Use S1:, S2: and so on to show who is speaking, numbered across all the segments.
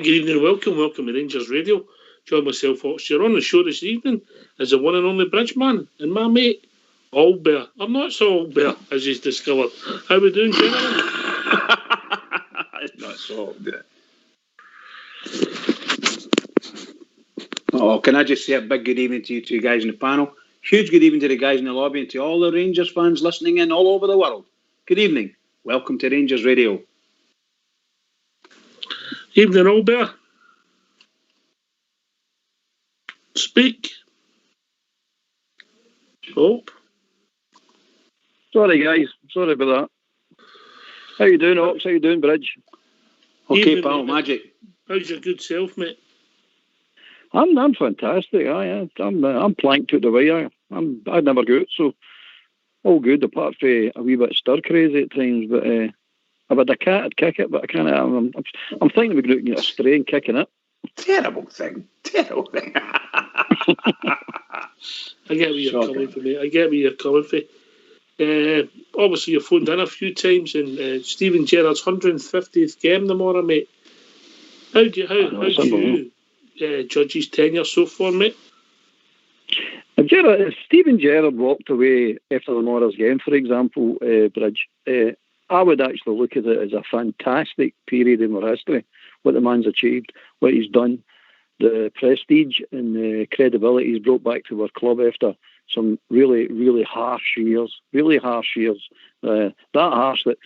S1: Good evening, welcome to Rangers Radio. Join myself, Foxture. On the show this evening is the one and only Bridgeman and my mate, Albert. I'm not so Albert, as he's discovered. How we doing, gentlemen?
S2: It's not so Albert. Oh, can I just say a big good evening to you two guys in the panel? Huge good evening to the guys in the lobby and to all the Rangers fans listening in all over the world. Good evening. Welcome to Rangers Radio.
S1: Evening, Albert. Speak. Oh.
S3: Sorry, guys. Sorry about that. How you doing, Ox? How you doing, Bridge?
S2: Okay,
S1: Evening,
S2: pal,
S1: mate.
S2: magic.
S1: How's your good self, mate?
S3: I'm fantastic. I'm planked out the way. I'd never go out, so all good. Apart from a wee bit stir crazy at times, but if I had a cat, I'd kick it. But I can't. I'm thinking of going out a stray and kicking it.
S2: Terrible thing.
S1: I get where you're coming from, mate. I get where you're coming from. Obviously, you've phoned in a few times, and Stephen Gerrard's 150th game tomorrow, mate. How do you judge his tenure so far, mate?
S3: If Stephen Gerrard walked away after tomorrow's game, for example, Bridge, I would actually look at it as a fantastic period in our history. What the man's achieved, what he's done, the prestige and the credibility he's brought back to our club after some really, really harsh years. That harsh that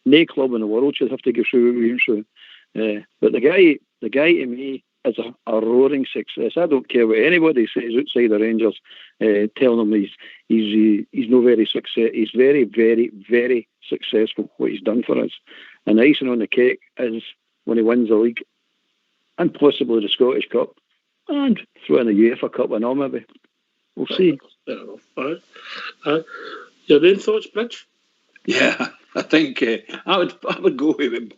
S3: no club in the world should have to go through what we went through. But the guy to me is a roaring success. I don't care what anybody says outside the Rangers, telling him he's no very success. He's very, very, very successful what he's done for us. And the icing on the cake is when he wins the league and possibly the Scottish Cup and throw in a UEFA Cup and all maybe. We'll see.
S1: Fair enough. Your own thoughts, Bridge?
S2: Yeah, I think I would go with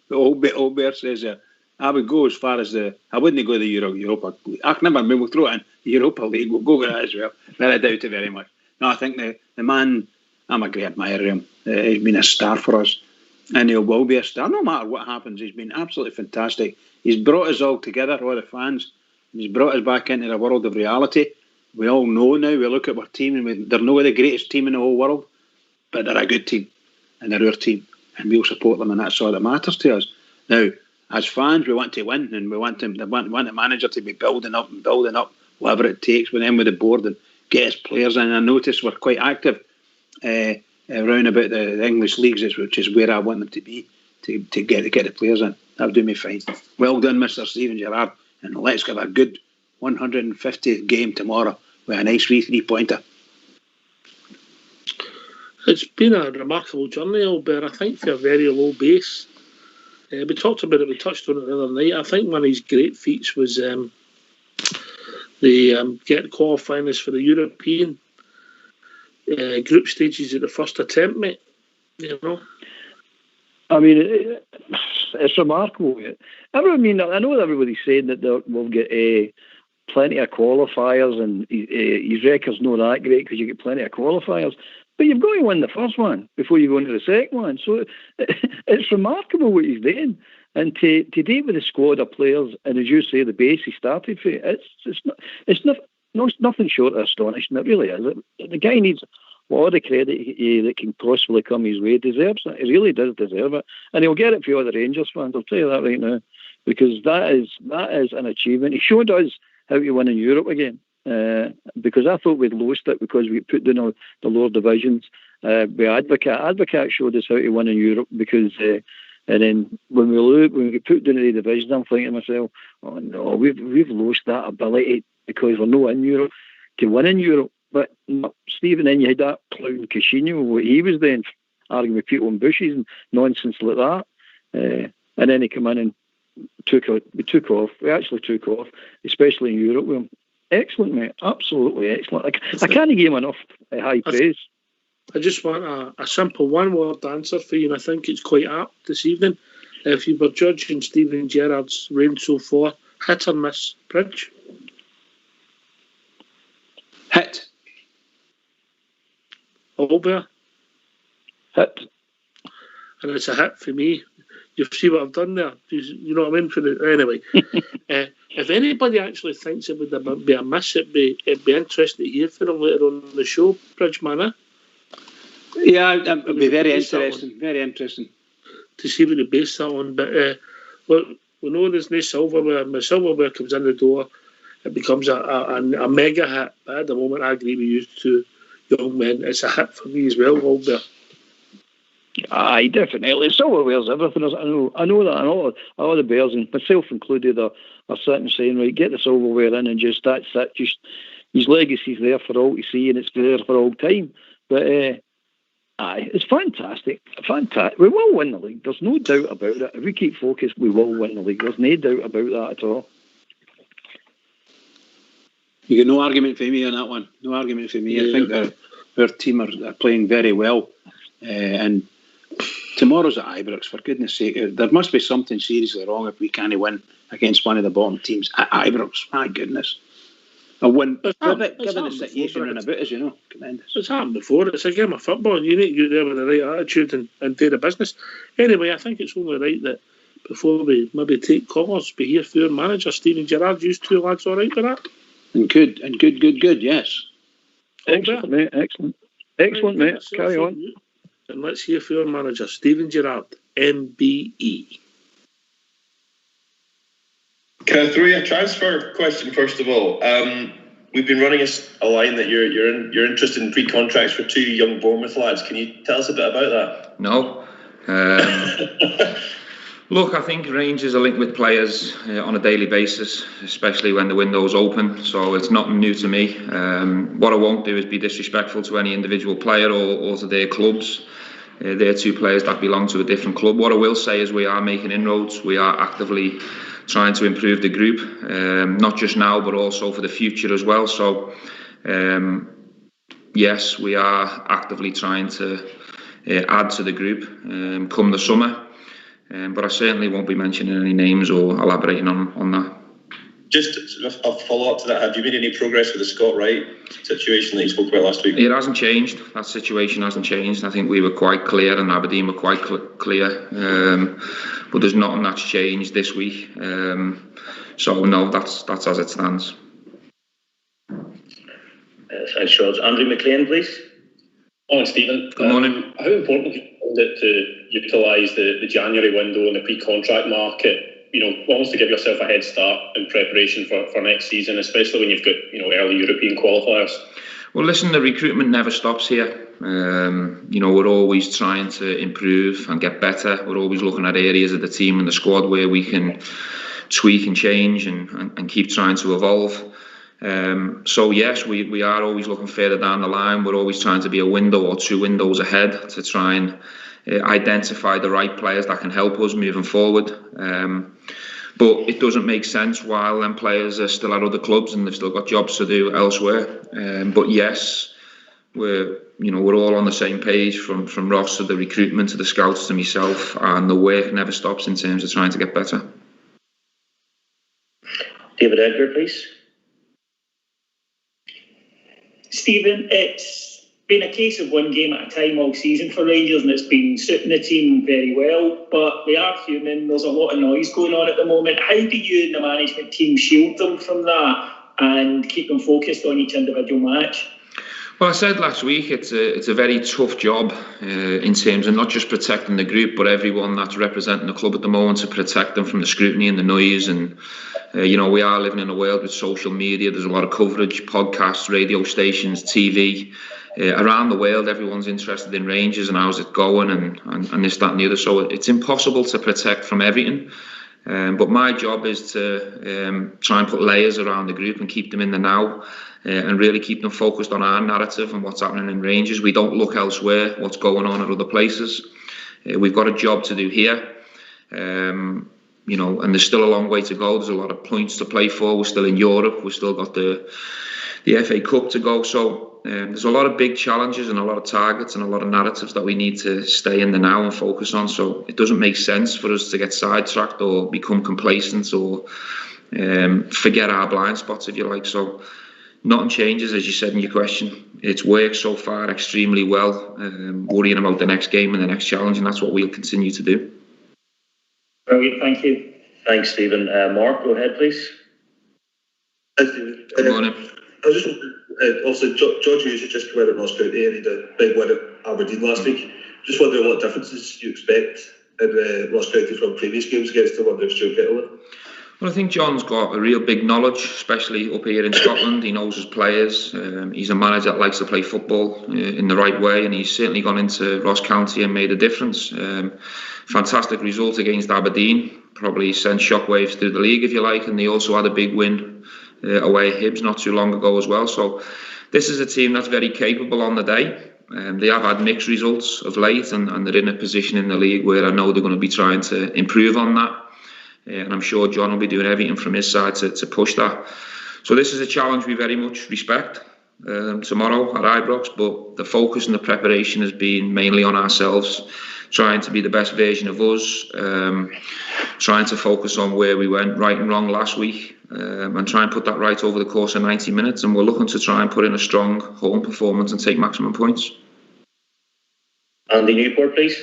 S2: what Albert says there. I would go as far as I wouldn't go to the Europa League. We'll throw it in the Europa League. We'll go with that as well. But I doubt it very much. No, I think the man, I'm a great admirer of him. He's been a star for us. And he will be a star no matter what happens. He's been absolutely fantastic. He's brought us all together, all the fans. He's brought us back into the world of reality. We all know now. We look at our team and they're not the greatest team in the whole world, but they're a good team and they're our team, and we'll support them, and that's all that matters to us. Now, as fans, we want to win, and we want the manager to be building up, whatever it takes with the board and get his players in. I noticed we're quite active around about the English leagues, which is where I want them to be to get the players in. That would do me fine. Well done, Mr. Stephen Gerrard, and let's give a good 150th game tomorrow with a nice wee 3-pointer.
S1: It's been a remarkable journey, Albert. I think for a very low base. We talked about it, we touched on it the other night. I think one of his great feats was get qualifying us for the European group stages at the first attempt, mate. You know?
S3: I mean, it's remarkable. I know everybody's saying that we'll get plenty of qualifiers, and his record's not that great because you get plenty of qualifiers. But you've got to win the first one before you go into the second one. So it's remarkable what he's doing. And to date with the squad of players, and as you say, the base he started for, it's nothing short of astonishing. It really is. The guy needs all the credit that can possibly come his way. He deserves it. He really does deserve it. And he'll get it for all the Rangers fans. I'll tell you that right now. Because that is an achievement. He showed us how to win in Europe again. Because I thought we'd lost it because we put down the lower divisions. With Advocate showed us how to win in Europe because, and then when we put down the divisions, I'm thinking to myself, oh no, we've lost that ability because we're not in Europe to win in Europe. But no, Stephen, then you had that clown Casino, what he was then arguing with people in bushes and nonsense like that. And then he came in and we took off, especially in Europe with him. Excellent, mate. Absolutely excellent. I can't give him enough high praise.
S1: I just want a simple one-word answer for you, and I think it's quite apt this evening. If you were judging Steven Gerrard's reign so far, hit or miss, Bridge?
S2: Hit.
S1: Albert?
S3: Hit.
S1: And it's a hit for me. You see what I've done there? You know what I mean? Anyway, if anybody actually thinks it would be a miss, it'd be interesting to hear from them later on the show, Bridgeman.
S2: Yeah, it'd be very interesting. Very interesting
S1: to see what they base that on. But look, we know there's no silverware. When silverware comes in the door, it becomes a mega hit. But at the moment, I agree with you two young men. It's a hit for me as well, Albert.
S3: Aye, definitely. Silverware's everything. I know that. A lot of Bears, and myself included, are sitting saying, right, get the silverware in and just that's it. Just his legacy's there for all to see, and it's there for all time. But aye, it's fantastic. Fantastic. We will win the league. There's no doubt about it. If we keep focused, we will win the league. There's no doubt about that at all.
S2: You get no argument for me on that one. No argument for me. Yeah. I think that our team are playing very well, and tomorrow's at Ibrox, for goodness sake. There must be something seriously wrong if we can't win against one of the bottom teams at Ibrox. My goodness. A win, given the situation and about, as you know. Tremendous.
S1: It's happened before. It's a game of football. You need to get there with the right attitude and do the business. Anyway, I think it's only right that before we maybe take callers, we hear from our manager, Steven Gerrard. You two lads all right with that?
S2: And good, yes.
S3: Excellent, mate. Excellent, mate. Carry on.
S1: And let's hear from our manager, Steven Gerrard, MBE.
S4: Can I throw you a transfer question first of all? We've been running a line that you're interested in pre-contracts for two young Bournemouth lads. Can you tell us a bit about that?
S5: No. Look, I think Rangers are linked with players on a daily basis, especially when the window's open. So it's not new to me. What I won't do is be disrespectful to any individual player or to their clubs. They're two players that belong to a different club. What I will say is we are making inroads. We are actively trying to improve the group, not just now, but also for the future as well. So, yes, we are actively trying to add to the group come the summer. But I certainly won't be mentioning any names or elaborating on that. Just
S4: a follow up to that, have you made any progress with the Scott Wright situation that you spoke about last week?
S5: It hasn't changed. That situation hasn't changed. I think we were quite clear and Aberdeen were quite clear. But there's nothing that's changed this week. So no, that's as it stands.
S6: Thanks, George. Andrew McLean, please.
S7: Morning, Stephen.
S5: Good morning.
S7: How important is it to utilise the January window in the pre-contract market? You know, almost to give yourself a head start in preparation for next season, especially when you've got early European qualifiers.
S5: Well, listen, the recruitment never stops here. We're always trying to improve and get better. We're always looking at areas of the team and the squad where we can tweak and change and keep trying to evolve. So yes, we are always looking further down the line. We're always trying to be a window or two windows ahead to try and identify the right players that can help us moving forward. But it doesn't make sense while them players are still at other clubs and they've still got jobs to do elsewhere. But yes, we're all on the same page from Ross to the recruitment to the scouts to myself, and the work never stops in terms of trying to get better.
S6: David Edgar, please.
S8: Stephen, it's been a case of one game at a time all season for Rangers, and it's been suiting the team very well, but we are human. There's a lot of noise going on at the moment. How do you and the management team shield them from that and keep them focused on each individual match?
S5: Well, I said last week it's a very tough job in terms of not just protecting the group, but everyone that's representing the club at the moment, to protect them from the scrutiny and the noise. And we are living in a world with social media. There's a lot of coverage, podcasts, radio stations, TV. Around the world, everyone's interested in Rangers and how's it going and this, that and the other. So it's impossible to protect from everything. But my job is to try and put layers around the group and keep them in the now, and really keep them focused on our narrative and what's happening in Rangers. We don't look elsewhere, what's going on at other places. We've got a job to do here, and there's still a long way to go. There's a lot of points to play for. We're still in Europe. We've still got the FA Cup to go. So there's a lot of big challenges and a lot of targets and a lot of narratives that we need to stay in the now and focus on. So it doesn't make sense for us to get sidetracked or become complacent or forget our blind spots, if you like. So nothing changes, as you said in your question. It's worked so far extremely well, worrying about the next game and the next challenge, and that's what we'll continue to do.
S8: Brilliant, thank you.
S6: Thanks, Stephen. Mark, go ahead, please.
S9: Thanks, Stephen.
S5: Good morning.
S9: I was just obviously George Hughes had just come out at Ross County and he had a big win at Aberdeen last week. Just wondering what differences you expect in Ross County from previous games against the one of Stuart Kettle.
S5: Well, I think John's got a real big knowledge, especially up here in Scotland. He knows his players. He's a manager that likes to play football in the right way, and he's certainly gone into Ross County and made a difference. Fantastic result against Aberdeen, probably sent shockwaves through the league, if you like, and they also had a big win away at Hibs not too long ago as well. So this is a team that's very capable on the day. They have had mixed results of late, and they're in a position in the league where I know they're going to be trying to improve on that. And I'm sure John will be doing everything from his side to push that. So this is a challenge we very much respect tomorrow at Ibrox, but the focus and the preparation has been mainly on ourselves, trying to be the best version of us, trying to focus on where we went right and wrong last week, and try and put that right over the course of 90 minutes. And we're looking to try and put in a strong home performance and take maximum points.
S6: Andy Newport, please.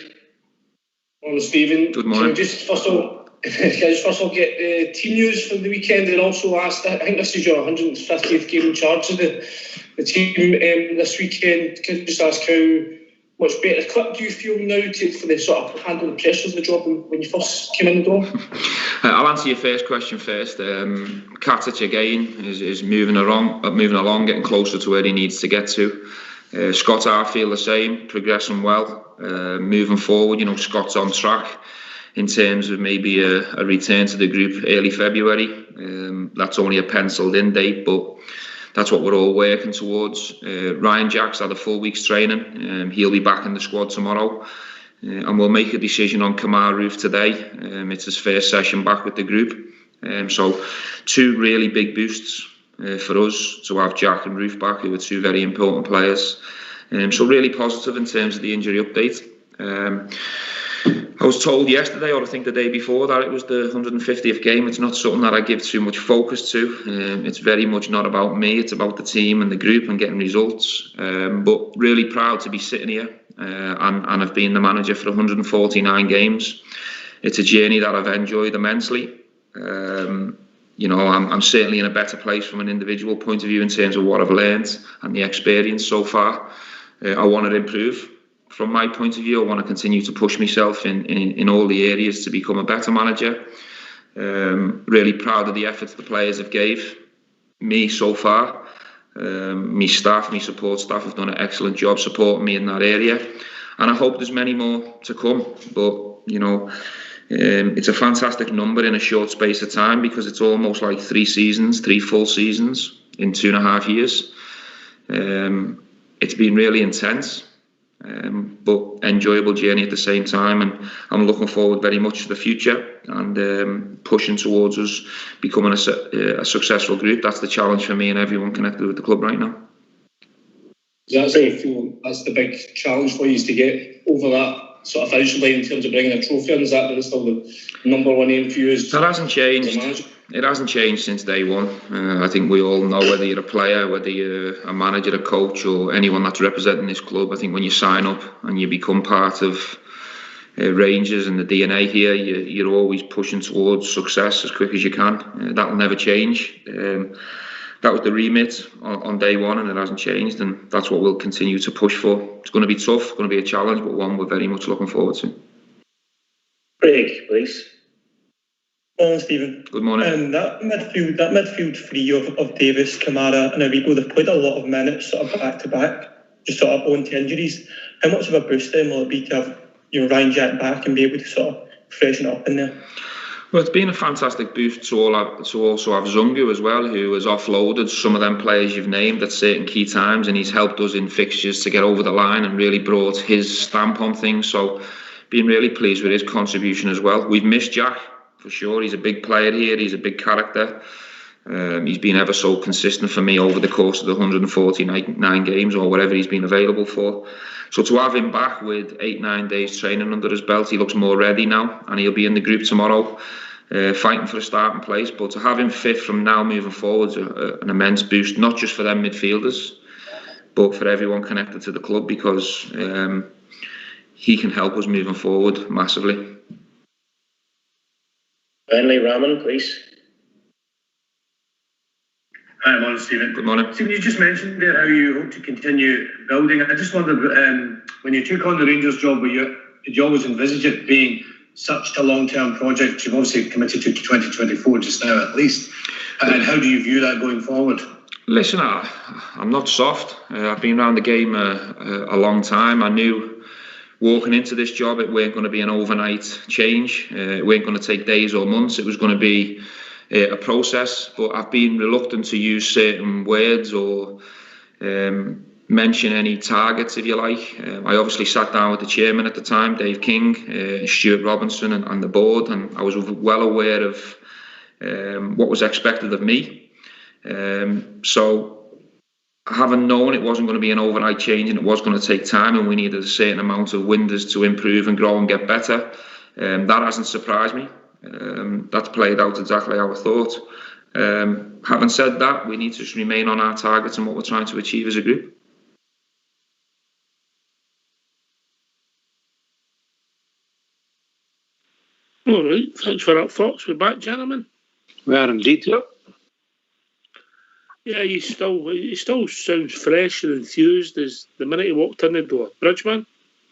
S10: Morning, Stephen.
S5: Good morning.
S10: Can I just first of all get the team news from the weekend, and also ask, I think this is your 150th game in charge of the team this weekend. Can I just ask how much better equipped do you feel now for the sort of handle the pressures of the job when you first came in the door?
S5: I'll answer your first question first. Katic again is moving along, getting closer to where he needs to get to. Scott Arfield the same, progressing well, moving forward. Scott's on track in terms of maybe a return to the group early February. That's only a penciled in date, but that's what we're all working towards. Ryan Jack's had a full week's training. He'll be back in the squad tomorrow. And we'll make a decision on Kamar Roof today. It's his first session back with the group. So two really big boosts for us to have Jack and Roof back, who are two very important players. So really positive in terms of the injury update. I was told yesterday, or I think the day before, that it was the 150th game. It's not something that I give too much focus to. It's very much not about me. It's about the team and the group and getting results. But really proud to be sitting here and I've been the manager for 149 games. It's a journey that I've enjoyed immensely. I'm certainly in a better place from an individual point of view in terms of what I've learned and the experience so far. I want to improve. From my point of view, I want to continue to push myself in all the areas to become a better manager. Really proud of the efforts the players have gave me so far. Me staff, me support staff have done an excellent job supporting me in that area. And I hope there's many more to come. But, it's a fantastic number in a short space of time, because it's almost like 3 full seasons in 2.5 years. It's been really intense. But enjoyable journey at the same time, and I'm looking forward very much to the future and pushing towards us becoming a successful group. That's the challenge for me and everyone connected with the club right now.
S10: Does that feel that's the big challenge for you, is to get over that sort of finish line in terms of bringing a trophy in? Is that still the number one aim for you?
S5: That hasn't changed. It hasn't changed since day one. I think we all know, whether you're a player, whether you're a manager, a coach, or anyone that's representing this club, I think when you sign up and you become part of Rangers and the DNA here, you're always pushing towards success as quick as you can. That will never change. That was the remit on day one, and it hasn't changed, and that's what we'll continue to push for. It's going to be tough, it's going to be a challenge, but one we're very much looking forward to.
S6: Craig, please.
S11: Morning, Stephen.
S5: Good morning.
S11: That midfield three of Davis, Kamara and Aribo, they've played a lot of minutes sort of back to back, just sort of owing to injuries. How much of a boost then will it be to have Ryan Jack back and be able to sort of freshen up in there?
S5: Well, it's been a fantastic boost to also have Zungu as well, who has offloaded some of them players you've named at certain key times, and he's helped us in fixtures to get over the line and really brought his stamp on things. So, been really pleased with his contribution as well. We've missed Jack for sure. He's a big player here. He's a big character. He's been ever so consistent for me over the course of the 149 games or whatever he's been available for. So to have him back with 8-9 days training under his belt, he looks more ready now, and he'll be in the group tomorrow, fighting for a starting place. But to have him fit from now moving forward is an immense boost, not just for them midfielders, but for everyone connected to the club, because he can help us moving forward massively.
S6: Finally, Raman, please.
S12: Hi, morning, Stephen.
S5: Good morning.
S12: Stephen, you just mentioned there how you hope to continue building. I just wondered, when you took on the Rangers job, did you always envisage it being such a long-term project? You've obviously committed to 2024 just now at least. And how do you view that going forward?
S5: Listen, I'm not soft. I've been around the game a long time. I knew walking into this job it weren't going to be an overnight change. It weren't going to take days or months. It was going to be a process, but I've been reluctant to use certain words or mention any targets, if you like. I obviously sat down with the chairman at the time, Dave King, Stuart Robinson and the board, and I was well aware of what was expected of me. So having known it wasn't going to be an overnight change and it was going to take time and we needed a certain amount of windows to improve and grow and get better, that hasn't surprised me. That's played out exactly how I thought. Having said that, we need to just remain on our targets and what we're trying to achieve as a group.
S1: All right, thanks for that, Fox. We're back, gentlemen.
S2: We are indeed.
S1: Yep. Yeah, he still sounds fresh and enthused as the minute he walked in the door. Bridgeman?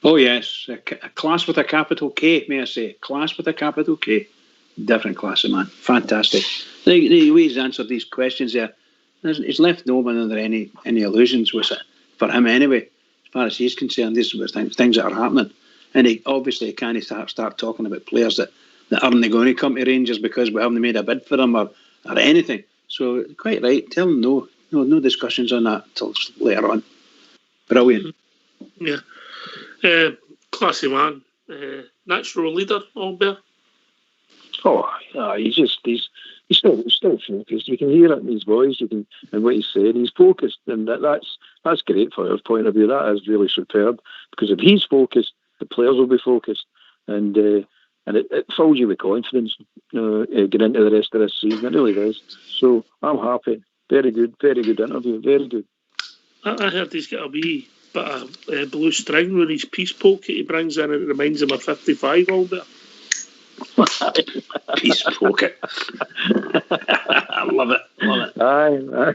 S2: Oh yes, a class with a capital K, may I say. Class with a capital K. Different class of man. Fantastic. The way he's answered these questions there, he's left no one under any illusions with it. For him anyway, as far as he's concerned, these are things that are happening. And he obviously can't start talking about players that aren't going to come to Rangers because we haven't made a bid for them or anything. So quite right. Tell him no discussions on that till later on. Brilliant.
S1: Yeah. Classy man. Natural leader, Albert.
S3: Oh, he's still focused. You can hear it in his voice. And what he's saying. He's focused, and that's great for our point of view. That is really superb, because if he's focused, the players will be focused, and it fills you with confidence. Get into the rest of this season. It really does. So I'm happy. Very good interview. Very good.
S1: I heard he's got a wee bit of blue string with his peace pocket he brings in. It reminds him of 55, Albert.
S2: Peace pocket. I love it.
S3: Aye.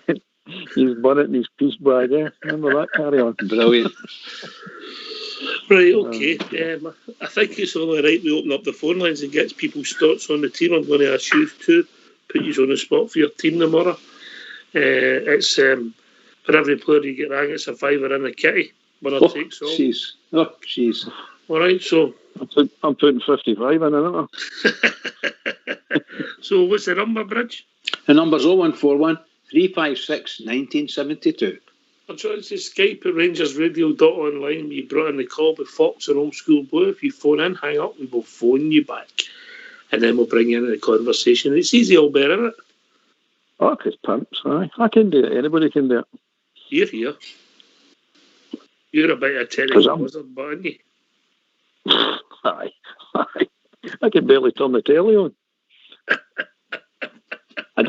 S3: He's won it in his peace bag, yeah. Remember that? Carry on.
S2: Brilliant.
S1: Right, okay. I think it's only right we open up the phone lines and get people's thoughts on the team. I'm going to ask you to put you on the spot for your team tomorrow. It's for every player you get rang, it's a £5 in the kitty. Winner takes all.
S2: Jeez.
S1: All right, so
S3: I'm putting 55 in, aren't I?
S1: So what's the number, Bridge?
S2: The number's 0141 356 1972.
S1: I'm trying to Skype at RangersRadio.online. You brought in the call with Fox and Old School Blue. If you phone in, hang up, we will phone you back. And then we'll bring you into the conversation. It's easy, Albert, isn't it?
S3: Oh, it's pimps, aye. I can do it. Anybody can do it.
S1: You're here. You're a bit of a technical wizard, but aren't you?
S3: Aye. I can barely turn the telly on.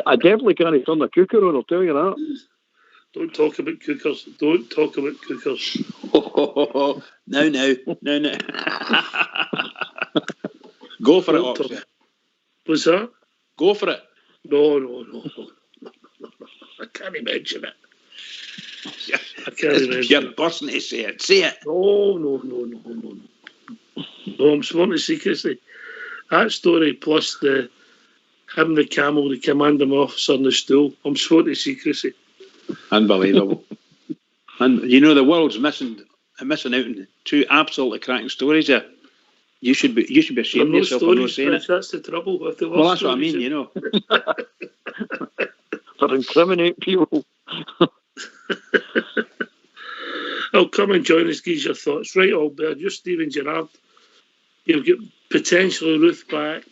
S3: I definitely can't turn the cooker on, I'll tell you that.
S1: Don't talk about cookers.
S2: No. Go for it, Oxford.
S1: What's that?
S2: Go for it.
S1: No. I can't mention it. I can't mention it.
S2: You're bursting to say it. Say it.
S1: No. No, I'm sworn to secrecy. That story plus the camel, the commanding officer on the stool, I'm sworn to secrecy.
S2: Unbelievable. And you know the world's missing out on two absolutely cracking stories there. You should be ashamed of yourself for not saying it.
S1: That's the trouble with the
S2: Well, that's what I mean, you know.
S3: For incriminate people.
S1: Oh, come and join us, give your thoughts. Right, Albert, you're Steven Gerrard. You've got potentially Ruth back.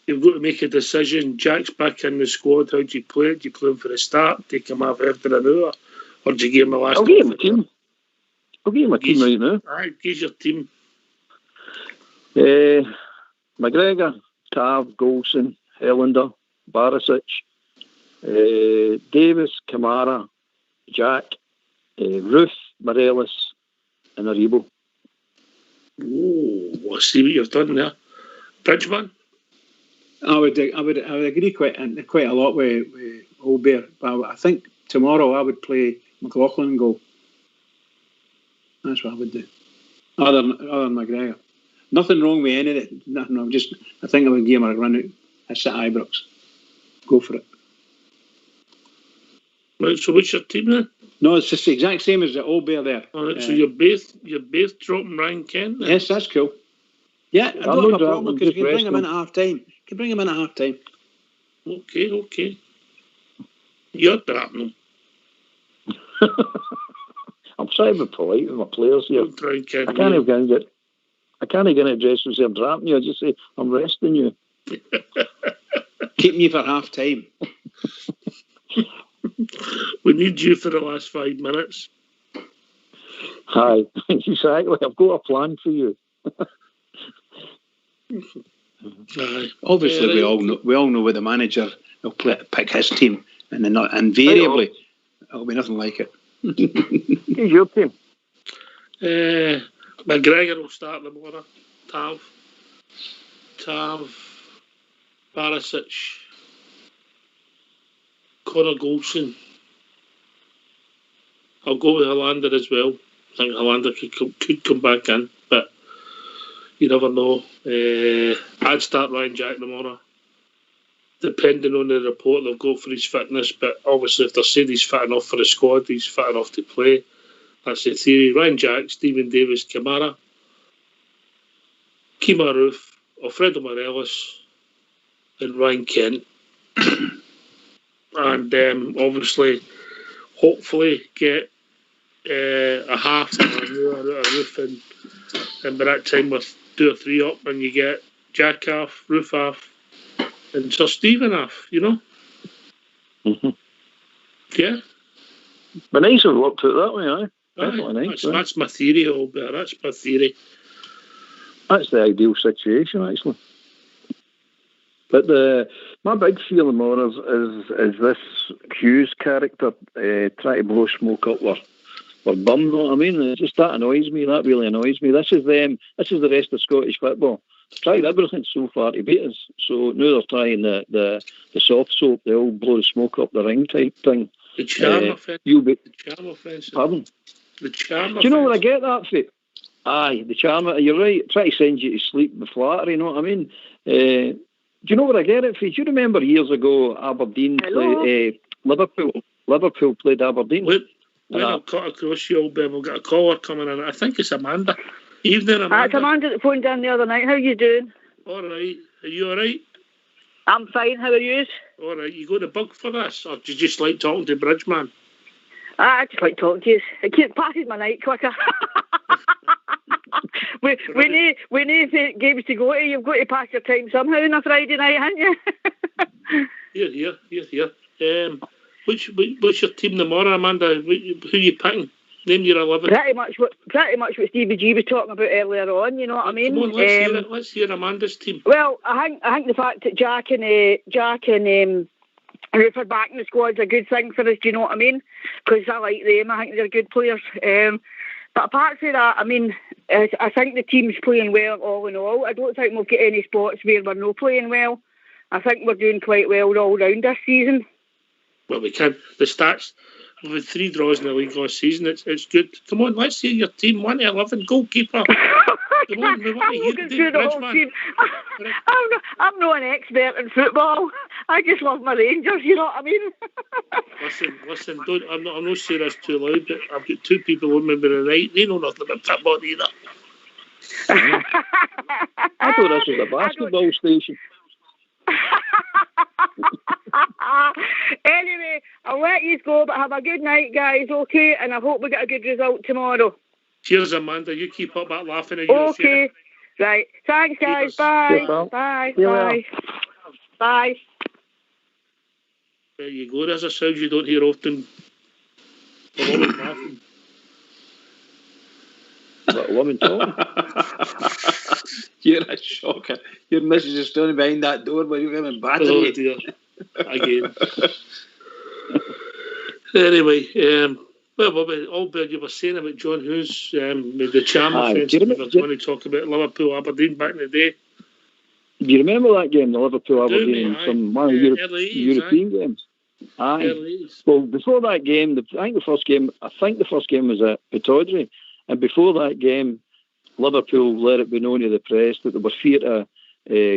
S1: You've got to make a decision. Jack's back in the squad. How do you play it? Do you play him for the start? Take him off after an hour? Or do you give him the last?
S3: I'll give him a team. I'll give him a team right now.
S1: All right, give your team.
S3: McGregor, Tav, Golson, Helander, Barisic, Davis, Kamara, Jack, Ruth, Morelos, and Aribo.
S1: Oh, I see what you've done there. Bridgman?
S2: I would agree quite a lot with Albert, but I think tomorrow I would play McLaughlin in goal. That's what I would do. Other than McGregor. Nothing wrong with any of it. Nothing wrong. I think I would give him a run out. That's at Ibrox. Go for it.
S1: Right, so what's your team then?
S2: No, it's just the exact same as the Albert there.
S1: All right, so you're both dropping Ryan Kent then?
S2: Yes, that's cool. Yeah, I don't have a problem because you can bring him in at half time.
S1: Okay. You're dropping him.
S3: I'm trying to be polite with my players here. I can't even get a dress and say I'm dropping you. I just say I'm resting you.
S2: Keep me for half time.
S1: We need you for the last 5 minutes.
S3: Hi, exactly. I've got a plan for you.
S2: Obviously, we all know what the manager will pick his team, and invariably it'll be nothing like it.
S3: Who's your team?
S1: McGregor will start tomorrow. Tav, Barisic, Connor Golson. I'll go with Helander as well. I think Helander could come back in, but you never know. I'd start Ryan Jack tomorrow. Depending on the report, they'll go for his fitness, but obviously if they're saying he's fit enough for the squad, he's fit enough to play. That's the theory. Ryan Jack, Stephen Davis, Kamara, Kemar Roof, Alfredo Morelos, and Ryan Kent. And obviously, hopefully get a half or a Roof, and by that time with 2 or 3 up, and you get Jack off, Roof off, and Sir Stephen off, you know?
S3: Mm-hmm.
S1: Yeah?
S3: But nice to work out that way, aye? Definitely nice.
S1: That's my theory, Albert. That's my theory.
S3: That's the ideal situation, actually. But my big feeling more is this Hughes character trying to blow smoke up our bum, you know what I mean? That annoys me. That really annoys me. This is them. This is the rest of Scottish football. Tried everything so far to beat us. So now they're trying the soft soap, the old blow the smoke up the ring type thing.
S1: The charm offensive.
S3: The charm offensive. Pardon?
S1: The charm offensive.
S3: Do you know where I get that from? Aye, the charm. You're right. Try to send you to sleep with flattery, you know what I mean? Do you know where I get it from? Do you remember years ago Aberdeen played Liverpool? Liverpool played Aberdeen.
S1: When I'll cut across you, Albert, we'll get a caller coming in. I think it's Amanda. Evening, Amanda.
S13: It's Amanda that phoned in the other night. How are you doing?
S1: All right. Are you all right?
S13: I'm fine. How are you?
S1: All right. You got the bug for this, or do you just like talking to Bridgman?
S13: I just like talking to you. It passes my night quicker. we need games to go to. You've got to pass your time somehow on a Friday night, haven't you?
S1: Here. What's your team tomorrow, Amanda? Who are you picking? Name your 11.
S13: Pretty much what Stevie G was talking about earlier on. You know what I mean?
S1: Come on, let's hear Amanda's team.
S13: Well, I think the fact that Jack and Roof are back in the squad's a good thing for us. Do you know what I mean? Because I like them. I think they're good players. But apart from that, I mean, I think the team's playing well all in all. I don't think we'll get any spots where we're not playing well. I think we're doing quite well all round this season.
S1: Well, we can. The stats, we've had 3 draws in the league last season. It's good. Come on, let's hear your team. 1 to 11, goalkeeper. Come on, we want to hear
S13: looking through the whole team. I'm not an expert in football. I just love my Rangers, you know what I mean?
S1: Listen, I'm not saying this too loud, but I've got 2 people on me tonight. They know nothing about football either.
S3: I thought this was a basketball station.
S13: Anyway, I'll let you go, but have a good night, guys, okay? And I hope we get a good result tomorrow.
S1: Cheers, Amanda. You keep up that laughing at you.
S13: Okay. Right. Thanks, guys. Bye. Bye. Bye. Bye.
S1: There you go. There's a sound you don't hear often. A woman laughing.
S3: What, a woman talking?
S2: You're a shocker. Your missus is standing behind that door when you're having battery.
S1: Oh, dear. Again. Anyway, Albert, you were saying about John Hughes, the charm offence we were going to talk about Liverpool Aberdeen back in the day.
S3: Do you remember that game, the Liverpool Aberdeen, one of the European games? Aye. Well, before that game, I think the first game was at Pittodrie, and before that game, Liverpool let it be known to the press that they were feared of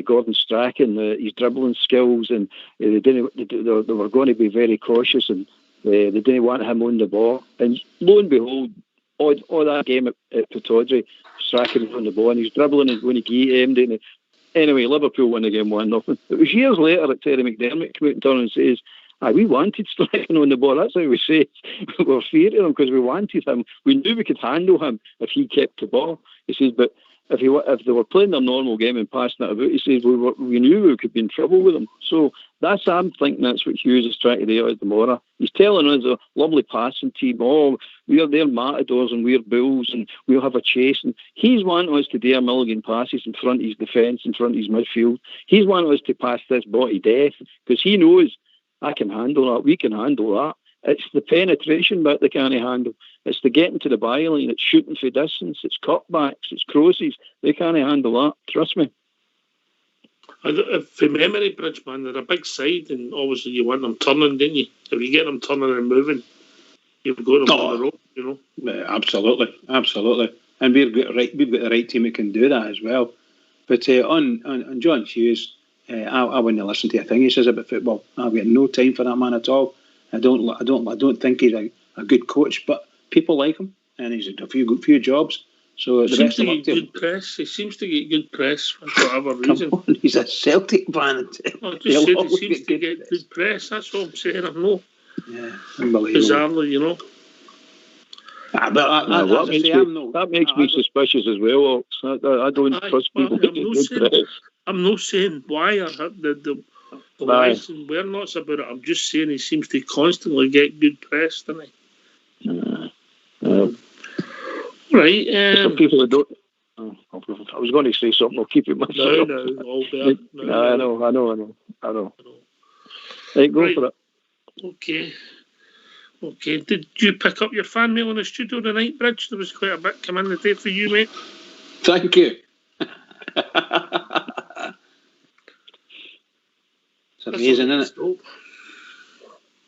S3: Gordon Strachan, his dribbling skills, and they were going to be very cautious, and they didn't want him on the ball. And lo and behold, all that game at Pittodrie, Strachan was on the ball, and he's dribbling and when he aimed it. Anyway, Liverpool won the game 1-0. It was years later that Terry McDermott came out and turned and says, we wanted Strachan on the ball. That's how we say we were feared of him because we wanted him. We knew we could handle him if he kept the ball. He says, but if they were playing their normal game and passing it about, he says, we knew we could be in trouble with them. So I'm thinking that's what Hughes is trying to do at the Mora. He's telling us a lovely passing team, they're matadors and we're bulls and we'll have a chase. And he's wanting us to do a million passes in front of his defence, in front of his midfield. He's wanting us to pass this ball to death because he knows I can handle that, we can handle that. It's the penetration bit they can't handle. It's the getting to the byline, it's shooting for distance, it's cutbacks, it's crosses. They can't handle that, trust me.
S1: For memory, Bridgeman, they're a big side, and obviously you want them turning, didn't you? If you get them turning and moving, you've got them on the road, you know.
S2: Absolutely. And we've got the right team that can do that as well. But on John Hughes, I wouldn't listen to a thing he says about football. I've got no time for that man at all. I don't think he's a good coach, but people like him, and he's had a few jobs. So
S1: he seems to get good press. He seems to get good press for whatever reason.
S2: Come on, he's a Celtic fan.
S1: I just said he seems to get good press. That's what I'm saying. I know.
S2: Yeah, unbelievable.
S1: Bizarrely, you know.
S3: That makes me suspicious as well. I don't trust people that get good press.
S1: I'm not saying why or the whys and where nots about it. I'm just saying he seems to constantly get good press, doesn't he? Right.
S3: Some people that don't. I was going to say something. I'll keep it myself.
S1: No, Albert.
S3: I know. Right, go for it. Okay. Did you pick up your fan mail in the studio tonight, Bridge? There was quite a bit come in the day for you, mate.
S2: Thank you. It's amazing, isn't it?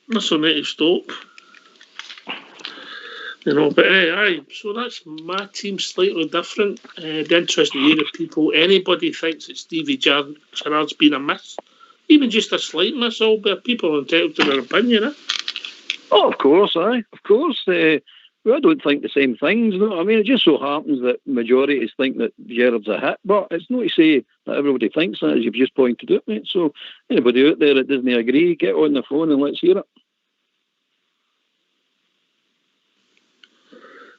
S1: That's what makes it stop. You know, but aye, so that's my team slightly different. Be interested to hear if anybody thinks that Stevie Gerrard's been a miss, even just a slight miss, Albert. People are entitled to their opinion, eh?
S3: Oh, of course, aye. Of course. I don't think the same things, no. I mean, it just so happens that majorities think that Gerrard's a hit, but it's not to say that everybody thinks that, as you've just pointed out, mate. So anybody out there that doesn't agree, get on the phone and let's hear it.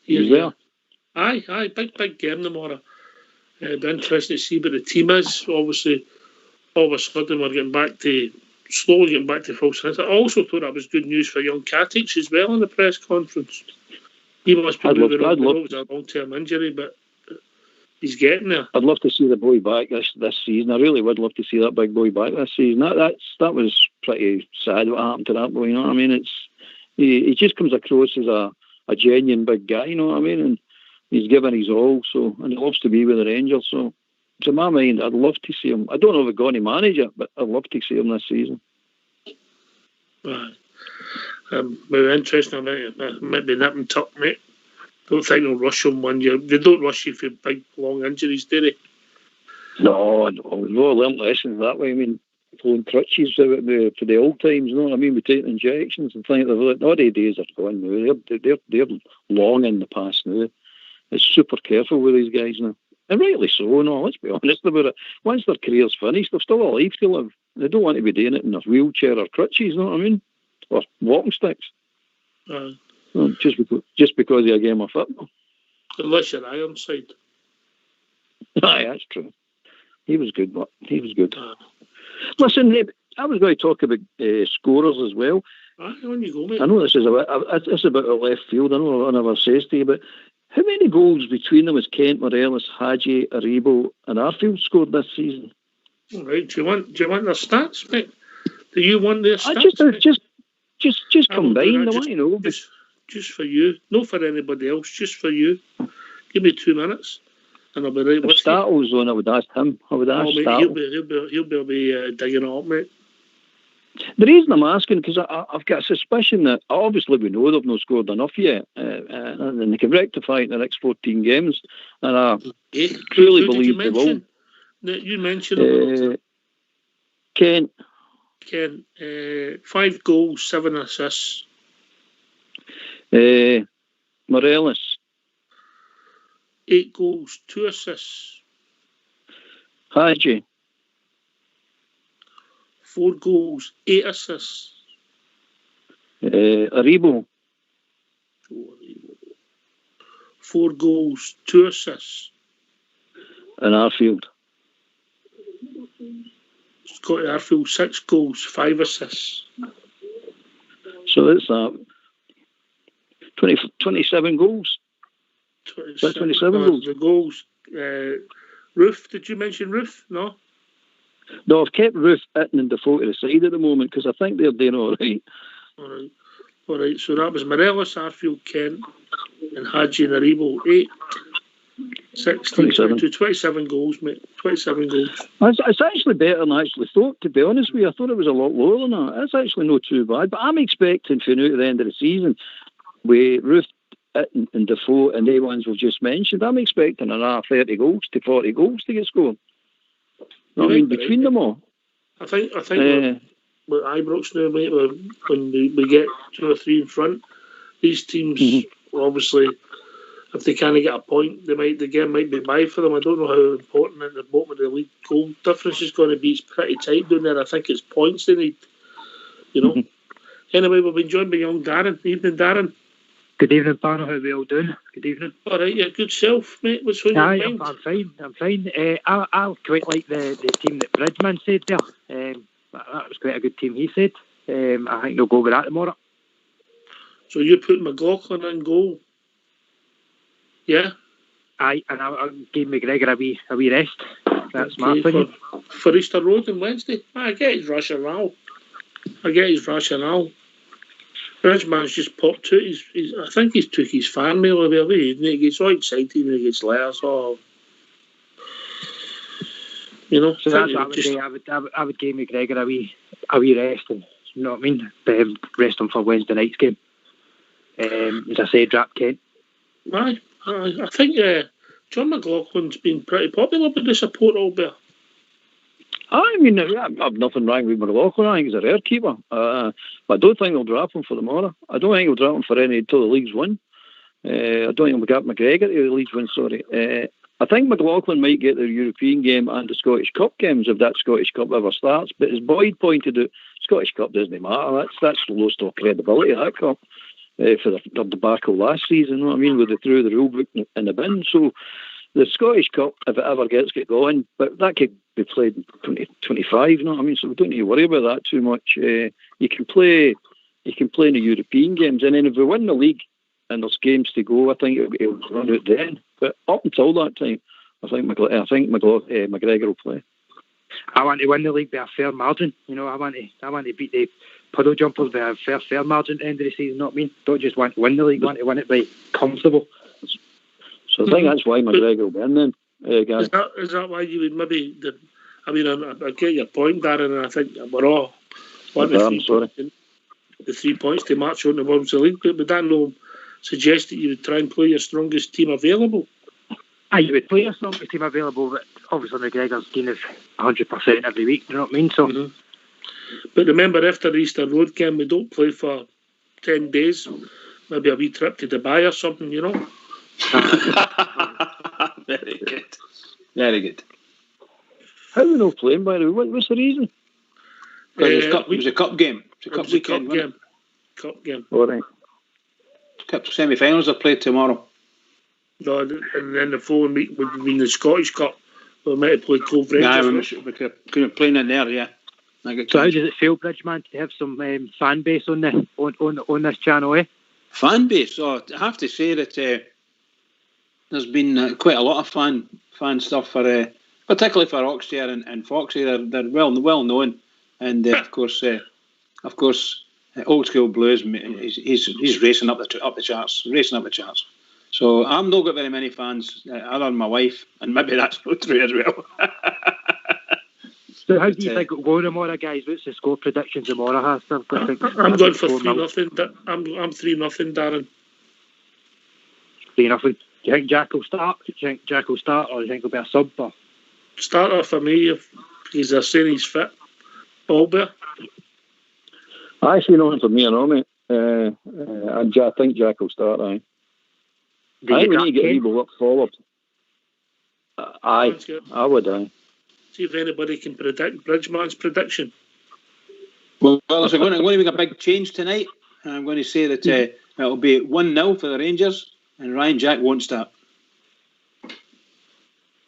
S1: Yeah. Aye, big game tomorrow. It'll be interesting to see what the team is. Obviously, all of a sudden we're slowly getting back to full strength. I also thought that was good news for young Katic as well in the press conference. He must be moving on. It was a long-term injury, but he's getting there.
S3: I'd love to see the boy back this season. I really would love to see that big boy back this season. That was pretty sad what happened to that boy, you know what I mean? He just comes across as a genuine big guy, you know what I mean? And he's given his all, and he loves to be with the Rangers. So, to my mind, I'd love to see him. I don't know if we're going to manage it, but I'd love to see him this season.
S1: Right. Very interesting about it. Maybe nip and tuck, mate. Don't think they'll rush him 1 year. They don't rush you for big, long injuries, do they?
S3: No, we've all learned lessons that way. I mean, pulling crutches for the old times, you know what I mean? We take injections and things like that. All the days are gone now. They're long in the past now. It's super careful with these guys now. And rightly so, no, let's be honest about it. Once their career's finished, they've still a life to live. They don't want to be doing it in a wheelchair or crutches, you know what I mean? Or walking sticks. Just because of a game of football.
S1: Unless you're Ironside.
S3: Aye, that's true. He was good, but he was good. Listen, I was going to talk about scorers as well.
S1: On you go, mate.
S3: I know this is about a left field. I know I never says to you, but how many goals between them has Kent, Morelos, Hadji, Aribo, and Arfield scored this season?
S1: All right. Do you want their stats, mate? Do you want their stats?
S3: Just combine them, you know.
S1: Just for you, not for anybody else. Just for you. Give me 2 minutes, and I'll be right with you. If
S3: Stato's on, I would ask him. Mate,
S1: he'll be digging it up, mate.
S3: The reason I'm asking, because I've got a suspicion that, obviously we know they've not scored enough yet, and they can rectify it in the next 14 games, and I truly believe they will.
S1: You mentioned
S3: Kent.
S1: 5 goals, 7 assists.
S3: Morelos.
S1: 8 goals, 2 assists.
S3: Hadji.
S1: 4 goals, 8 assists.
S3: Aribo.
S1: 4 goals, 2 assists.
S3: And Arfield.
S1: Scotty Arfield, 6 goals, 5 assists.
S3: So it's 27 goals. 27 goals.
S1: The goals. Roof, did you mention Roof? No?
S3: No, I've kept Roof, Itten and Defoe to the side at the moment because I think they're doing all right.
S1: All right, so that was Morelos, Arfield, Kent, and Hadji and Aribo. 8, 16, 27 goals, mate. 27 goals.
S3: It's actually better than I actually thought, to be honest with you. I thought it was a lot lower than that. It's actually not too bad. But I'm expecting for now at the end of the season, with Roof, Itten and Defoe and the ones we've just mentioned, I'm expecting another 30 goals to 40 goals to get scored. I mean, between them all.
S1: I think with Ibrox now, mate, when we get 2 or 3 in front, these teams obviously, if they can't get a point, the game might be by for them. I don't know how important at the bottom of the league goal difference is going to be. It's pretty tight down there. I think it's points they need, you know. Anyway, we've been joined by young Darren. Evening, Darren.
S14: Good evening, panel. How are we all doing? Good evening.
S1: All right, yeah, good self, mate. What's on your mind?
S14: I'm fine. I quite like the team that Bridgman said there. That was quite a good team, he said. I think they'll go with that tomorrow.
S1: So you put McLaughlin in goal? Yeah?
S14: Aye, and I'll give McGregor a wee rest. That's my opinion.
S1: For Easter Road on Wednesday? I get his rationale. Bridgman's just popped out. I think he's took his fan mail away. He gets all excited when he gets letters. You know.
S14: So that's what I would say. I would give McGregor a wee rest, and you know what I mean. Rest him for Wednesday night's game. As I say, drop Kent.
S1: Aye, I think John McLaughlin's been pretty popular with the support all there.
S3: I mean, I've nothing wrong with McLaughlin. I think he's a rare keeper. But I don't think they'll drop him for tomorrow. I don't think they'll drop him for any until the league's win. I don't think they'll get McGregor to the league's win, sorry. I think McLaughlin might get the European game and the Scottish Cup games if that Scottish Cup ever starts. But as Boyd pointed out, Scottish Cup doesn't matter. That's lost all credibility, that cup, for the debacle last season. You know what I mean? Where they threw the rule book in the bin. So the Scottish Cup, if it ever gets going, but that could be played in 2025, you know what I mean? So we don't need to worry about that too much. You can play in the European games, and then if we win the league and there's games to go, I think it'll run out then. But up until that time, I think McGregor will play.
S14: I want to win the league by a fair margin. You know, I want to beat the puddle jumpers by a fair margin at the end of the season. You know what I mean? Don't just want to win the league. I want to win it by comfortable.
S3: So I think that's why McGregor will win then.
S1: Is that why you would maybe? I get your point, Darren, and I think we're all the 3 points to march on the World League. But would that not suggest that you would try and play your strongest team available?
S14: Aye, you would play your strongest team available, but obviously McGregor's game is 100% every week. You know what I mean? So.
S1: But remember, after the Easter Road game, we don't play for 10 days. Maybe a wee trip to Dubai or something, you know.
S2: Very good. Very good.
S3: How are we not playing, by the way? What's the reason?
S2: Because it was a cup game. It was a cup weekend, wasn't it?
S1: Cup game.
S3: All right.
S2: Cup semi-finals are played tomorrow.
S1: No, and then the following week would be the Scottish Cup. We might have played Cove Rangers.
S2: Yeah, we could have played in there, yeah.
S14: So how does it feel, Bridgeman, to have some fan base on this channel, eh?
S2: Fan base? Oh, I have to say that there's been quite a lot of fan stuff for, particularly for Oxshare and Foxy. They're well known, and of course, Old School Blues. He's racing up the charts, So I've not got very many fans other than my wife, and maybe that's not true as well.
S14: So how do you think it'll go tomorrow, guys? What's the score predictions tomorrow, Hassan?
S1: I'm going for 3-0. I'm 3-0, Darren.
S14: 3-0. Do you think Jack will start? Or do you think it'll be a sub? Or?
S1: Starter for me, if he's saying he's fit. Albert?
S3: I see nothing for me and all, mate. I think Jack will start, aye. I think we need to get people up forward. I would, aye.
S1: See if anybody can predict Bridgeman's prediction.
S2: Well, I'm going to make a big change tonight. I'm going to say that it'll be 1-0 for the Rangers, and Ryan Jack won't start.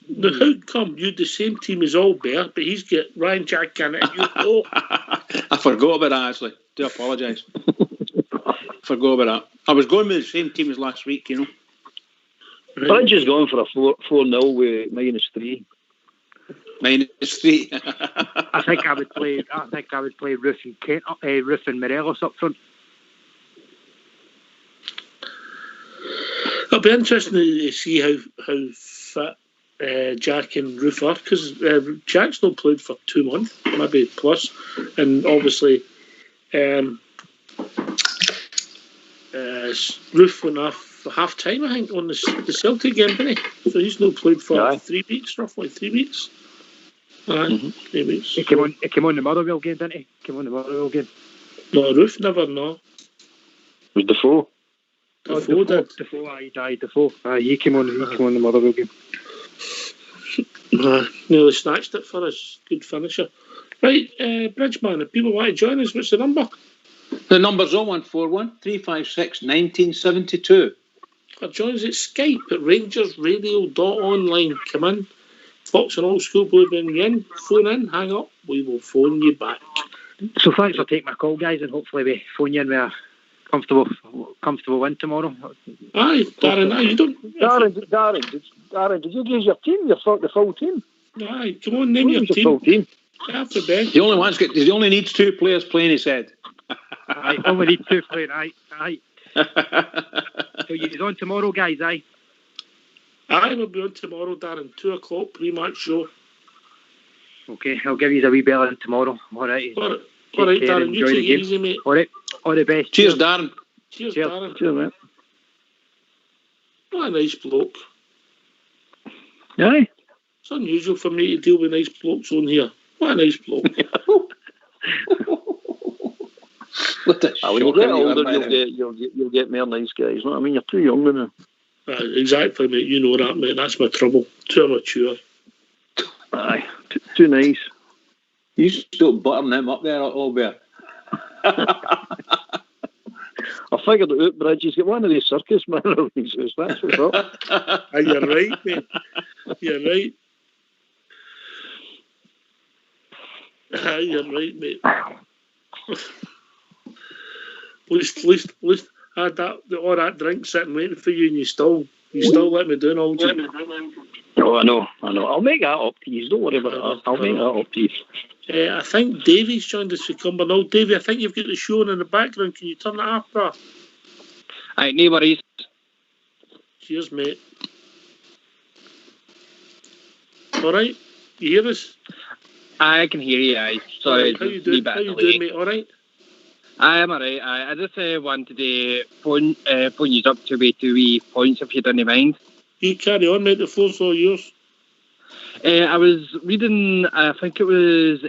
S1: Now, how come you the same team as Albert, but he's got Ryan Jack in it and you go?
S2: I forgot about that, actually. Do apologise. Forgot about that. I was going with the same team as last week, you know.
S3: I'm just going for a 4-0 with -3.
S2: -3.
S14: I think I would play Roof and Morelos up front.
S1: It'll be interesting to see how fit Jack and Roof are, because Jack's not played for 2 months, maybe plus, and obviously Roof went off for half time, I think, on the Celtic game, didn't he? So he's not played for 3 weeks, roughly 3 weeks. 3 weeks.
S14: He came on the Motherwell game, didn't he?
S1: No, Roof never, no.
S3: It was Defoe.
S1: Defoe did.
S14: Defoe. He came on the Motherwell game.
S1: Nearly snatched it for us. Good finisher. Right, Bridgeman, if people want to join us, what's the number?
S2: The number's 0141 356 1972.
S1: Or join us at Skype at RangersRadio.online. Come in. Fox and Old School Blue being in. Phone in, hang up. We will phone you back.
S14: So thanks for taking my call, guys, and hopefully we phone you in with a comfortable win tomorrow.
S1: Aye, Darren, you don't...
S3: Darren, did you use your team? The full team?
S1: Aye, come on, name your team.
S3: Full team.
S1: After Ben.
S2: He only needs 2 players playing, he said.
S14: I only need 2 playing, aye. So you're on tomorrow, guys, aye?
S1: Aye, we'll be on tomorrow, Darren. 2 o'clock, pre-match show.
S14: Okay, I'll give you a wee bell in tomorrow. All right.
S1: All right, Darren, you take it easy, mate.
S14: All right, all the best.
S2: Cheers, Darren.
S1: Cheers, Darren.
S3: Cheers, mate.
S1: What a nice bloke.
S3: Aye.
S1: It's unusual for me to deal with nice blokes on here. What a nice bloke.
S2: What a
S3: when you get older, you'll get more nice guys. You know what I mean? You're too young now.
S1: Exactly, mate. You know that, mate. That's my trouble. Too mature.
S3: Aye. Too nice.
S2: You still buttering them up there, Albert.
S3: I figured it out, Bridge. He's got one of these circus man. That's what's up.
S1: You're right, mate. You're right. You're right, mate. At least I had all that drink sitting waiting for you, and you still let me down all day.
S3: Oh, I know. I'll make that up to you. Don't worry about that. I'll make that up to you.
S1: I think Davey's joined us for Cumbernauld. Davey, I think you've got the show on in the background. Can you turn it off, bro?
S14: Aye, no worries.
S1: Cheers, mate. All right? You hear us?
S14: I can hear you, aye. Sorry,
S1: how you doing, mate? All right?
S14: I am all right. I just wanted to phone you up to wait 2 wee points if you don't mind.
S1: You carry on, mate. The floor's all yours.
S14: I was reading, I think it was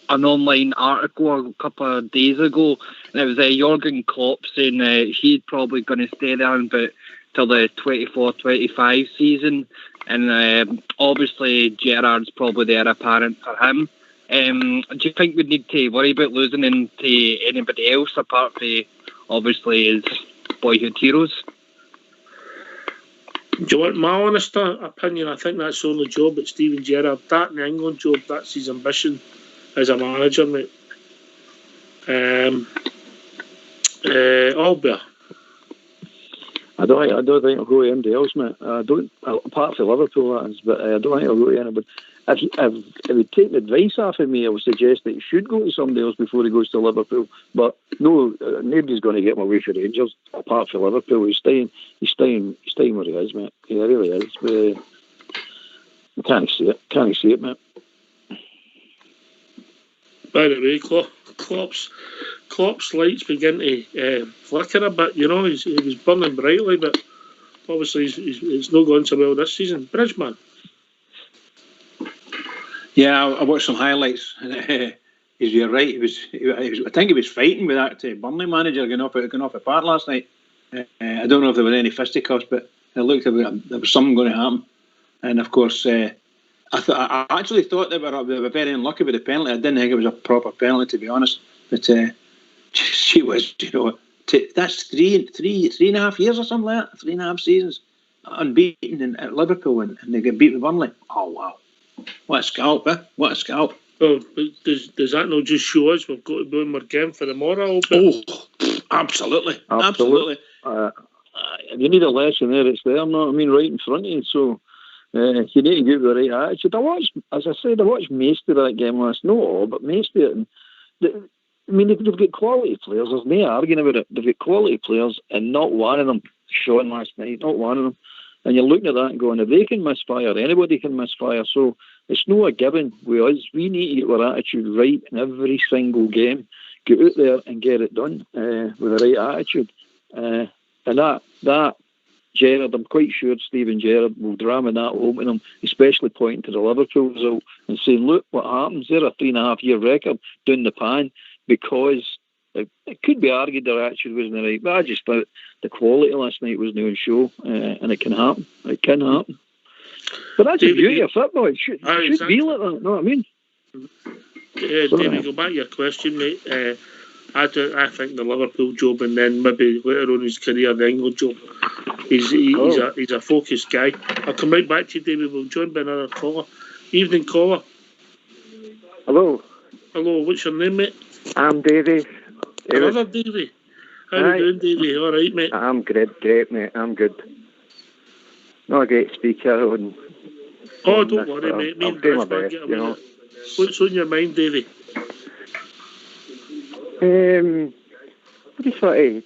S3: an online article a couple of days ago, and it was Jurgen Klopp saying he's probably going to stay there but till the 24-25 season, and obviously Gerrard's probably the heir apparent for him. Do you think we need to worry about losing into anybody else apart from obviously his boyhood heroes?
S1: Do you want my honest opinion? I think that's the only job that Steven Gerrard, that and the England job, that's his ambition as a manager, mate. Albert.
S3: I don't think I'll go to anybody else, mate. Apart from Liverpool, that is, but I don't think I'll go to anybody. If he'd taken advice off of me, I would suggest that he should go to somebody else before he goes to Liverpool. But no, nobody's going to get him away from Rangers apart from Liverpool. He's staying where he is, mate. He really is. But I can't see it, mate.
S1: By the way, Klopp's lights begin to flicker a bit. You know, he was burning brightly, but obviously it's not going so well this season. Bridgeman.
S2: Yeah, I watched some highlights. You're right. I think he was fighting with that Burnley manager going off the park last night. I don't know if there were any fisticuffs, but it looked like there was something going to happen. And of course, I actually thought they were very unlucky with the penalty. I didn't think it was a proper penalty, to be honest. But she was, that's three and a half years or something like that. 3.5 seasons unbeaten at Liverpool, and they get beat with Burnley. Oh wow. What a scalp, eh? What a scalp.
S1: Well, does that not just show us we've got to be on our game for tomorrow?
S2: Oh, absolutely.
S3: If you need a lesson there, it's there, no? I mean, right in front of you. So you need to give the right attitude. I watched most of that game last night, not all, but most of it. I mean, they've got quality players. There's no arguing about it. They've got quality players, and not one of them shone last night. Not one of them. And you're looking at that and going, if they can misfire, anybody can misfire. So it's not a given with us. We need to get our attitude right in every single game. Get out there and get it done with the right attitude. And that Gerrard, I'm quite sure Steven Gerrard will drama that home to them, especially pointing to the Liverpool result and saying, look what happens. They're a 3.5-year record down the pan, because it could be argued their attitude wasn't right. But I just thought the quality last night was no show, and it can happen. It can happen. But that's the beauty of football. It should be like that. You know what I mean?
S1: David, go back to your question, mate. I think the Liverpool job, and then maybe later on in his career, the England job. He's a focused guy. I'll come right back to you, David. We'll join by another caller. Evening, caller.
S15: Hello.
S1: What's your name, mate?
S15: I'm Davey.
S1: Another Davey. How you doing, Davey? All right, mate.
S15: I'm great, mate. I'm good. Not a great speaker.
S1: Don't worry, mate.
S15: I'll do my best, you know.
S1: What's on your mind, Davey?
S15: I just want to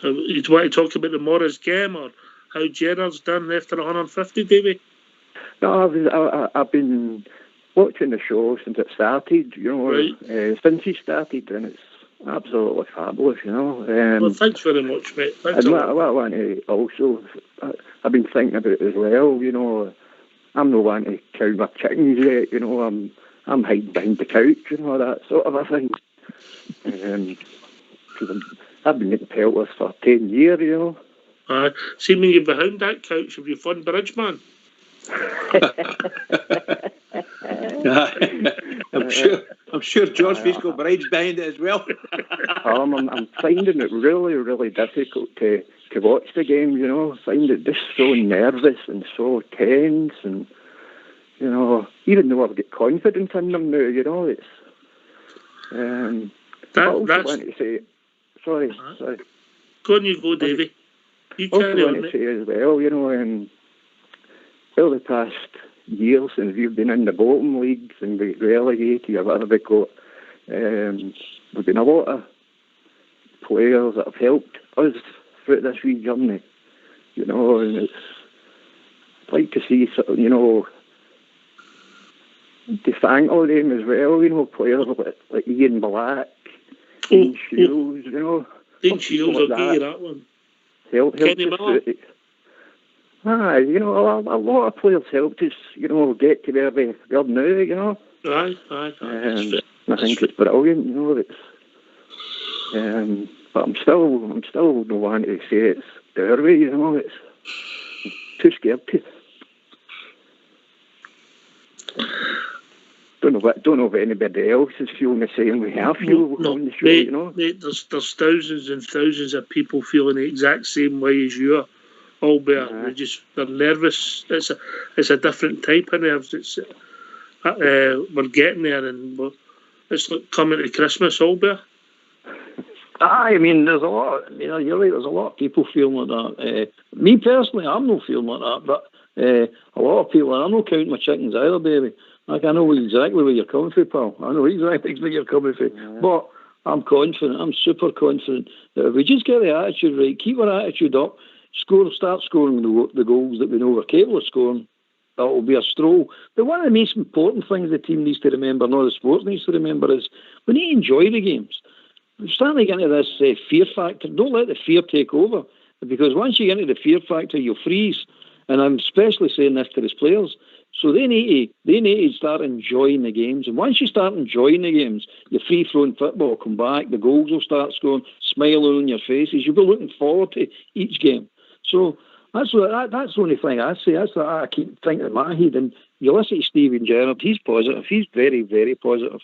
S1: you want to talk about the Morris game, or how Gerrard's done after 150, Davey?
S15: No, I've been watching the show since it started, you know, right. Since he started, and it's absolutely fabulous, you know.
S1: Well, thanks very much, mate. Thanks
S15: and what I want to also, I've been thinking about it as well, you know. I'm not wanting to count my chickens yet, you know. I'm hiding behind the couch and all that sort of a thing. Because I've been getting pelters for 10 years, you know.
S1: See, when you're behind that couch, have you fun Bridgeman?
S2: I'm sure George Fiscal Bride's behind it as well.
S15: I'm finding it really, really difficult to watch the game, you know. I find it just so nervous and so tense, and, you know, even though I've got confidence in them now, you know, it's... I also want to say... Sorry.
S1: Go on, you go, Davey. You carry on,
S15: to say as well, you know, over the past years since we've been in the bottom leagues and we relegated or whatever we got, there's been a lot of players that have helped us through this wee journey, you know, and it's like to see, you know, to thank all them as well, you know, players like Ian Black, Dean Shields, you know.
S1: Dean Shields, I'll give you that one.
S15: Help
S1: Kenny Miller.
S15: You know, a lot of players helped us, you know, get to where we are now, you know.
S1: Aye.
S15: I think it's brilliant, you know. But I'm still no one to say it's their way, you know. It's too scared to. Don't know if anybody else is feeling the same way I feel on the show,
S1: mate,
S15: you know.
S1: Mate, there's thousands and thousands of people feeling the exact same way as you are. Albert, they're nervous. It's a different type of nerves. It's we're getting there, and it's like coming to Christmas, Albert.
S3: I mean, there's a lot. You know, you're right. There's a lot of people feeling like that. Me personally, I'm not feeling like that, but a lot of people. I'm not counting my chickens either, baby. Like, I know exactly where you're coming from, pal. I know exactly where you're coming from. Yeah. But I'm confident. I'm super confident that if we just get the attitude right, keep our attitude up, start scoring the goals that we know we're capable of scoring, that will be a stroll. But one of the most important things the team needs to remember, not the sports needs to remember, is we need to enjoy the games. We're starting to get into this fear factor. Don't let the fear take over, because once you get into the fear factor, you'll freeze. And I'm especially saying this to the players. So they need to start enjoying the games. And once you start enjoying the games, your free-flowing football will come back, the goals will start scoring, smiling on your faces. You'll be looking forward to each game. So that's the only thing I say. That's what I keep thinking in my head. And you listen to Steven Gerrard, he's positive. He's very, very positive.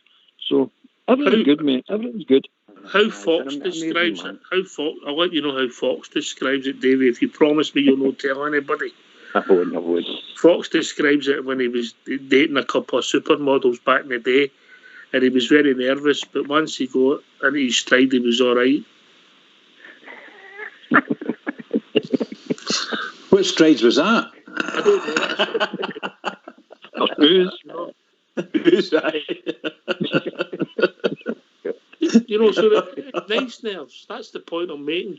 S3: So everything's good, mate. Everything's good.
S1: How Fox describes it. I'll let you know how Fox describes it, Davey. If you promise me you'll not tell anybody.
S15: I would.
S1: Fox describes it when he was dating a couple of supermodels back in the day, and he was very nervous, but once he got into his stride, he was all right.
S2: What strides was that?
S1: I don't know.
S3: Who's?
S2: Who's that?
S1: You know, so nice nerves. That's the point I'm making.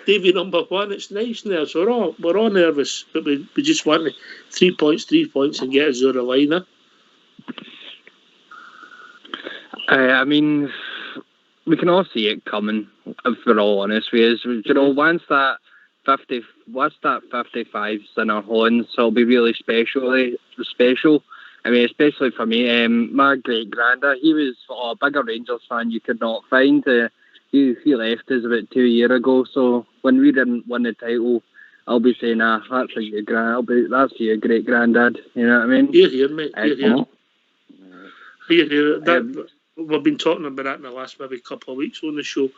S1: Davey, number one, it's nice nerves. We're all nervous, but we just want 3 points, and get us over the line.
S14: I mean, we can all see it coming, if we're all honest with us. You know, once that 55's in our hands, it'll be really special. I mean, especially for me, my great granddad, he was a bigger Rangers fan you could not find. He left us about 2 years ago, so when we didn't win the title, I'll be saying, that's for your that's for your great granddad. You know what I mean?
S1: Here, mate. Here. We've been talking about that in the last maybe couple of weeks on the show.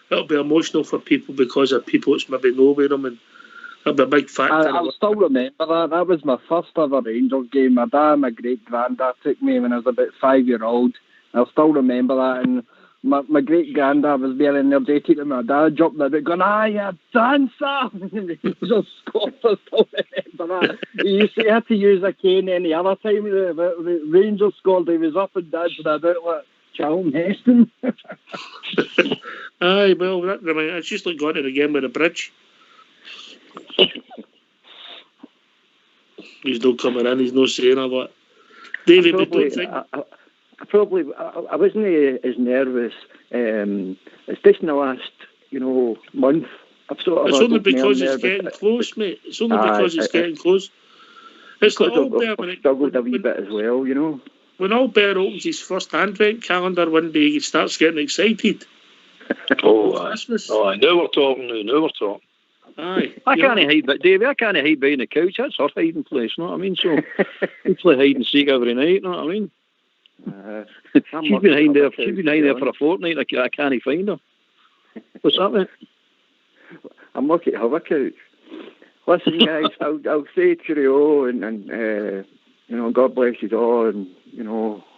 S1: It'll be emotional for people because of people that's maybe know about them, and it'll be a big factor.
S14: I'll still remember that. That was my first ever Rangers game. My dad and my great granddad took me when I was about 5 years old. I'll still remember that, and my great granddad was there energetic, and my dad jumped in it going, you dancer! He just scored. I still remember that. He had to use a cane any other time. The Rangers scored, he was up and dancing about like Charlton Heston.
S1: Aye, well, it's just like going to the game with a bridge. He's not coming in, he's not saying a lot. David, I
S15: wasn't as nervous. It's just in the last, month.
S1: It's only because it's getting close, mate. It's only because it's getting close. It's like Albert when
S15: struggled a wee bit as well,
S1: When Albert opens his first advent calendar one day, he starts getting excited.
S3: Christmas. Now we're talking.
S1: Aye.
S3: I can't hide, but Davey, I can't hide behind the couch. That's her hiding place, you know what I mean? So we play hide and seek every night, you know what I mean? She's been hiding there for a fortnight. I can't find her. What's that, mate?
S15: I'm lucky to have a couch. Listen, guys, I'll say cheerio and God bless you all, and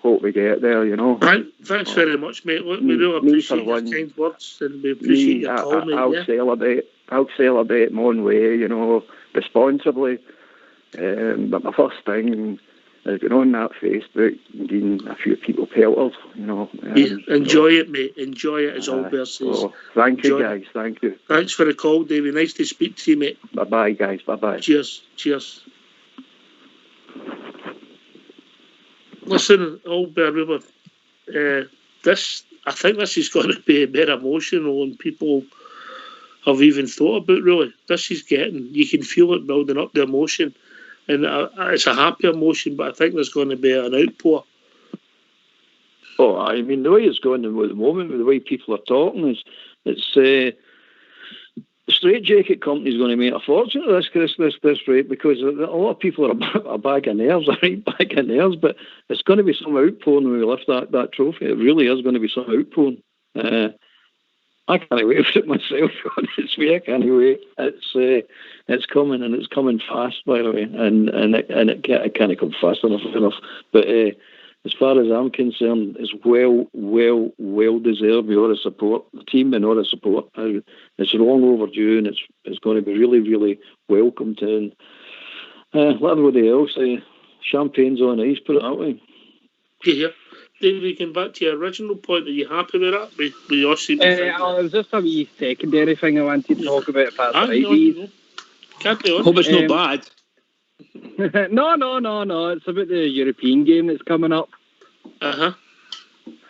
S15: hope we get there.
S1: Right, thanks very much, mate. Look, we really appreciate your kind words, and we appreciate your call, mate.
S15: I'll celebrate my own way, responsibly. But my first thing is going on that Facebook and getting a few people pelters,
S1: enjoy it, mate. Enjoy it, as Albert says.
S15: Thank you, guys. Thank you.
S1: Thanks for the call, Davey. Nice to speak to you, mate.
S15: Bye-bye, guys. Bye-bye.
S1: Cheers. Listen, Albert, I think this is going to be a bit emotional, and people have even thought about, really. This is getting, you can feel it building up, the emotion. And it's a happy emotion, but I think there's going to be an outpour.
S3: Oh, I mean, the way it's going at the moment, with the way people are talking, it's the straitjacket company is going to make a fortune of this rate, because a lot of people are a bag of nerves, a right bag of nerves, but it's going to be some outpouring when we lift that trophy. It really is going to be some outpouring. I can't wait for it myself, honestly. I can't wait. It's coming, and it's coming fast, by the way, and it can't come fast enough. But as far as I'm concerned, it's well deserved with all the support, the team and all the support. It's long overdue, and it's going to be really, really welcomed. And like everybody else, champagne's on ice, put it that way.
S1: Yeah. David, getting back to your original point, are you happy with that? We all seem to think
S14: it was just a wee secondary thing I wanted to talk about, if that's right.
S1: Can't be on.
S2: Hope it's not bad.
S14: No. It's about the European game that's coming up.
S1: Uh-huh.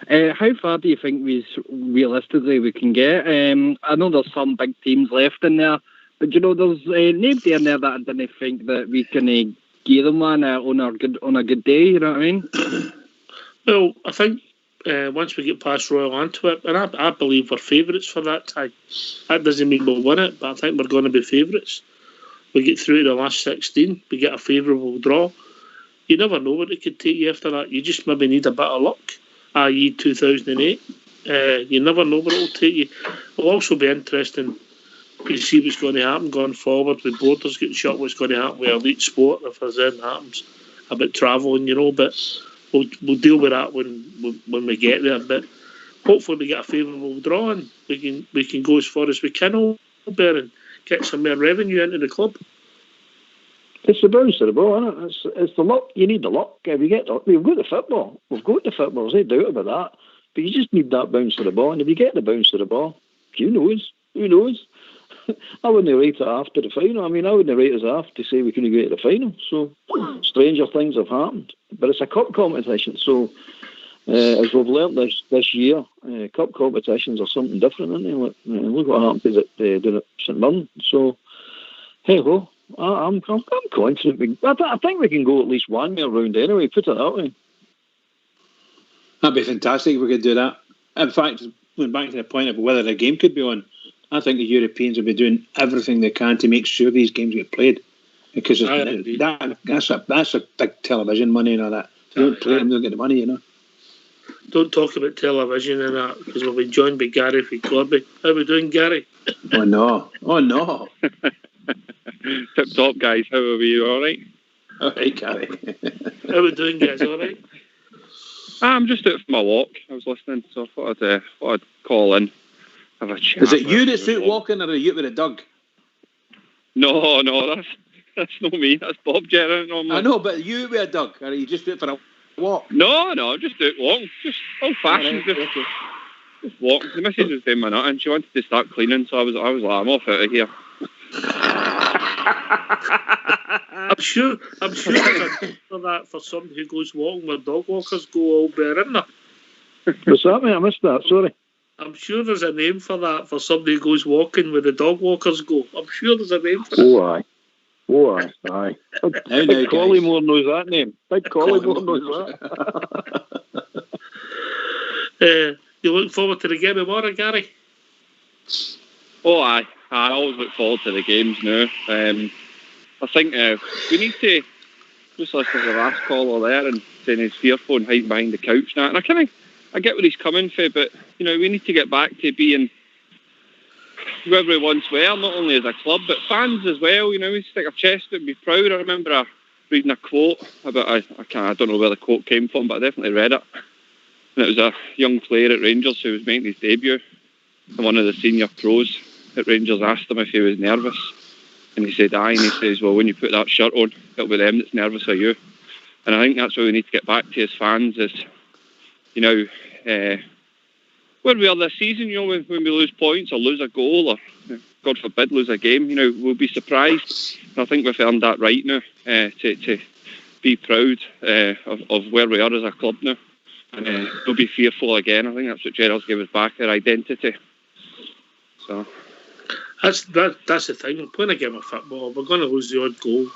S14: How far do you think realistically we can get? I know there's some big teams left in there, but there's nobody in there that I didn't think that we can give them one on a good day. You know what I mean?
S1: Well, I think once we get past Royal Antwerp, and I believe we're favourites for that tie. That doesn't mean we'll win it, but I think we're going to be favourites. We get through to the last 16, we get a favourable draw. You never know what it could take you after that. You just maybe need a bit of luck, i.e. 2008. You never know what it'll take you. It'll also be interesting to see what's going to happen going forward with borders getting shut, what's going to happen with elite sport if there's anything happens about travelling, but we'll deal with that when we get there. But hopefully we get a favourable draw, and we can go as far as we can over there and get some more revenue into the club.
S3: It's the bounce of the ball, isn't it? It's the luck. You need the luck. If you get we've got the football. We've got the football. There's no doubt about that. But you just need that bounce of the ball. And if you get the bounce of the ball, who knows? I wouldn't rate it after the final. I mean, I wouldn't rate us after to say we couldn't get to the final. So stranger things have happened. But it's a cup competition. So as we've learnt this year, cup competitions are something different, aren't they? Look what happened down at St Mirren. So hey ho. I'm confident. I think we can go at least one more round anyway. Put it that way.
S2: That'd be fantastic if we could do that. In fact, going back to the point of whether the game could be on, I think the Europeans will be doing everything they can to make sure these games get played, because that's a big television money and all that. If you don't play them, they'll get the money.
S1: Don't talk about television and that, because we'll be joined by Gary from Corby. How are we doing, Gary?
S2: Oh no.
S16: Tip top, guys. How are we? All right?
S2: All right, Gary.
S1: How are we doing, guys? All right?
S16: I'm just out for my walk. I was listening, so I thought I'd call in, have a chat.
S2: Is it you that's out walking, or are you with a dog?
S16: No, that's not me. That's Bob Gerrard.
S2: I know, but you with a dog, or are you just out for a walk?
S16: No, I'm just out walking. Just old-fashioned. Just walking. The missus was doing my nut, and she wanted to start cleaning, so I was like, I'm off out of here.
S1: I'm sure there's a name for that for somebody who goes walking where dog walkers go all there, isn't there?
S3: What's that, mate? I missed that, sorry.
S1: I'm sure there's a name for that for somebody who goes walking where the dog walkers go. I'm sure there's a name for it.
S3: Oh, aye. Big Collymore knows that name. Big Collymore knows
S1: that. You look forward to the game tomorrow, Gary?
S16: Oh, aye. I always look forward to the games now. I think we need to just listen to the last caller there and saying he's fearful and hiding behind the couch now. And I get where he's coming from, but we need to get back to being whoever we once were, not only as a club but fans as well. We stick our chest out and be proud. I remember reading a quote about I don't know where the quote came from, but I definitely read it. And it was a young player at Rangers who was making his debut, and one of the senior pros at Rangers asked him if he was nervous, and he said aye, and he says, well, when you put that shirt on, it'll be them that's nervous or you. And I think that's what we need to get back to as fans, is where we are this season, when we lose points or lose a goal or God forbid lose a game, we'll be surprised. And I think we've earned that right now, to be proud of where we are as a club now, and we'll be fearful again. I think that's what Gerrard's gave us back, our identity. So
S1: That's the thing. We're playing a game of football. We're going to lose the odd goal.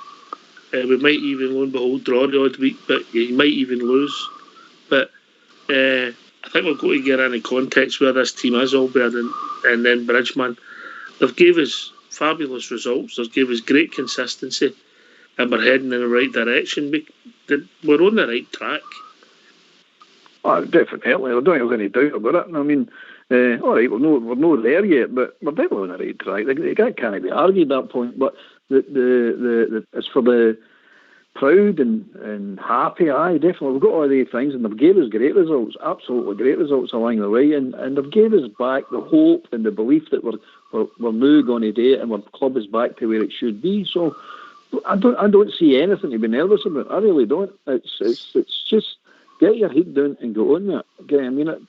S1: We might even, lo and behold, draw the odd week, but you might even lose. But I think we've got to get into context where this team is, Albert, and then Bridgman. They've gave us fabulous results. They've gave us great consistency, and we're heading in the right direction. We're on the right track.
S3: Oh, definitely. I don't have any doubt about it. I mean, all right, we're not there yet, but we're definitely on the right track. They can't be argued at that point. But as for the proud and happy, definitely. We've got all these things, and they've gave us great results, absolutely great results along the way, and they've gave us back the hope and the belief that we're now going to do it, and our club is back to where it should be. So I don't see anything to be nervous about. I really don't. It's just get your head down and go on that. Okay, I mean,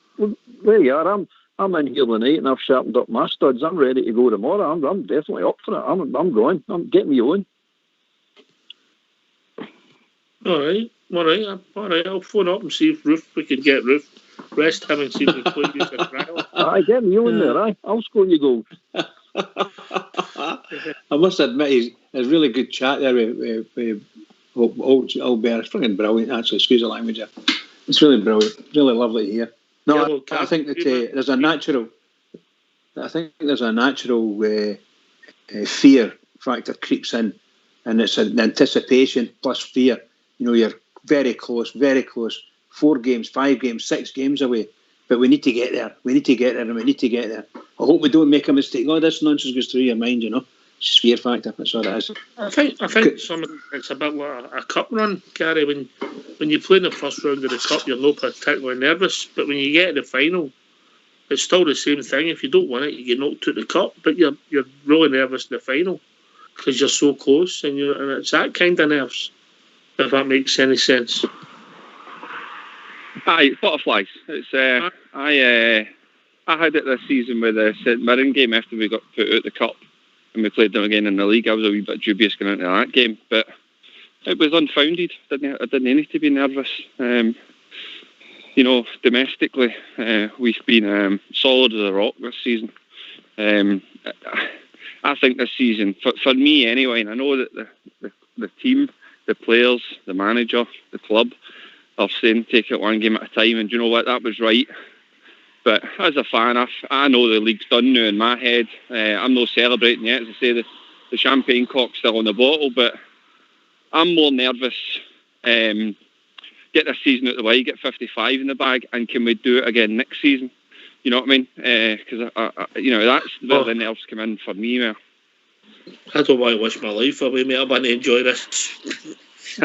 S3: there you are. I'm in here tonight and I've sharpened up my studs. I'm ready to go tomorrow. I'm definitely up for it. I'm going. I'm getting me on.
S1: All right. I'll phone up and see if we can get Roof. Rest him and see if we can play you for trial.
S3: Aye, get me on there. I'll score you goals.
S2: I must admit, it's really good chat there with Albert. It's fucking brilliant, actually. Excuse the language. It's really brilliant. Really lovely to hear. No, I think that there's a natural. I think there's a natural fear factor creeps in, and it's an anticipation plus fear. You know, you're very close, 4 games, 5 games, 6 games away. But we need to get there. We need to get there, and we need to get there. I hope we don't make a mistake. Oh, this nonsense goes through your mind, you know. It's fear factor. That's all it is.
S1: I think it's a bit like a cup run, Gary. When you play in the first round of the cup, you're not particularly nervous. But when you get to the final, it's still the same thing. If you don't win it, you get knocked out the cup. But you're really nervous in the final because you're so close, and it's that kind of nerves. If that makes any sense.
S16: Aye, butterflies. It's I had it this season with the St Mirren game after we got put out the cup and we played them again in the league. I was a wee bit dubious going into that game, but it was unfounded. I didn't need to be nervous. You know, domestically, we've been solid as a rock this season. I think this season, for me anyway, and I know that the team, the players, the manager, the club are saying take it one game at a time, and you know what, that was right. But as a fan, I know the league's done now in my head. I'm not celebrating yet, as I say, the champagne cork's still on the bottle, but I'm more nervous. Get this season out of the way, get 55 in the bag, and can we do it again next season? You know what I mean? Because that's where the nerves come in for me, man.
S1: I don't want to wish my life away, mate. I want to enjoy this.
S16: You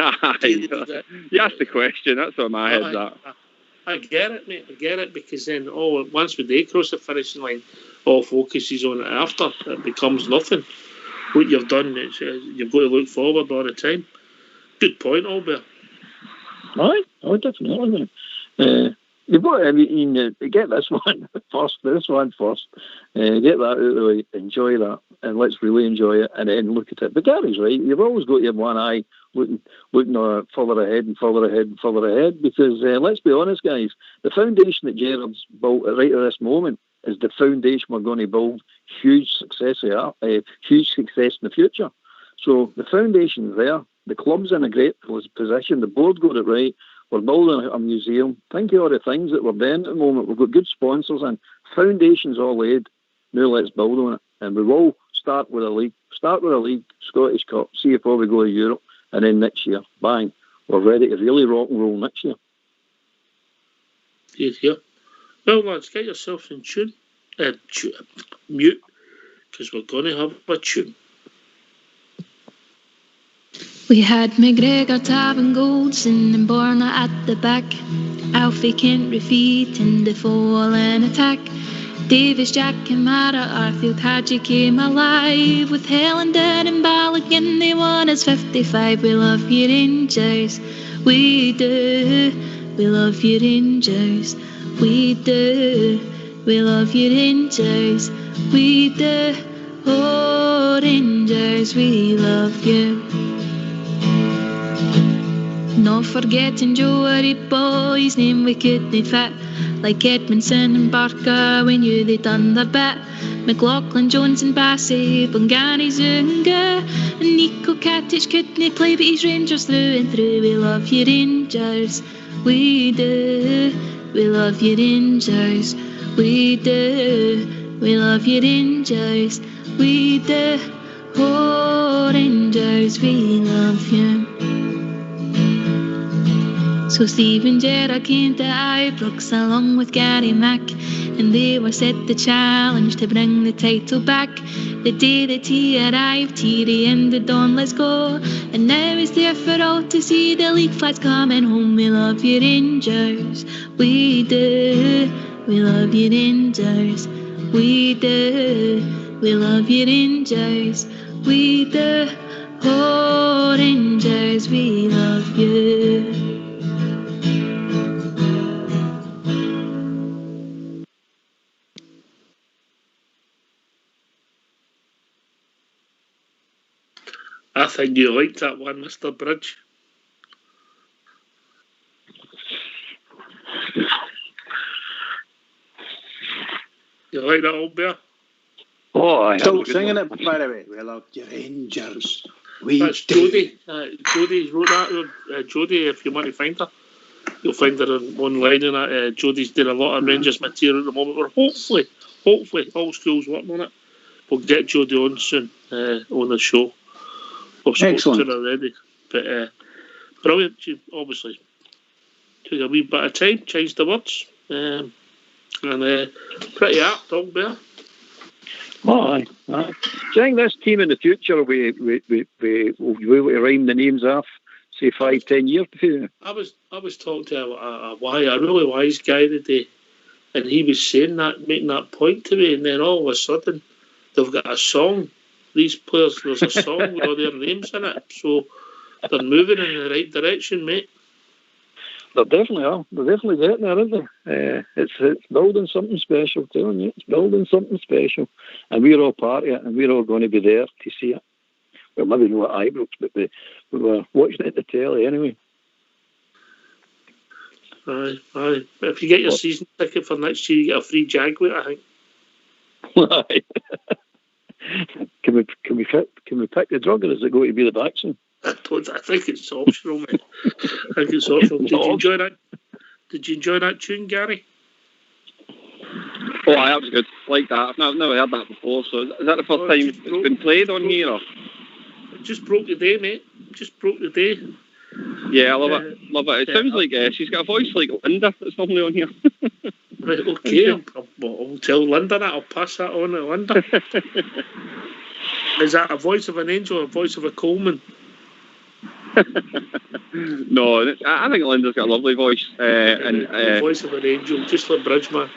S16: asked the question. That's where my head's at.
S1: I get it, mate. I get it, because then once we do cross the finishing line, all focus is on it after. It becomes nothing. What you've done, you've got to look forward all the time. Good point, Albert.
S3: Aye, definitely. You've got to get this one first. Get that out of the way. Enjoy that, and let's really enjoy it, and then look at it. But Gary's right. You've always got your one eye looking further ahead. Because let's be honest, guys, the foundation that Gerard's built right at this moment is the foundation we're going to build huge success in the future. So the foundation's there. The club's in a great position. The board got it right. We're building a museum. Think of all the things that we're doing at the moment. We've got good sponsors and foundations all laid. Now let's build on it. And we will start with a league. Scottish Cup, see if we go to Europe, and then next year, bang, we're ready to really rock and roll next year.
S1: Yeah. Well, lads, get yourselves in tune. Mute, because we're going to have a tune.
S17: We had McGregor, Taven, Goldson and Borna at the back. Alfie, Kent, Rafid and the fall and attack. Davis, Jack, Kamara, Arfield, Hadji came alive. With Helen, Dead and Balogun, they won us 55. We love you Rangers, we do. We love you Rangers, we do. We love you Rangers, we do. Oh Rangers, we love you. Not forgetting Joey boys, name we couldn't fit, like Edmondson and Barker, we knew they'd done their bit. McLaughlin, Jones and Bassey, Bungani, Zunga, and Nico Katic couldn't play, but he's Rangers through and through. We love you Rangers, we do. We love you Rangers, we do. We love you Rangers, we do. Oh Rangers, we love you. So Stephen Gerrard came to Ibrox along with Gary Mack, and they were set the challenge to bring the title back. The day that he arrived, he ended on let's go, and now he's there for all to see. The league flags coming home. We love you Rangers, we do. We love you Rangers, we do. We love you Rangers, we do. Oh Rangers, we love you.
S1: I think you liked that one, Mr. Bridge. You like that, old bear?
S3: Oh, I
S2: Still singing it, by the way. We love your Rangers.
S1: That's Jodie. Jodie wrote that. Jodie, if you want to find her, you'll find her online. And Jodie's doing a lot of Rangers material at the moment. We're hopefully, all schools working on it. We'll get Jodie on soon on the show. I've spoken to her already. But brilliant. She obviously took a wee bit of time, changed the words. And pretty apt, old bear.
S3: Oh, aye. Do you think this team in the future will be able to rhyme the names off, say 5-10 years before?
S1: I was talking to a really wise guy today, and he was saying that, making that point to me, and then all of a sudden they've got a song. These players, there's a song with all their names in it, so they're moving in the right direction, mate.
S3: They definitely are. They're definitely getting there, aren't they? It's building something special, telling you. It's building something special. And we're all part of it, and we're all going to be there to see it. Well, maybe not at Ibrox, but we were watching it at the telly anyway.
S1: Aye. If you get your season ticket for next year, you get a free Jaguar, I think.
S3: Can we pick the drug, or is it going to be the vaccine?
S1: I think it's optional, mate. I think it's optional. Did you enjoy that? Did you enjoy that tune, Gary?
S16: Oh, that was good. Like that. I've never heard that before. So is that the first time it's been played on here? Or?
S1: It just broke the day, mate. Just broke the day.
S16: Yeah, I love it. Love it. It sounds like she's got a voice like Linda. That's normally on here.
S1: Right, okay. I'll tell Linda that. I'll pass that on to Linda. Is that a voice of an angel or a voice of a Coleman?
S16: No, I think Linda's got a lovely voice.
S1: The voice of an angel, just like Bridgeman.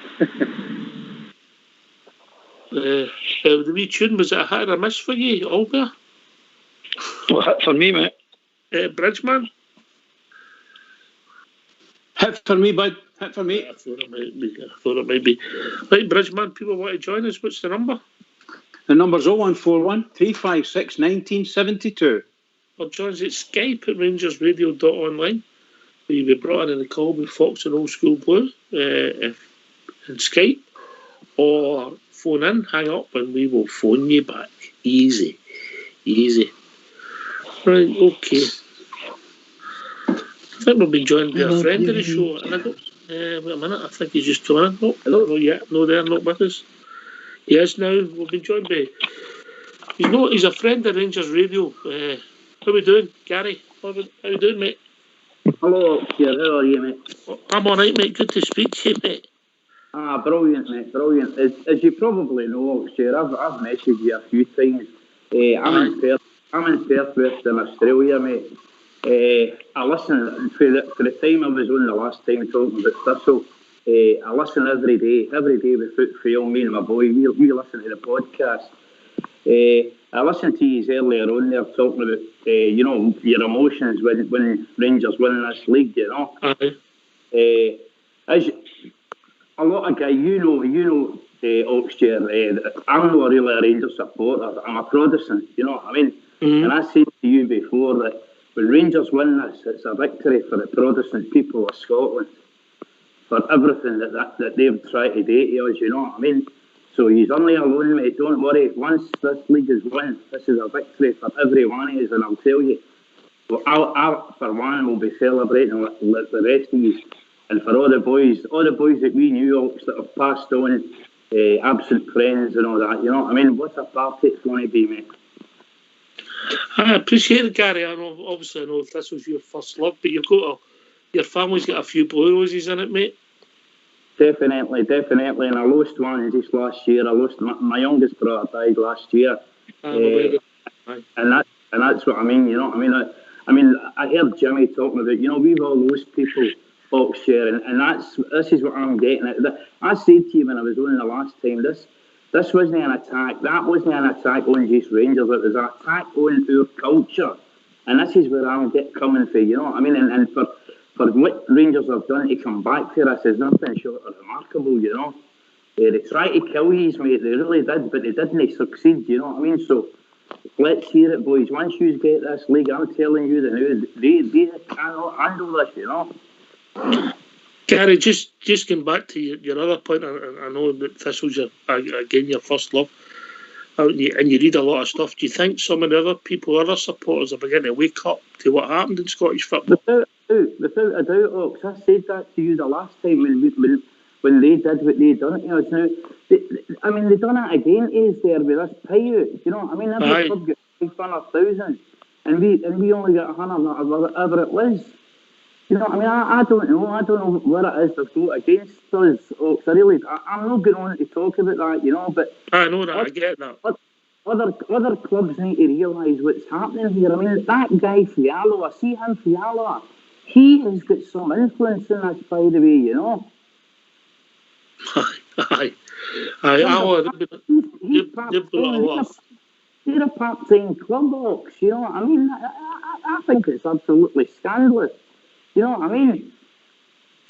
S1: The wee tune, was it a hit or a miss for you, Olga?
S3: Well, hit for me, mate.
S1: Bridgeman?
S2: Hit for me, bud. Hit for me.
S1: I thought it might be. Right, Bridgeman, people want to join us. What's the number?
S2: The number's 0141 356 1972.
S1: Or join us at Skype at RangersRadio.online, where you'll be brought in the call with Fox and Old School Blue and Skype, or phone in, hang up, and we will phone you back. Easy. Right, okay. I think we've been joined by a friend of the show. And wait a minute, I think he's just come in. No, I don't know yet. No, they're not with us. He is now. We've been joined by... he's a friend of Rangers Radio. How we doing, Gary? How you doing, mate?
S18: Hello, Stuart. How are you, mate?
S1: I'm all right, mate. Good to speak to you, mate.
S18: Brilliant, mate. Brilliant. As you probably know, Stuart, I've messaged you a few times. I'm in Perth, Western Australia, mate. I listen for the time I was on the last time talking about Thistle. I listen every day with Footfield. Me and my boy, we listen to the podcast. I listened to you earlier on there talking about your emotions when Rangers winning this league. As a lot of guys, Oxford, I'm not really a Rangers supporter. I'm a Protestant. You know what I mean? And I said to you before that when Rangers win this, it's a victory for the Protestant people of Scotland, for everything that they've tried to do to us, you know what I mean? So he's only alone, mate, don't worry. Once this league is won, this is a victory for every one of us, and I'll tell you, well, I for one, will be celebrating like the rest of you. And for all the boys that we knew, Oaks, that have passed on, absent friends and all that, you know what I mean? What a party it's going to be, mate.
S1: I appreciate it, Gary. I know, obviously, I know if this was your first love, but your family's got a few blue roses in it, mate.
S18: Definitely. And I lost one just last year. I lost my youngest brother died last year. And that's what I mean, you know what I mean? I heard Jimmy talking about, you know, we've all lost people, Oxshire, and this is what I'm getting at. I said to you when I was on the last time, this wasn't an attack. That wasn't an attack on just Rangers. It was an attack on our culture. And this is where I'm coming from, you know what I mean? And for what Rangers have done to come back to us is nothing short of remarkable, you know. They tried to kill you, mate. They really did, but they didn't succeed, you know what I mean? So let's hear it, boys. Once you get this league, I'm telling you, they cannot handle this, you know.
S1: Gary, just going back to your other point, I know that Thistle's again your first love, and you read a lot of stuff. Do you think some of the other supporters are beginning to wake up to what happened in Scottish football?
S18: Without a doubt, Ox. I said that to you the last time when they did what they done to us. Now, they done it again to us there with this payout. You know what I mean? Every club got 500,000, and we only got 100, whatever it was. You know what I mean? I don't know what it is they've got against us, Ox. I'm not going on to talk about that, you know, but
S1: I know that, I get that.
S18: Other clubs need to realise what's happening here. I mean, that guy Fialo, I see him Fialo. He has got some influence in this, by the way, you know. They're a part-time club, Ox, you know what I mean? I think it's absolutely scandalous. You know what I mean?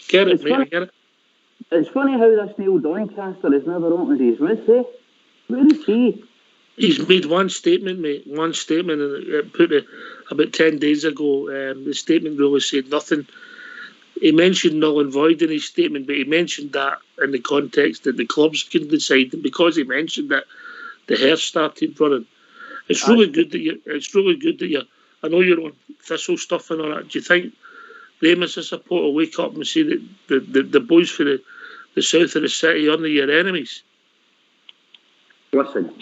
S1: Get it, mate, I get it.
S18: It's funny how this Neil Doncaster has never opened his mouth, eh? Where is he?
S1: He's made one statement, mate. One statement, and it put it about 10 days ago. The statement really said nothing. He mentioned null and void in his statement, but he mentioned that in the context that the clubs can decide. And because he mentioned that, the hair started running. It's really good that you. I know you're on Thistle stuff and all that. Do you think them as a support will wake up and see that the boys for the south of the city aren't your enemies?
S18: Listen,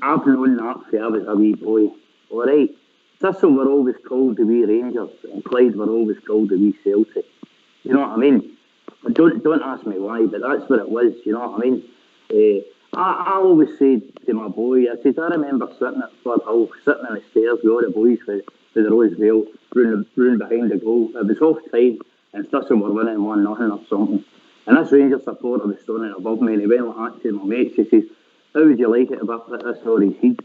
S18: I've known that since I was a wee boy, alright? Thistle were always called to be Rangers, and Clyde were always called to be Celtic. You know what I mean? Don't ask me why, but that's what it was, you know what I mean? I always said to my boy, I remember sitting at Fort Hill, sitting on the stairs with all the boys for the Roseville, running behind the goal. It was half time, and Thistle were winning 1-0 or something. And this Rangers supporter was standing above me, and he went like that to my mates. He says, "How would you like it if I put this on his head?"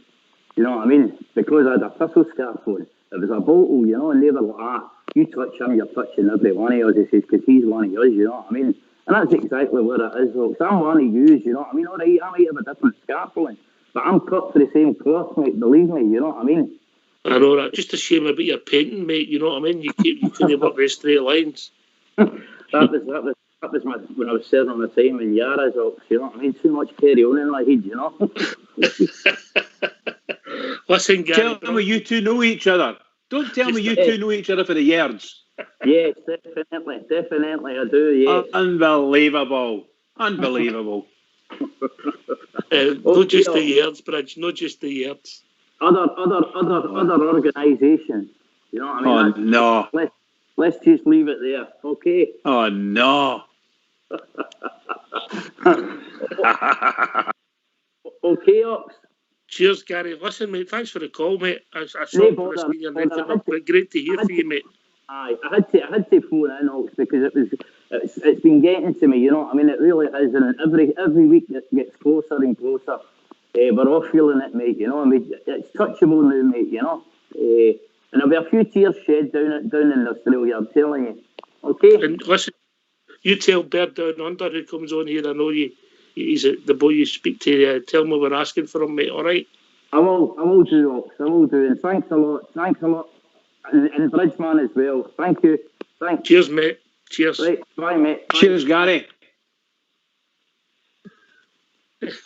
S18: You know what I mean? Because I had a Thistle scarf on. It was a bottle, you know, and they were like, "You touch him, you're touching every one of us," he says, "because he's one of us," you know what I mean? And that's exactly what it is, folks. I'm one of you, you know what I mean? Alright, I might have a different scarf on, but I'm cut for the same cloth, mate, believe me, you know what I mean?
S1: I know that. Just a shame about your painting, mate, you know what I mean? You couldn't work with straight lines.
S18: That was when I was serving my time in Yarra's, you know what I mean? Too much carry on in my head, you know?
S1: Listen, Gary.
S2: Tell me you two know each other. Don't tell me you two know each other for the years.
S18: Yes, definitely, I do, yes.
S2: Unbelievable.
S1: Not just the years, Bridge, not just the years.
S18: Other organisations, you know what I mean?
S2: No.
S18: Let's just leave it there, okay?
S2: Oh, no.
S18: Okay, Ox.
S1: Cheers, Gary. Listen, mate, thanks for the call, mate. I saw your name, but great to hear from you, mate.
S18: Aye, I had to phone in, Ox, because it's been getting to me, you know what I mean? It really is, and every week it gets closer and closer. We're all feeling it, mate, you know. I mean, it's touchable now, mate, you know. And there'll be a few tears shed down in Australia, I'm telling you. Okay?
S1: And listen, you tell Bird Down Under who comes on here, I know he's the boy you speak to, tell him we're asking for him, mate, all right?
S18: I will do, Ox, I will do, and thanks a lot. and Bridgeman as well. Thank you. Thanks.
S1: Cheers, mate. Cheers.
S18: Right, bye, mate. Bye.
S2: Cheers, Gary.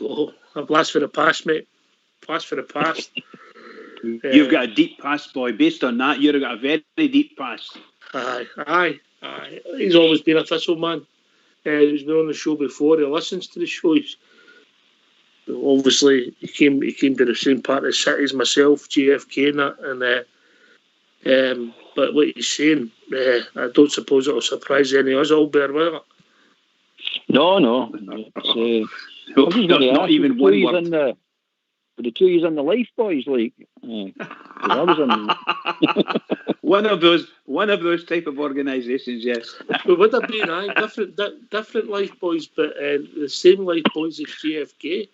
S1: Oh, a blast for the past, mate. Blast for the past.
S2: You've got a deep past, boy. Based on that, you've got a very deep past.
S1: Aye. He's always been a Thistle man. He's been on the show before. He listens to the shows. Obviously, he came to the same part of the city as myself, JFK, and that. But what he's saying, I don't suppose it'll surprise any of us, Albert, will it?
S3: No.
S2: Not even one word.
S3: The 2 years in the Life Boys, like. I was in
S2: one of those type of organisations, yes.
S1: But would have been different Life Boys, but the same Life Boys as JFK.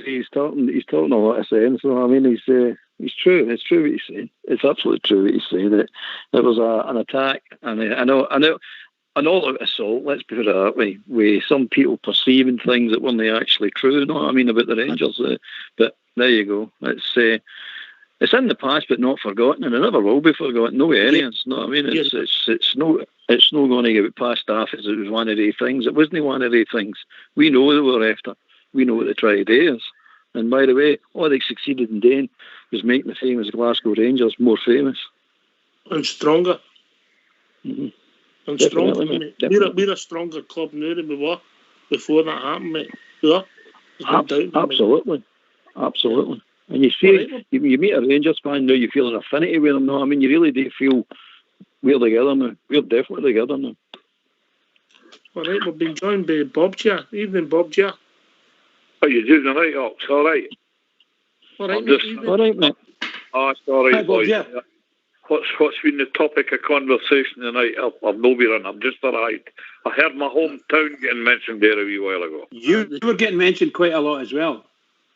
S3: He's talking a lot of sense. So I mean, he's true. It's true what he's saying. It's absolutely true what he's saying. That there was an attack, and I know. An all-out assault, let's put it that way, with some people perceiving things that weren't actually true, you know what I mean, about the Rangers. But there you go. It's in the past, but not forgotten, and it never will be forgotten. No areas, you know what I mean? It's not going to get past off as it was one of the things. It wasn't one of the things. We know they were after. We know what they tried to do is. And by the way, all they succeeded in doing was making the famous Glasgow Rangers more famous.
S1: And stronger.
S3: Mm-hmm.
S1: And stronger, mate. We're a stronger club now than we were before that happened, mate. Yeah,
S3: absolutely. And you see, you meet a Rangers fan now, you feel an affinity with them. No, I mean, you really do feel we're together now. We're definitely together now.
S1: All right, we've been joined by Bob Gia. Evening, Bob Gia.
S19: How you doing tonight, Ox? All right.
S1: All right, mate.
S3: All right, mate.
S19: Oh, sorry,
S2: hi,
S19: boys.
S2: Bob, yeah.
S19: What's been the topic of conversation tonight? I've no beer in. I've just arrived. I heard my hometown getting mentioned there a wee while ago.
S2: You were getting mentioned quite a lot as well.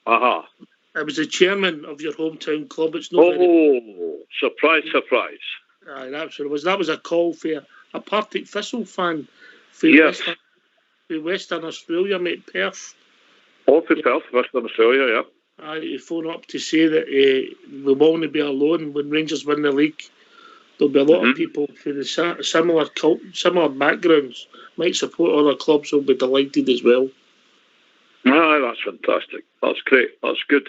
S19: Aha.
S1: I was the chairman of your hometown club. It's
S19: surprise.
S1: Aye, that's what it was. That was a call for a Partick Thistle fan for Western Australia, mate, Perth.
S19: Oh, for Perth, Western Australia, yeah.
S1: I phone up to say that we won't be alone when Rangers win the league. There'll be a lot of people who similar backgrounds might support other clubs. Will be delighted as well.
S19: Ah, that's fantastic. That's great. That's good.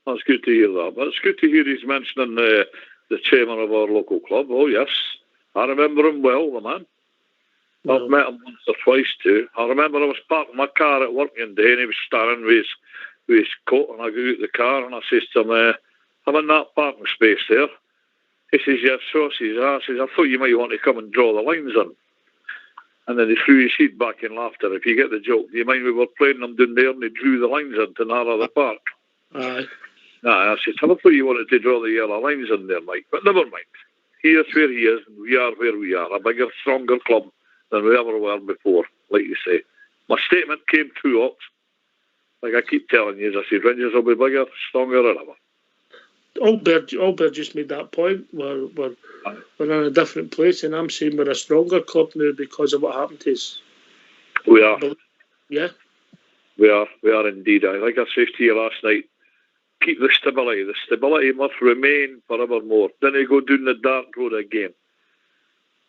S19: That's good to hear that. But it's good to hear he's mentioning the chairman of our local club. Oh yes, I remember him well, the man. I've met him once or twice too. I remember I was parking my car at work one day and he was standing with his coat, and I go out the car and I says to him, I'm in that parking space there. He says, yes, so I says, I thought you might want to come and draw the lines in. And then he threw his head back in laughter. If you get the joke, do you mind we were playing them down there and they drew the lines in to narrow the park?
S1: Aye.
S19: I says, I thought you wanted to draw the yellow lines in there, Mike, but never mind. He is where he is and we are where we are. A bigger, stronger club than we ever were before, like you say. My statement came true, Ox. Like I keep telling you, I said, Rangers will be bigger, stronger than ever.
S1: Albert just made that point. We're in a different place, and I'm saying we're a stronger club now because of what happened to us.
S19: We are.
S1: Yeah.
S19: We are indeed. Like I said to you last night, keep the stability. The stability must remain forevermore. Then you go down the dark road again.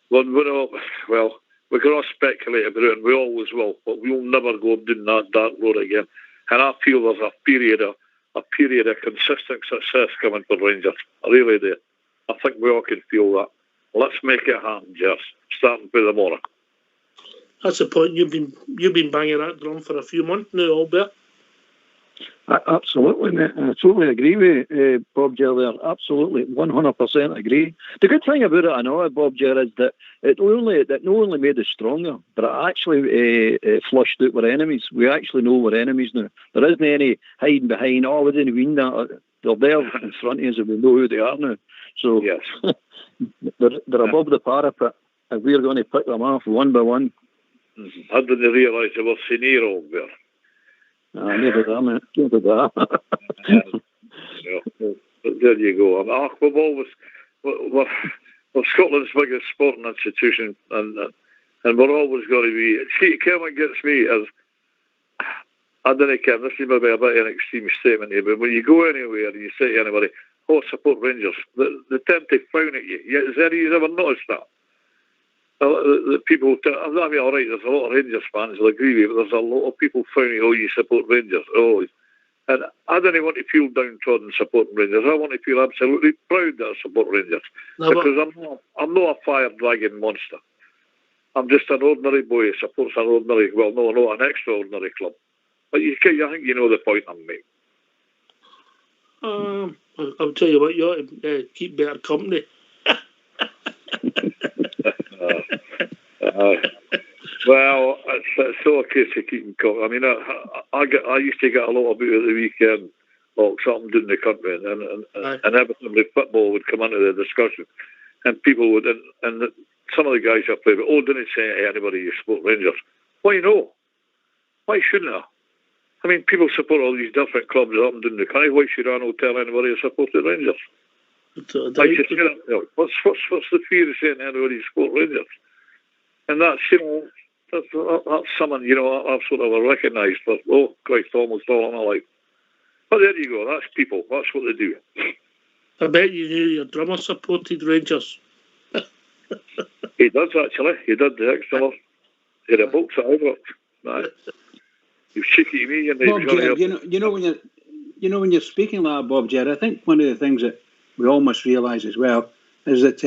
S19: Well, we can all speculate about it, and we always will, but we'll never go down that dark road again. And I feel there's a period of consistent success coming for Rangers. I really do. I think we all can feel that. Let's make it happen, Jess. Starting with the morning.
S1: That's the point. You've been banging that drum for a few months now, Albert.
S3: Absolutely, mate. I totally agree with Bob Jer there. Absolutely, 100% agree. The good thing about it, I know, Bob Jer, is that it not only made us stronger, but it actually flushed out our enemies. We actually know we're enemies now. There isn't any hiding behind, we didn't win that. They're there in front of us and we know who they are now. So
S19: yes.
S3: they're above the parapet and we're going to pick them off one by one.
S19: I didn't realise they were senior, Albert.
S3: Never that, mate. Never that.
S19: But there you go. We're Scotland's biggest sporting institution, and we're always going to be. See, Kevin gets me as I don't care, this is maybe a bit of an extreme statement here, but when you go anywhere and you say to anybody, oh, support Rangers, they tend to frown at you. Has anyone ever noticed that? The people, I mean, all right, there's a lot of Rangers fans will agree with you, but there's a lot of people frowning, oh, you support Rangers. Oh, and I don't want to feel downtrodden supporting Rangers. I want to feel absolutely proud that I support Rangers.
S1: No,
S19: because I'm not a fire dragon monster. I'm just an ordinary boy who supports an ordinary, well, no, not an extraordinary club. But I think you know the point I'm making.
S1: I'll tell you what, you ought to keep better company.
S19: Well, it's still a case of keeping company. I mean, I used to get a lot of it at the weekend, or something doing the country, and inevitably football would come into the discussion, and people would, and some of the guys I play with, didn't say to anybody you support Rangers. Why no? Why shouldn't I? I mean, people support all these different clubs up and down the country. Why should I not tell anybody I support the Rangers? I should say that. What's the fear of saying to anybody you support Rangers? And that's, that's someone, I've sort of recognised for, Christ, almost all of my life. But there you go, that's people, that's what they do.
S1: I bet you knew your drummer supported Rangers.
S19: He does, actually. He did the extra. He had a box at Ibrox. Right. He was cheeky to me, and
S2: Bob, when you're speaking like that, Bob, Jerry, I think one of the things that we all must realise as well is that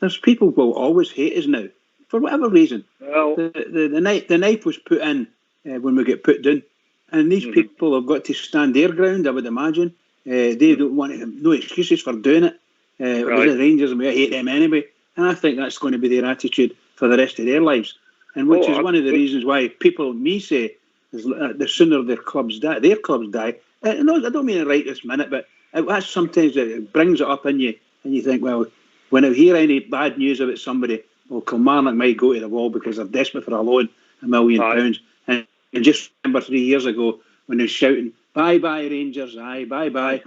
S2: there's people who will always hate us now, for whatever reason.
S19: Well,
S2: the knife was put in when we get put down, and these people have got to stand their ground, I would imagine. They don't want to have no excuses for doing it. It was the Rangers, and we hate them anyway. And I think that's going to be their attitude for the rest of their lives. And which is one of the reasons why people, say, the sooner their clubs die. No, I don't mean it right this minute, but that's sometimes it brings it up in you, and you think, well, when I hear any bad news about somebody, well, Kilmarnock might go to the wall because they're desperate for a loan, £1 million. And just remember 3 years ago when they were shouting, bye-bye Rangers, bye-bye.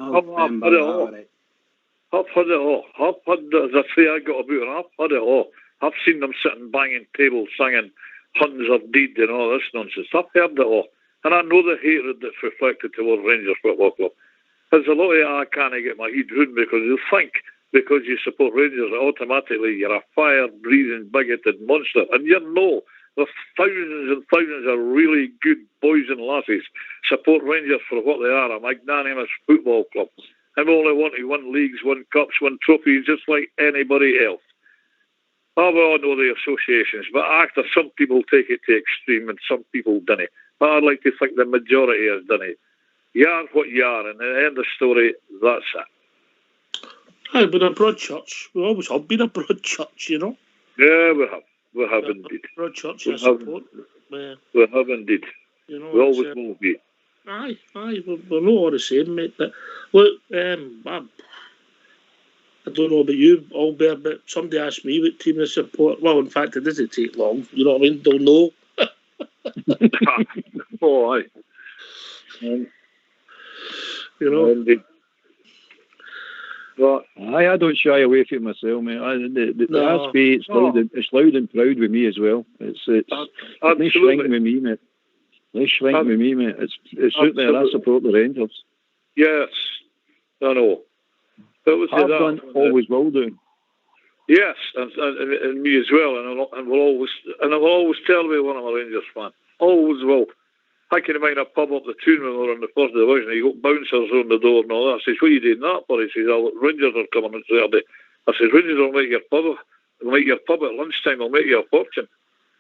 S19: I've heard it all. As I say, I got about it. I've heard it all. I've seen them sitting banging tables, singing Huns of Deed and all this nonsense. I've heard it all. And I know the hatred that's reflected towards Rangers Football Club. There's a lot of it I can't get my head round because you think because you support Rangers, automatically you're a fire-breathing, bigoted monster. And you know there's thousands and thousands of really good boys and lasses support Rangers for what they are, a magnanimous football club. And we only want to win leagues, win cups, win trophies, just like anybody else. Oh, we all know the associations, but after some people take it to extreme and some people don't. But I'd like to think the majority has done it. You are what you are, and at the end of the story, that's it.
S1: I've been a broad church. We always have been a broad church,
S19: Yeah, we have. We have indeed.
S1: Broad church, I support.
S19: We have indeed. We always will be.
S1: Aye, we're not all the same, mate. But look, I don't know about you, Albert, but somebody asked me what team to support. Well, in fact, it doesn't take long. You know what I mean? They'll know.
S19: Oh, aye.
S14: Indeed. I don't shy away from it myself, mate. The SB, it's loud and proud with me as well. It's no shrinking with me, mate. No shrinking with me, mate. It's certainly I support the Rangers.
S19: Yes, I know.
S14: I've done, always will do.
S19: Yes, and me as well, and will always tell me when I'm a Rangers fan. Always will. I can mind a pub up the tune when we were in the first division. You got bouncers on the door and all that. I says, what are you doing that for? He says, Rangers are coming on Saturday. I says, Rangers will make your pub at lunchtime. They'll make you a fortune.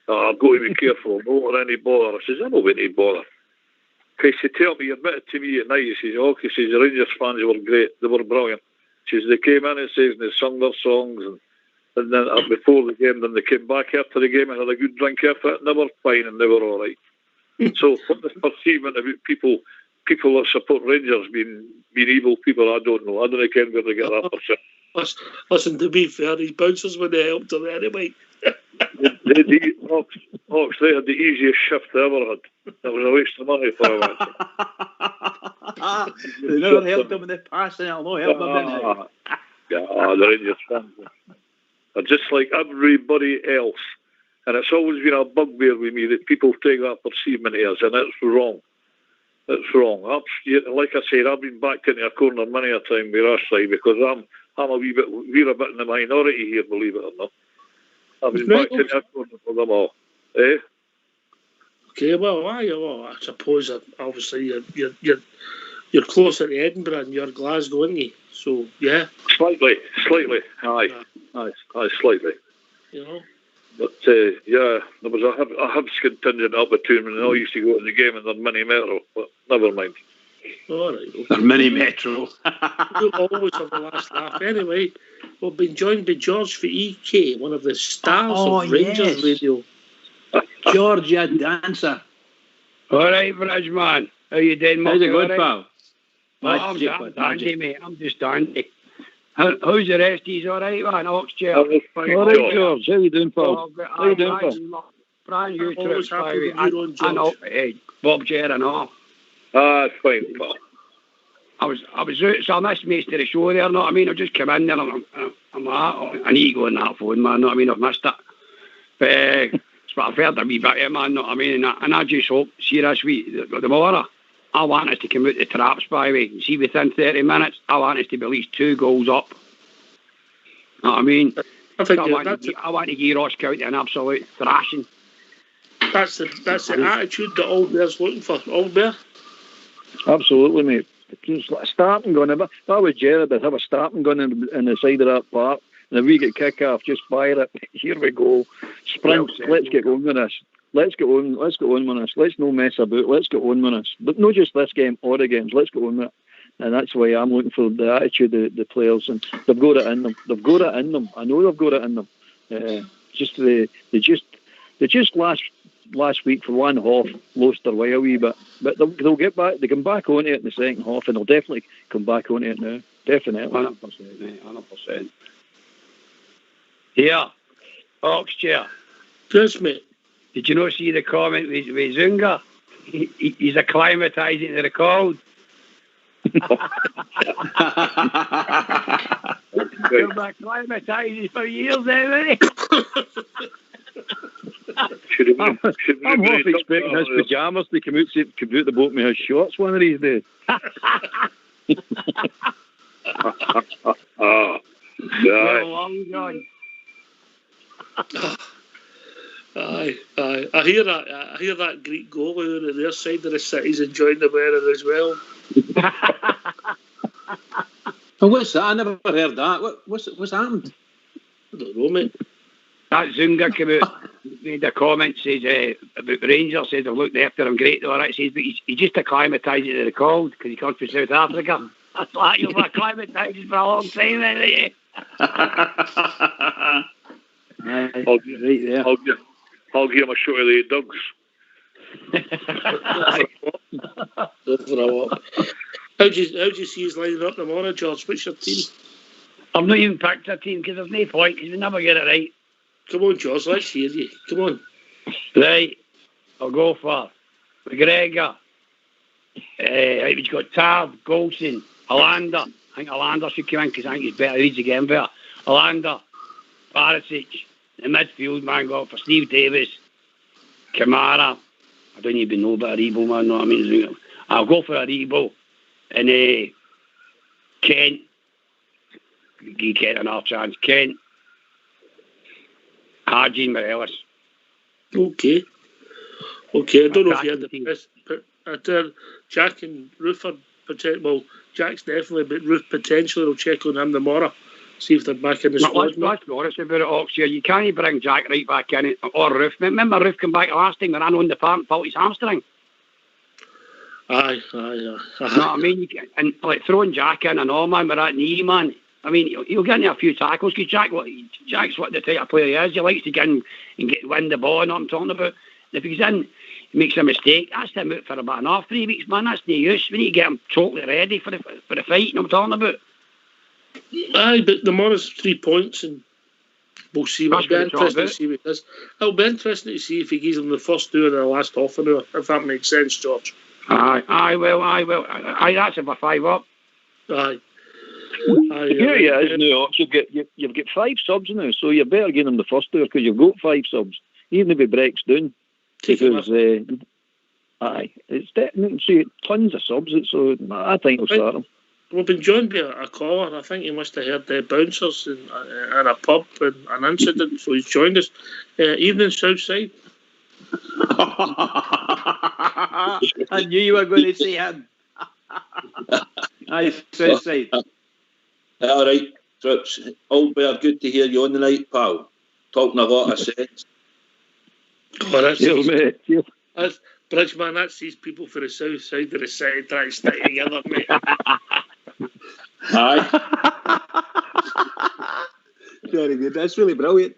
S19: I've got to be careful. No or any bother. I says, I don't want any bother. Because he tell me, he admitted to me at night, he says, he says, the Rangers fans were great. They were brilliant. He says, they came in and says, and they sung their songs and then before the game, then they came back after the game and had a good drink after it, and they were fine and they were all right. So what the perceiving about people that support Rangers being evil people, I don't know. I don't know where they get that perception.
S1: Listen, to be fair, these bouncers would have helped her anyway.
S19: Hawks, they had the easiest shift they ever had. That was a waste of money for them.
S2: They never helped them in the past, and I'll not help them now.
S19: The Rangers fans are just like everybody else. And it's always been a bugbear with me that people take that perceivement as, and it's wrong. It's wrong. Like I said, I've been backed into a corner many a time with our side because we're a bit in the minority here, believe it or not. I've been backed into a corner for them all. Eh?
S1: Okay, well, I suppose that obviously you're closer to Edinburgh and you're Glasgow, aren't you? So yeah,
S19: slightly, aye, slightly.
S1: You know.
S19: But yeah, there was a Hibs contingent up between and all used to go to the game in their mini metro, but never mind.
S1: All right. Okay.
S2: Their mini metro.
S1: We'll always have the last laugh. Anyway, we've been joined by George for EK, one of the stars of Rangers Radio.
S2: George, you dancer.
S20: All right, Bridge man. How you doing, Mark?
S2: How's it going, pal?
S20: I'm dandy, mate. I'm just dandy. How's the rest of you? All right, man? Oxchair.
S3: All right, George. How you doing, pal?
S20: How you doing, pal? Brand new trips, and Bob Chair and all.
S19: It's fine, pal.
S20: I was out, so I missed most of the show there, know what I mean? I just come in there and I'm I need to go on that phone, man, know what I mean? I've missed it. But I've heard a wee bit of it, man, know what I mean? And I just hope, see this week, the morrow, I want us to come out the traps, by the way, and see within 30 minutes, I want us to be at least 2 goals up. Know what I mean? I want to give Ross County an absolute thrashing.
S1: That's the attitude that Old Bear's looking for. Old Bear?
S3: Absolutely, mate. Just like a starting gun. If I was Jared, I'd have a starting gun in the side of that park. And if we get kick off, just fire it. Here we go. Sprint. Let's get on with this. Let's get on with this. Let's no mess about. Let's get on with this. But not just this game or the games. Let's get on with it. And that's why I'm looking for the attitude of the players. And they've got it in them. They've got it in them. I know they've got it in them. They just last week for one half lost their way a wee bit, but they'll get back. They come back on it in the second half, and they'll definitely come back on it now. Definitely,
S20: 100%, mate, 100%. Here, Oxchair.
S1: Yes, mate.
S20: Did you not see the comment with Zunga? He's acclimatising to the cold. He's acclimatising for years now, isn't he?
S3: I'm half expecting his pyjamas to come out the boat with his shorts one of these days.
S1: Aye. I hear that Greek goalie on their side of the city's enjoying the weather as well.
S2: Oh, what's that? I never heard that. What's happened?
S1: I don't know, mate.
S20: That Zunga came out, made a comment, says about Rangers, says they've looked after him great, all right, says, but he's just acclimatised to the cold because he comes from South Africa. That's like you've acclimatised for a long time, isn't you?
S19: I'll give him a shot of the dogs.
S1: How do you see his lining up tomorrow, George? What's your team?
S20: I've not even picked a team because there's no point because we never get it right.
S1: Come on, George, let's hear you. Come on.
S20: Right, I'll go for McGregor. We've got Tard, Goldson, Alander. I think Alander should come in because I think he's better. He's again better. Alander, Barisic. The midfield, man, got for Steve Davis, Kamara. I don't even know about Aribo, man. Know what I mean? I'll go for Aribo. And Kent. Give Kent another chance. Kent. Harjin Morelos.
S1: Okay. I don't know if you had the best, but Jack and Roof are well, Jack's definitely, but Roof potentially will check on him tomorrow. See if they're back in the squad.
S20: Let's be honest about it, Oxford. You can't bring Jack right back in or Roof. Remember Roof came back last time when I on the farm and felt his hamstring.
S1: Aye.
S20: You know what I mean? And like throwing Jack in and all, man, with that knee, man. I mean, he'll get into a few tackles because Jack's what the type of player he is. He likes to get in and win the ball, and what I'm talking about. If he's in, he makes a mistake, that's him out for about another 3 weeks, man. That's no use. We need to get him totally ready for the fight, you know what I'm talking about?
S1: Aye, but the Morris 3 points, and we'll see. It'll be interesting to see what he does. It'll be interesting to see if he gives them the first 2 in the last half an hour, if that makes sense, George.
S20: I will. That's if I 5 up.
S1: Aye.
S3: Here he is now. You've got 5 subs now, so you better give them the first 2 because you've got 5 subs, even if he breaks down. Because Aye, it's definitely tons of subs. So I think we'll start them.
S1: We've been joined by a caller. I think he must have heard the bouncers in a pub and an incident, so he's joined us. Evening, Southside.
S2: I knew you were going to say him. Aye, Southside.
S21: All right, Trips. Old bear, good to hear you on the night, pal. Talking a lot of sense.
S1: Oh, that's
S3: mate.
S1: That's Bridgeman. That's these people for the south side of the city trying to stay together, mate.
S21: Aye.
S2: Very good. That's really brilliant.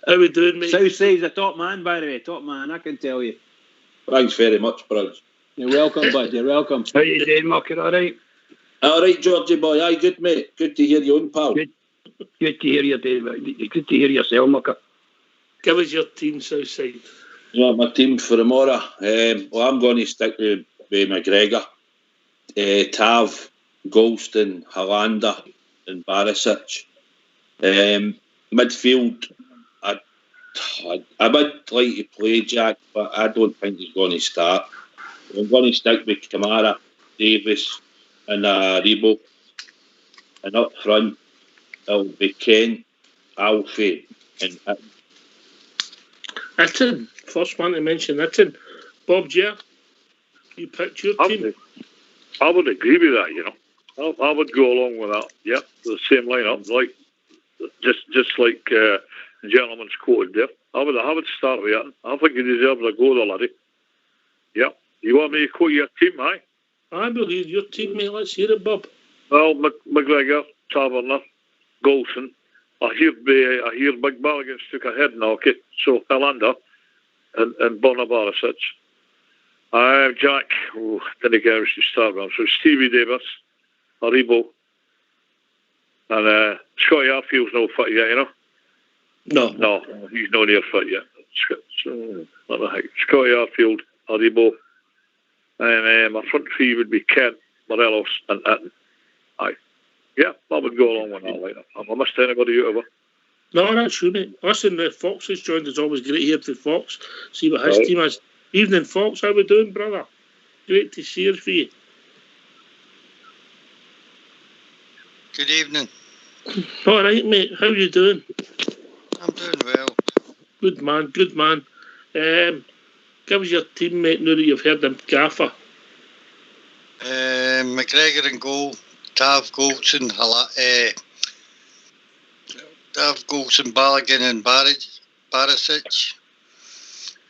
S1: How we doing, mate?
S2: Southside's a top man, by the way. Top man, I can tell you.
S21: Thanks very much, Bridge.
S2: You're welcome, bud. You're welcome.
S20: How you doing, Mucker? All right?
S21: All right, Georgie boy. Aye, good, mate. Good to hear you on, pal.
S20: Good to hear you, Dave. Good to hear yourself, Mucker.
S1: Give us your team, Southside.
S21: Yeah, my team for tomorrow. Well, I'm going to stick with McGregor, Tav, Golston, Hollander, and Barisic. Midfield, I would like to play Jack, but I don't think he's going to start. I'm going to stick with Kamara, Davis, and Rebo. And up front, it'll be Ken, Alfie, and
S1: Itten, first one to mention Itten. Bob Jer, you picked your team.
S19: I would agree with that, you know. I would go along with that. Yep, the same lineup, like just like the gentleman's quoted there. I would start with Itten. I think he deserves a go, the laddie. Yep. You want me to quote your team, aye?
S1: I believe your team, mate. Let's hear it, Bob.
S19: Well, McGregor, Taverner, Golson. I hear Big Bargains took a head knock it, so Hollander and Barisic. Jack, didn't get to start with him. So Stevie Davis, Aribo, and Scotty Arfield's no fit yet, you know? No, he's no near fit yet. Scotty Arfield, Aribo, and my front three would be Kent, Morelos, and Itten. Aye. Yeah, I would go along with that later. I missed anybody out of it.
S1: No, that's true, mate. Listen, Fox has joined. It's always great here to Fox. See what his team has. Evening, Fox. How we doing, brother? Great to see you for you.
S22: Good evening.
S1: All right, mate. How you doing?
S22: I'm doing well.
S1: Good man, good man. Give us your team, mate, now that you've heard them gaffer.
S22: McGregor in goal. Tav, Golson, Balogun and Barisic.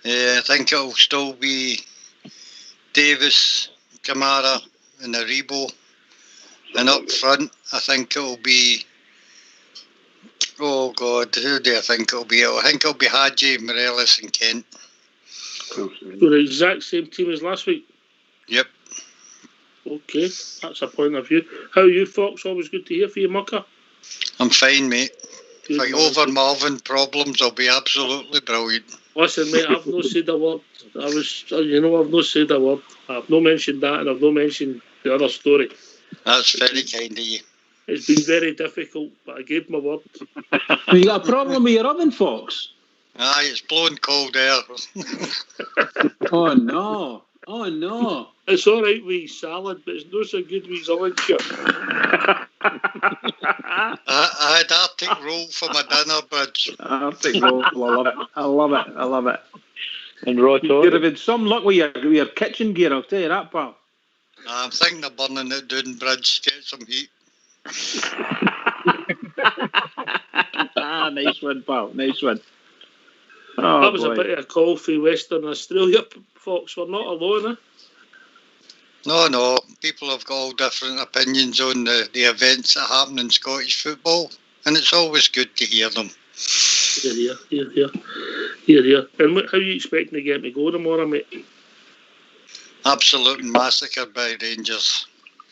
S22: I think it'll still be Davis, Kamara and Aribo. And up front, I think it'll be... Oh, God, who do I think it'll be? I think it'll be Hadji, Morelos and Kent.
S1: So the exact same team as last week?
S22: Yep.
S1: Okay, that's a point of view. How are you, Fox? Always good to hear from you, Mucker.
S22: I'm fine, mate.
S1: Good
S22: if I go over Marvin problems, I'll be absolutely brilliant.
S1: Listen, mate, I've not said a word. I've not said a word. I've not mentioned that, and I've not mentioned the other story.
S22: That's very kind of you.
S1: It's been very difficult, but I gave my word.
S2: You got a problem with your oven, Fox?
S22: Aye, it's blowing cold air.
S2: Oh, no. Oh, no.
S1: It's all right with salad, but it's not so good with oven chip.
S22: I had Arctic roll for my dinner, Bridge.
S2: Arctic roll, I love it.
S3: And raw toast.
S2: You're having some luck with your kitchen gear, I'll tell you that, pal.
S22: I'm thinking of burning it down, Bridge, get some heat.
S2: Nice one, pal, nice one.
S1: Oh, that was a bit of a call for Western Australia, Fox. We're not alone, eh?
S22: No. People have got all different opinions on the events that happen in Scottish football, and it's always good to hear them.
S1: Here. And how are you expecting the game to go tomorrow, mate?
S22: Absolute massacre by Rangers.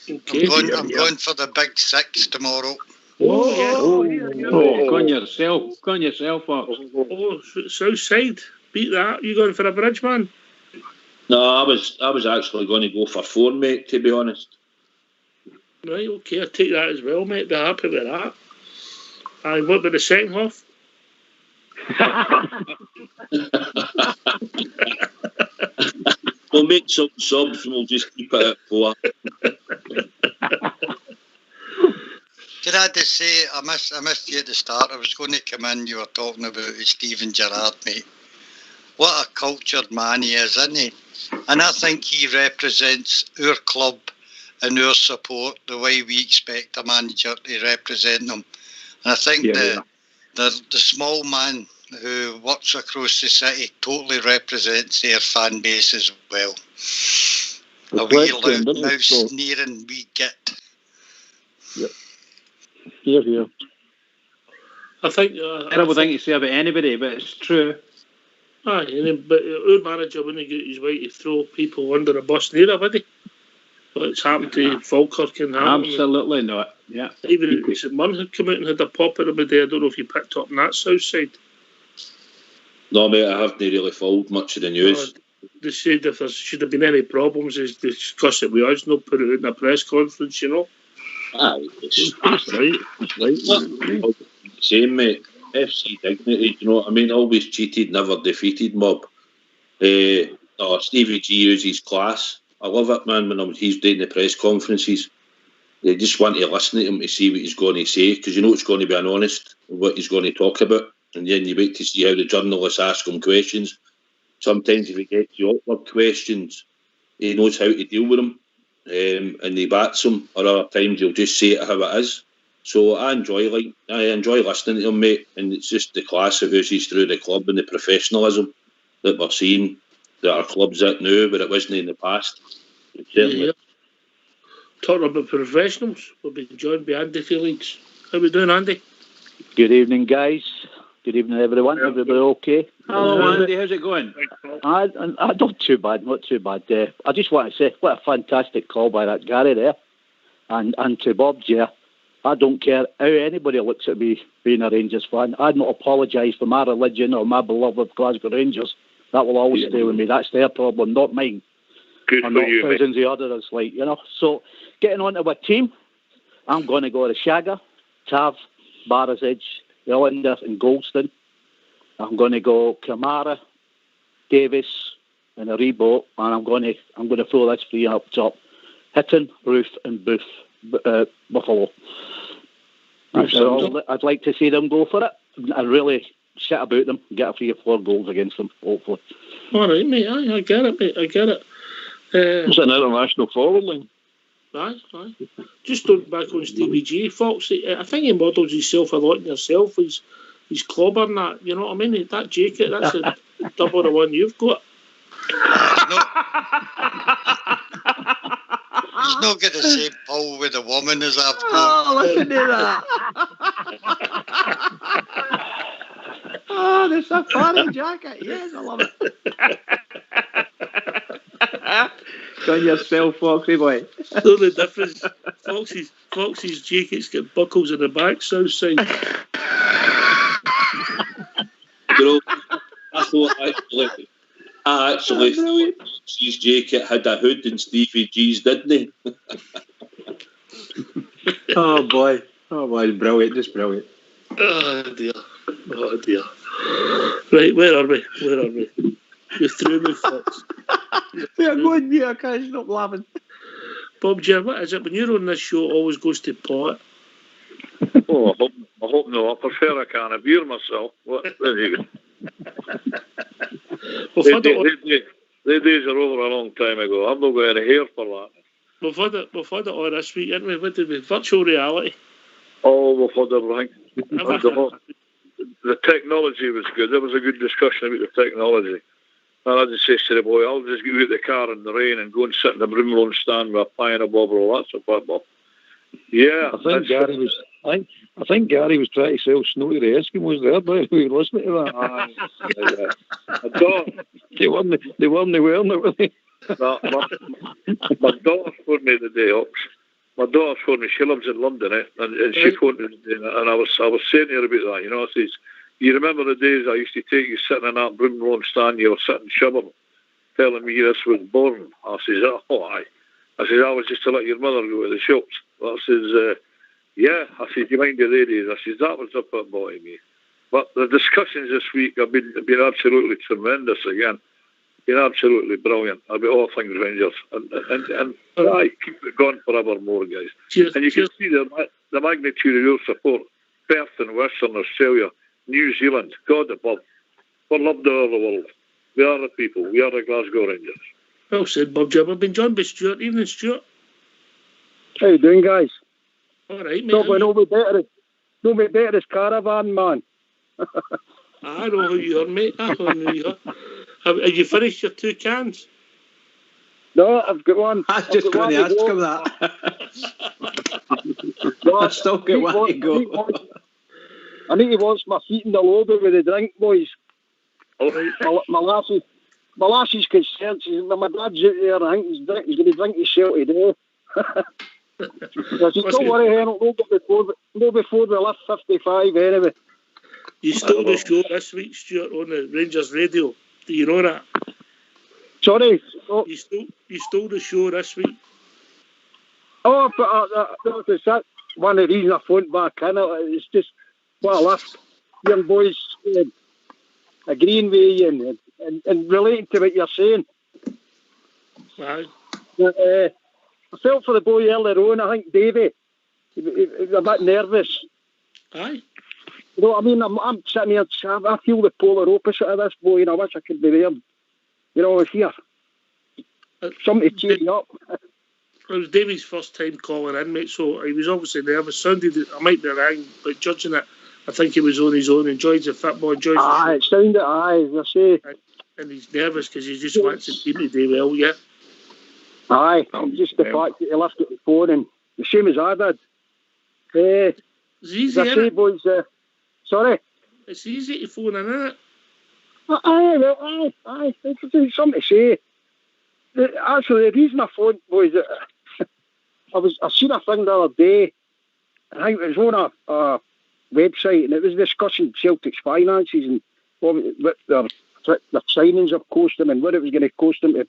S1: Okay.
S22: I'm going for the big 6 tomorrow.
S2: Go on yourself, Fox.
S1: Oh, Southside, beat that. You going for a bridge, man?
S21: No, I was actually going to go for 4, mate, to be honest.
S1: Right, okay, I'll take that as well, mate. Be happy with that. And what about the second half?
S21: We'll make some subs and we'll just keep it at 4.
S22: Can I just say, I missed you at the start. I was going to come in, you were talking about Stephen Gerrard, mate. What a cultured man he is, isn't he? And I think he represents our club and our support the way we expect a manager to represent them. And I think the small man who works across the city totally represents their fan base as well. A wee loud mouse sneering wee git.
S2: Yep. Here.
S1: I think.
S2: Terrible thing to say about anybody, but it's true.
S1: Aye, but our manager wouldn't get his way to throw people under the bus neither, would he? But it's happened to Falkirk and Hamilton.
S2: Absolutely not. Yeah.
S1: Even St Mirren had come out and had a pop at him a day. I don't know if you picked up on that south side.
S21: No, mate, I haven't really followed much of the news.
S1: They said if there should have been any problems, they discuss it with us, not put it out in a press conference, you know.
S21: Aye, that's right. Same, mate. FC dignity, you know what I mean? Always cheated, never defeated, mob. Stevie G uses class. I love it, man, when he's doing the press conferences. They just want to listen to him to see what he's going to say, because you know it's going to be an honest what he's going to talk about. And then you wait to see how the journalists ask him questions. Sometimes if he gets the awkward questions, he knows how to deal with them, and he bats them. Or other times he'll just say it how it is. So I enjoy listening to him, mate. And it's just the class of he's through the club and the professionalism that we're seeing that our club's at now, but it wasn't in the past. Certainly.
S1: Yeah. Talking about professionals, we'll be joined by Andy Felix. How we doing, Andy?
S4: Good evening, guys. Good evening, everyone. Everybody okay?
S2: Hello, Andy. How's it going?
S4: Not too bad. I just want to say, what a fantastic call by that Gary there. And to Bob, yeah. I don't care how anybody looks at me being a Rangers fan. I'd not apologise for my religion or my beloved of Glasgow Rangers. That will always stay with me. That's their problem, not mine.
S19: Good
S4: or
S19: for
S4: not
S19: you,
S4: thousands of others, like, you know. So, getting on to a team, I'm going to go to Shagger, Tav, Barisic, Illander and Goldston. I'm going to go Kamara, Davis and Aribo, and I'm going to throw this three up top. Hitton, Roof and Buffalo. That's all. I'd like to see them go for it and really shit about them and get 3 or 4 goals against them, hopefully.
S1: All right, mate. I get it, mate. I get it.
S4: It's an international forward line.
S1: Aye. Just going back on Stevie G, Fox, I think he models himself a lot in yourself. He's clobbering that, you know what I mean? That jacket, that's a double the one you've got.
S22: He's not got the same pull with a woman as I've got.
S2: Oh, listen to that. Oh, there's a funny jacket. Yes, I love it. Got yourself, Foxy boy.
S1: No, the difference. Foxy's jacket's got buckles in the back, south side.
S21: You know, I actually thought Foxy's jacket had a hood and Stevie G's, didn't he?
S2: Oh boy, brilliant, just brilliant.
S1: Oh dear. Right, where are we? You're through with Fox.
S2: We're going here, I can't stop laughing.
S1: Bob J, what is it? When you're on this show, it always goes to pot.
S19: Oh, I hope no. I prefer a can of beer myself. There you go. The days are over a long time ago. I've not got any hair for that.
S1: We've had it all this week, haven't we? What did we? Virtual reality.
S19: Oh, we've had everything. The technology was good. There was a good discussion about the technology. And I just say to the boy, I'll just get out the car in the rain and go and sit in the Brimloan stand with a pie and a bobber. That's a football. Yeah.
S3: I think Gary was trying to sell snow to the Eskimos there, but we were listening to that. They weren't wearing it, were they?
S19: My daughter phoned me the day up. My daughter phoned me. She lives in London, and she phoned me the day, and I was saying to her about that. You know, I says, you remember the days I used to take you sitting in that Brimloan stand, you were sitting shivering, telling me this was born. I says, oh, aye. I says, I was just to let your mother go to the shops. I says, yeah. I says, you mind the ladies? I says, that was a football to me. But the discussions this week have been absolutely tremendous again. You're absolutely brilliant about all things Rangers, and keep it going forevermore, guys. And you can see the magnitude of your support. Perth and Western Australia, New Zealand, God above. We're loved all over the world. We are the people. We are the Glasgow Rangers.
S1: Well said, Bob Jim. I've been joined by Stuart. Evening, Stuart.
S14: How you doing, guys?
S1: All right, mate.
S14: No be better as Caravan, man.
S1: I know who you are, mate. I know who you are. Have you finished your 2 cans?
S14: No, I've got one.
S2: I was just going to ask him that.
S14: No,
S2: I've still got one to go.
S14: I need to wash my feet in the lobby with the drink, boys. My lassie's concerned. She says, my dad's out there, I think he's going to drink himself today. I said, don't worry, Henry, no before we left 55 anyway.
S1: You stole the show this week, Stuart, on the Rangers Radio. Do you know that?
S14: Sorry?
S1: Oh. You stole the show this week.
S14: Oh, but that's one of the reasons I phoned back in. It's just what I left young boys agreeing with you and relating to what you're saying.
S1: Aye.
S14: I felt for the boy earlier on. I think Davey, he was a bit nervous.
S1: Aye.
S14: You know what I mean? I'm sitting here, I feel the polar opposite of this boy, and I wish I could be there. You know, here. Somebody cheer you up.
S1: It was Davy's first time calling in, mate, so he was obviously nervous. Sounded, I might be wrong, but judging it, I think he was on his own, enjoys the football, enjoys the
S14: it sounded, as I say.
S1: And he's nervous because he just wants the team to do well, yeah?
S14: Aye, just the fact that he left at the phone, and the same as I did.
S1: It's easy,
S14: as I say, boys, sorry?
S1: It's easy to phone in, isn't it?
S14: Aye, it's something to say. Actually, the reason I phoned, boys, I seen a thing the other day. I think it was on a website, and it was discussing Celtic's finances and what their signings have cost them and what it was going to cost them to.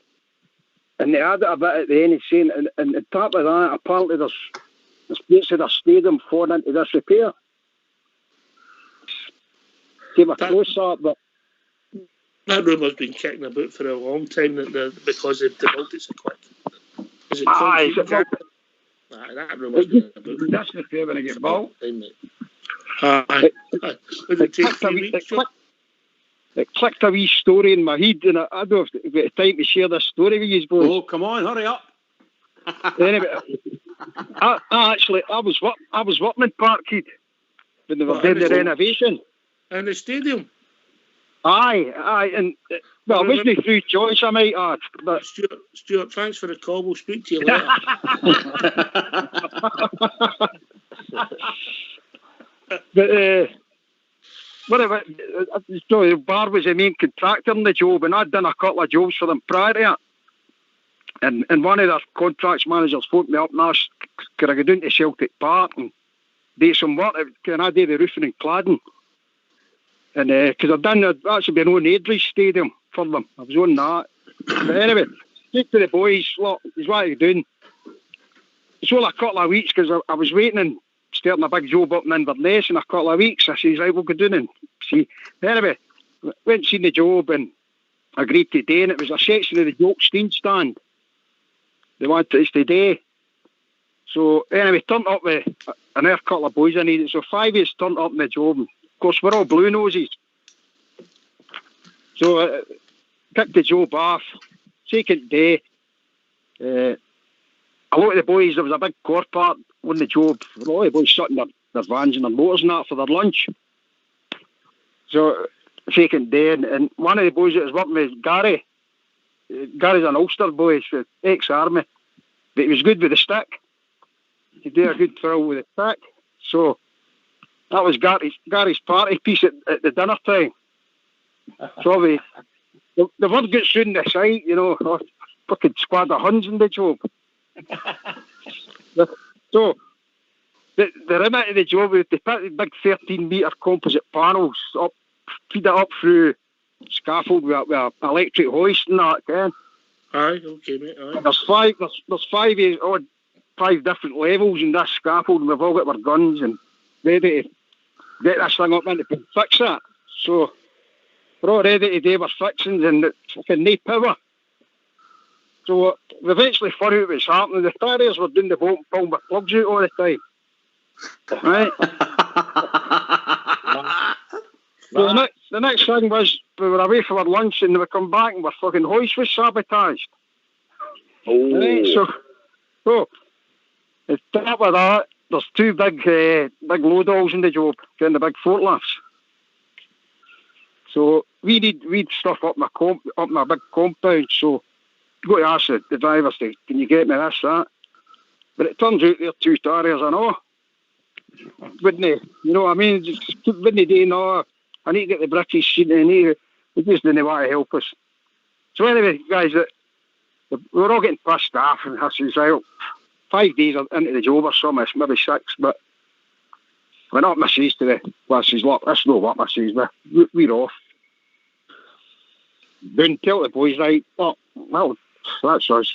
S14: And they added a bit at the end, saying, and on top of that, apparently there's parts of the stadium falling into disrepair. Came across that, but
S1: that rumour's been kicking about for a long time because they've developed it so quick. Is it
S14: aye,
S1: that rumour's been about.
S20: That's the fear when I get bought.
S14: It clicked a wee story in my head, and I don't know if I've got time to share this story with you boys.
S2: Oh, come on, hurry up.
S14: Anyway, I was working in Parkhead when they were doing the renovation.
S1: In the stadium?
S14: Aye, and well, it wasn't through choice, I might add. But
S1: Stuart, thanks for the call. We'll speak to you later.
S14: But whatever, Bar was the main contractor in the job, and I'd done a couple of jobs for them prior to it. And one of their contracts managers phoned me up and asked, could I go down to Celtic Park and do some work? Can I do the roofing and cladding? And because I'd actually been on Adley Stadium for them. I was on that. But anyway, speak to the boys, look, he's what are you doing? It's only a couple of weeks because I was waiting and starting a big job up in Inverness in a couple of weeks. I says, right, we'll go down and see. Anyway, went and seen the job and agreed today, and it was a section of the Jock Stein stand. They wanted us today. So anyway, turned up with another couple of boys I needed. So 5 years turned up in the job. And of course, we're all blue noses. So picked the job off. Second day, a lot of the boys, there was a big car park on the job. A lot of the boys sitting their vans and their motors and that for their lunch. So second day, and one of the boys that was working with Gary. Gary's an Ulster boy, he's ex-army, but he was good with the stick. He did a good throw with the stick. So that was Gary's party piece at the dinner time. So the word gets round the site, you know, fucking squad of Huns in the job. So the remit of the job, they put the big 13-metre composite panels up, feed it up through scaffold with an electric hoist and that, Ken.
S1: Aye, okay, mate. Aye.
S14: There's five different levels in this scaffold, and we've all got our guns and ready to get this thing up and fix that. So we're all ready to do our fixings and it's fucking no power. So we eventually found out what was happening. The farriers were doing the boat and pulling the plugs out all the time. Right? So the next thing was we were away for our lunch and we come back and our fucking hoist was sabotaged.
S19: Oh.
S14: Right? So at the top of that, there's two big load hauls in the job, getting the big forklifts. So we'd stuff up my big compound, so go to ask the driver, say, can you get me this, that? But it turns out they're two tarriers and all. Wouldn't they? You know what I mean? Just wouldn't they no, I need to get the British sheet in here. They just didn't want to help us. So anyway, guys, we were all getting pissed off and I says, well, 5 days into the job or something, maybe 6, but went up my says to the lasses, look, that's no what my says, we're off. Then tell the boys, right, well, that's us.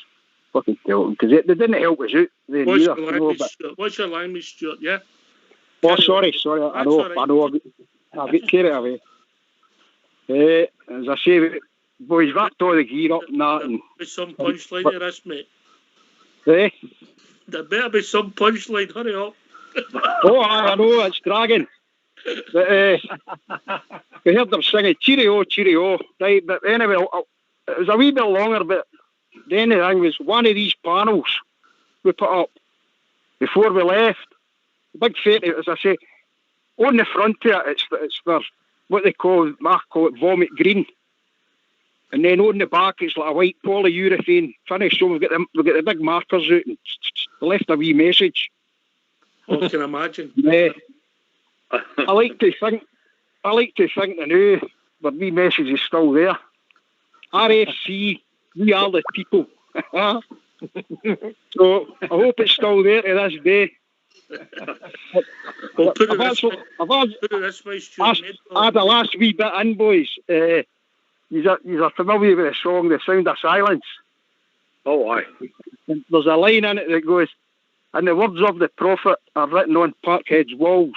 S14: Fucking tell them, because they didn't help us out.
S1: What's your language, Stuart, yeah?
S14: Oh, sorry, I know, I'll get carried away. As I say, boys wrapped all the gear up and that. And
S1: there's some punchline to this, mate.
S14: Eh?
S1: There better be some punchline, hurry up.
S14: Oh, I know, it's dragging. But we heard them singing, cheerio, cheerio. Right, but anyway, it was a wee bit longer, but the only thing was one of these panels we put up before we left. Big fate, as I say, on the front of it, it's for what they Mark call it vomit green. And then on the back, it's like a white polyurethane finish. So we've got the big markers out and left a wee message.
S1: I can imagine.
S14: I like to think the new, but wee message is still there. RFC, we are the people. So I hope it's still there to this day.
S1: Well, put it this way, Stuart.
S14: I had the last wee bit in, boys. You're familiar with the song The Sound of Silence?
S19: Oh, aye.
S14: And there's a line in it that goes, and the words of the prophet are written on Parkhead's walls.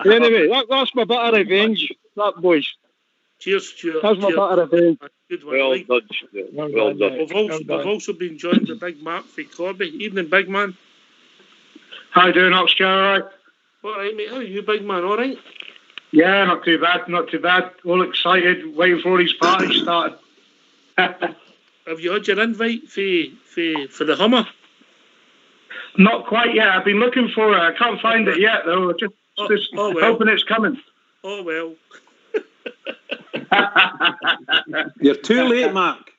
S14: Anyway, that's my bit of revenge, that, boys.
S1: Cheers, Stuart.
S14: That's my bit of revenge.
S1: Good one,
S19: well done, Stuart. Well done.
S1: We've also been joined by Big Mark for Corby. Evening, big man.
S7: How you doing, Oxford? All right?
S1: All right, mate. How are you, big man? All right?
S7: Yeah, not too bad. All excited, waiting for his party started.
S1: Have you had your invite for the Hummer?
S7: Not quite yet. I've been looking for it. I can't find it yet, though. Just hoping it's coming.
S1: Oh, well.
S2: You're too late, Mark.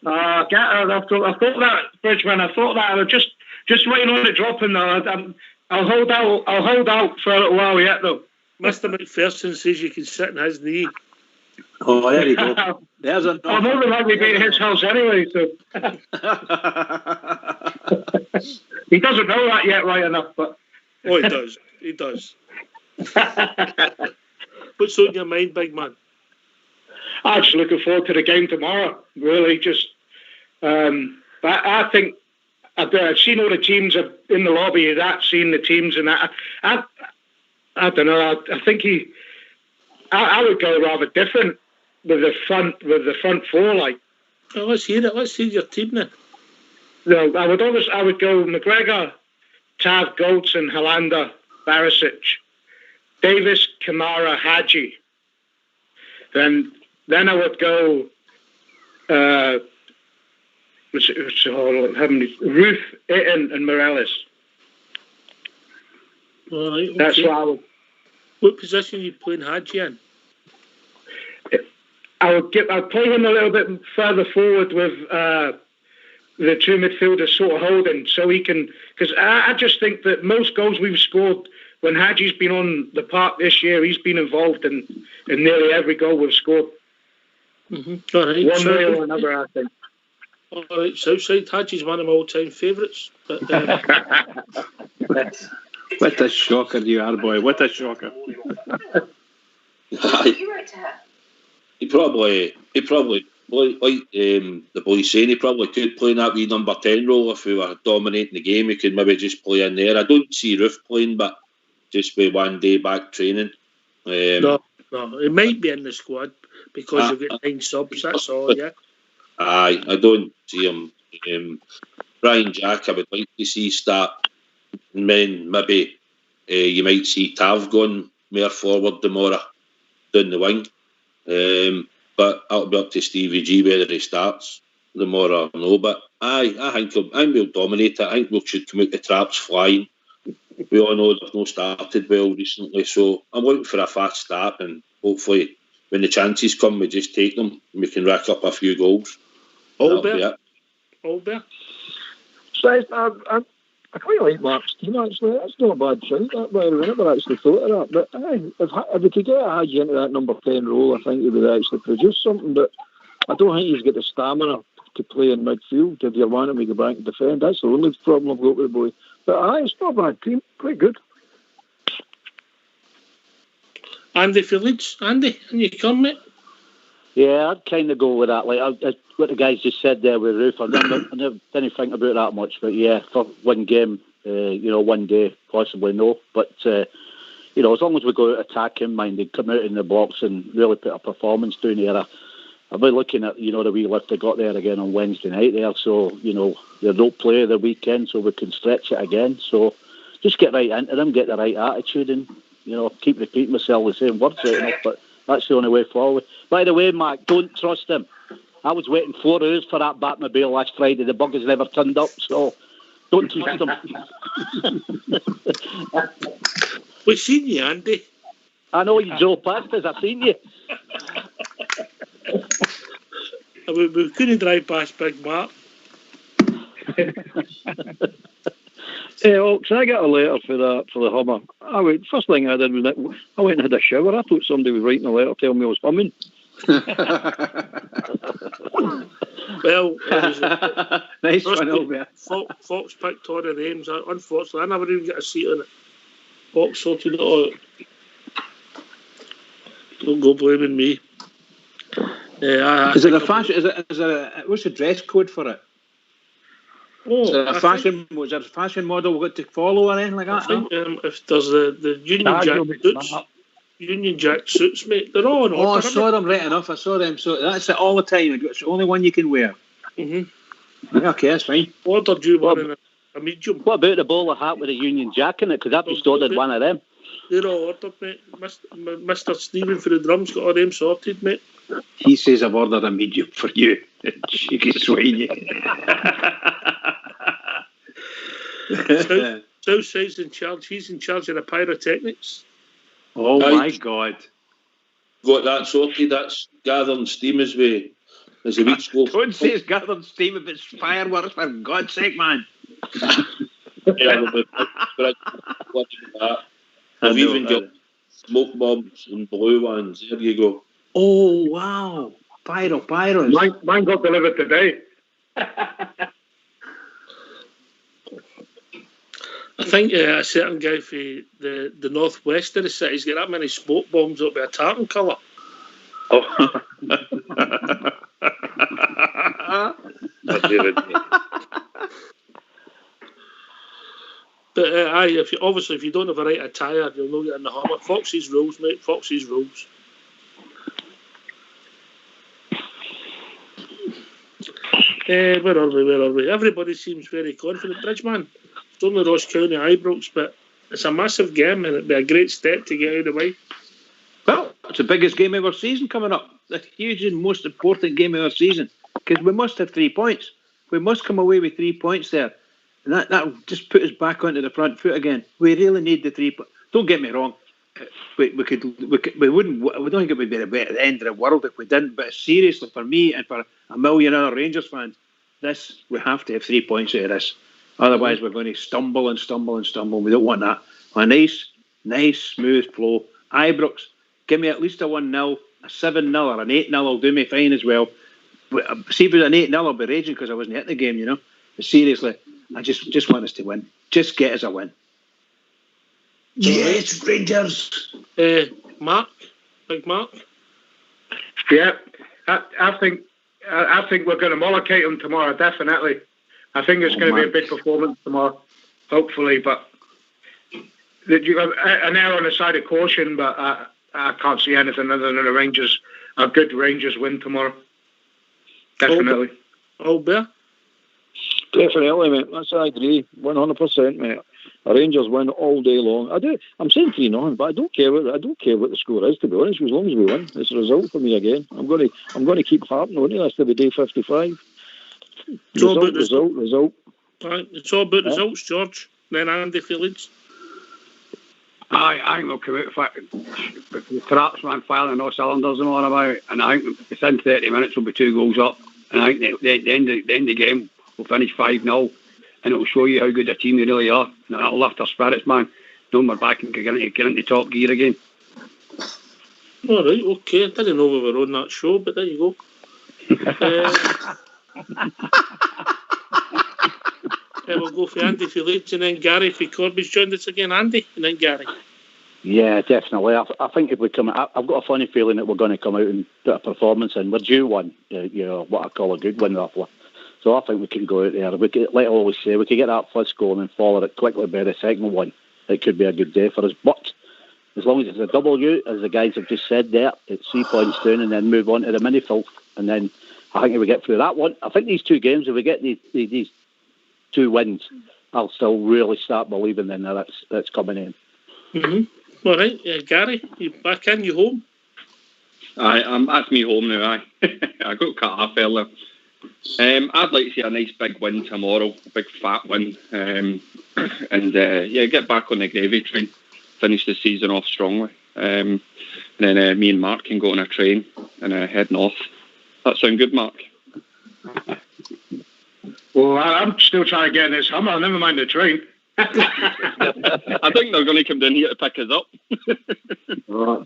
S7: I thought that, Bridgman. I thought that. I was just waiting on it dropping, though. I'll hold out for a little while yet, though.
S1: Mr. McPherson says you can sit in his knee.
S2: Oh, there you go. There's a.
S7: I'm more than likely being in his house anyway, so. He doesn't know that yet, right enough, but.
S1: Oh, he does. He does. What's on your mind, big man?
S7: I'm just looking forward to the game tomorrow. Really, just. I think I've seen all the teams in the lobby. I've seen the teams, and I don't know. I think I would go rather different with the front four, like.
S1: Well, let's hear it. Let's hear your team now.
S7: No, I would go McGregor, Tav, Goldson, Hollander, Barisic, Davis, Kamara, Hadji. Then I would go. Ruth, Itten, and Morales.
S1: All right. Okay.
S7: That's what I would.
S1: What position are you playing Hadji in?
S7: I'd play him a little bit further forward with the two midfielders sort of holding, so he can. Because I just think that most goals we've scored when Hadji's been on the park this year, he's been involved in nearly every goal we've scored.
S1: Mm-hmm. All right.
S7: One way or another, I think.
S1: All right, Southside. Hadji's one of my all-time favourites. But,
S2: what a shocker you are, boy. What a shocker.
S21: He probably, like the boy saying, he probably could play in that wee number 10 role if we were dominating the game. He could maybe just play in there. I don't see Roof playing, but just with 1 day back training.
S1: No, it might be in the squad because you've got 9 subs. That's all. Yeah.
S21: Aye, I don't see him. Brian Jack, I would like to see start. And then maybe you might see Tav going more forward tomorrow down the wing. But that'll be up to Stevie G whether he starts tomorrow or no. But I think we'll dominate it. I think we should come out the traps flying. We all know they've not started well recently, so I'm looking for a fast start, and hopefully when the chances come, we just take them and we can rack up a few goals.
S1: Albert.
S3: So I quite like Mark's team, actually. That's not a bad shout, that, by the way. I never actually thought of that. But if we could get Hadji into that number 10 role, I think he would actually produce something. But I don't think he's got the stamina to play in midfield if you want him to go back and defend. That's the only problem I've got with the boy. But it's not a bad team. Quite good.
S1: Andy for Leeds. Andy, can you come, mate?
S4: Yeah, I'd kind of go with that. Like what the guys just said there with Roof, I never didn't think about that much. But yeah, for one game, 1 day, possibly no. But as long as we go out attacking, minded, come out in the box and really put a performance down there. I'll be looking at the wee lift they got there again on Wednesday night there. So they don't play the weekend, so we can stretch it again. So just get right into them, get the right attitude, and keep repeating myself the same words right enough. But that's the only way forward. By the way, Mark, don't trust him. I was waiting 4 hours for that Batmobile last Friday. The bug has never turned up, so don't trust him.
S1: We've seen you, Andy.
S4: I know you drove past us. I've seen you.
S1: We couldn't drive past Big Mark.
S3: Oaks, I got a letter for the Hummer. First thing I did was I went and had a shower. I thought somebody was writing a letter telling me I was humming.
S1: Well,
S2: nice one, Albert.
S1: Fox picked all the names. Unfortunately, I never even get a seat on it. Fox sorted it all out. Don't go blaming me.
S2: Is it a fashion? What's the dress code for it?
S1: Oh,
S2: is there a fashion model we've got to follow or anything like that?
S1: I think if there's the Union Jack suits, mate, they're all in order.
S2: Oh, I saw them right enough. I saw them. So that's it all the time. It's the only one you can wear.
S1: Mm-hmm.
S2: Okay, that's fine.
S1: Ordered you one in a medium.
S4: What about the bowler hat with a Union Jack in it? Because I've just ordered one of them.
S1: They're all ordered, mate. Mr. Stephen for the drums got all them sorted, mate.
S2: He says I've ordered a medium for you. Cheeky swine.
S1: Southside's in charge. He's in charge of the pyrotechnics.
S2: Oh my God!
S21: Got that sorted. That's gathering steam as the weeks go.
S2: Don't say it's gathering steam if it's fireworks, for God's sake, man.
S21: I've even got smoke bombs and blue ones. There you go.
S2: Oh wow! Pyros.
S7: Mine got delivered today.
S1: I think a certain guy for the northwest of the city's got that many smoke bombs up by a tartan colour.
S21: Oh.
S1: But if you don't have a right attire, you'll not get in the Hummer. Foxy's rules, mate. Foxy's rules. Where are we? Everybody seems very confident. Bridgeman, it's only Ross County Ibrox, but it's a massive game and it'd be a great step to get out of the way.
S2: Well, it's the biggest game of our season coming up. The huge and most important game of our season, because we must have 3 points. We must come away with 3 points there, and that just put us back onto the front foot again. We really need the 3 points. Don't get me wrong. We don't think it would be the end of the world if we didn't. But seriously, for me and for a million other Rangers fans, we have to have 3 points out of this. Otherwise, we're going to stumble and stumble and stumble. We don't want that. A nice, smooth flow. Ibrox, give me at least a 1-0, a 7-0, or an 8-0 will do me fine as well. See, if it was an 8-0, I'll be raging because I wasn't at the game, you know. But seriously, I just want us to win. Just get us a win. Yes, Rangers.
S1: Mark, Big Mark.
S7: Yeah, I think we're going to mollocate them tomorrow. Definitely, I think it's going to be a big performance tomorrow. Hopefully, but that you have an error on the side of caution, but I can't see anything other than a good Rangers win tomorrow. Definitely.
S1: Albert?
S3: Definitely, mate. I agree. 100%, mate. A Rangers win all day long. I'm saying 3-0, but I don't care what the score is, to be honest. As long as we win, it's a result for me again. I'm going to keep harping on it. That's to be day 55. Result.
S1: Right, it's all about results, George. Then Andy Felix.
S20: I think we'll come out with the traps man firing all cylinders and all about, and I think within 30 minutes we'll be 2 goals up, and I think the end of the game we'll finish 5-0, and it'll show you how good a team they really are, and that'll lift our spirits, man. Knowing we're back and get into top gear again.
S1: All right, okay. I didn't know we were on that show, but there you go. We'll go for Andy for Leeds and then Gary for Corby's joined us again. Andy and then Gary.
S4: Yeah, definitely. I think if we come, I've got a funny feeling that we're going to come out and put a performance in. We're due one, what I call a good one, roughly. So I think we can go out there. We could, like I always say, we could get that first goal and follow it quickly by the second one. It could be a good day for us. But as long as it's a W, as the guys have just said there, it's 3 points down and then move on to the mini filth. And then I think if we get through that one, I think these 2 games, if we get these 2 wins, I'll still really start believing then that's coming in.
S1: Mm-hmm. All right, Gary, you back in, you home?
S16: That's me home now, aye. I got cut off earlier. I'd like to see a nice big win tomorrow, a big fat win, and get back on the gravy train, finish the season off strongly. And then me and Mark can go on a train and head north. That sound good, Mark?
S7: Well, I'm still trying to get in this Hummer. Never mind the train.
S16: I think they're going to come down here to pick us up.
S7: Oh,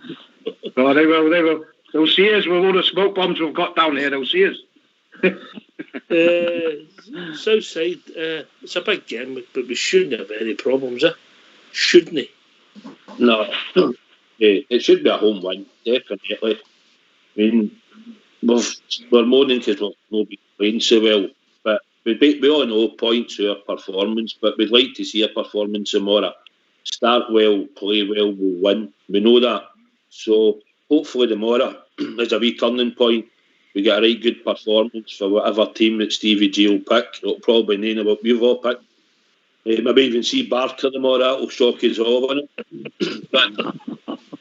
S7: they will. They'll see us with all the smoke bombs we've got down here. They'll see us.
S1: Southside, it's a big game, but we shouldn't have any problems, shouldn't we?
S21: No. It should be a home win, definitely. I mean, we're moaning because we've not been playing so well, but we all know points to our performance, but we'd like to see a performance tomorrow. Start well, play well, we'll win. We know that. So hopefully tomorrow is a wee turning point. We get a right good performance for whatever team that Stevie G will pick. It'll probably name what we've all picked. Maybe even see Barker tomorrow. That'll shock us all, won't it? But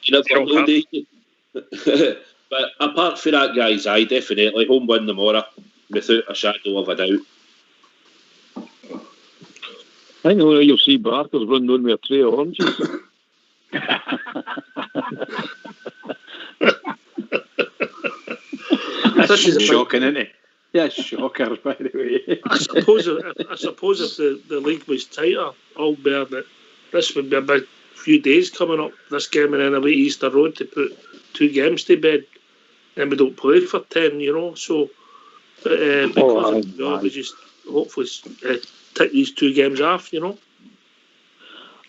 S21: you never know, do you? But apart from that, guys, definitely home win tomorrow, without a shadow of a doubt.
S3: I know you'll see Barker's running on with a tray of oranges.
S2: That's shocking, isn't it? Yeah, shocker, by the way.
S1: I suppose if the league was tighter, Albert, that this would be a big few days coming up, this game and then away Easter Road to put 2 games to bed. And we don't play for 10, so we just hopefully take these 2 games off,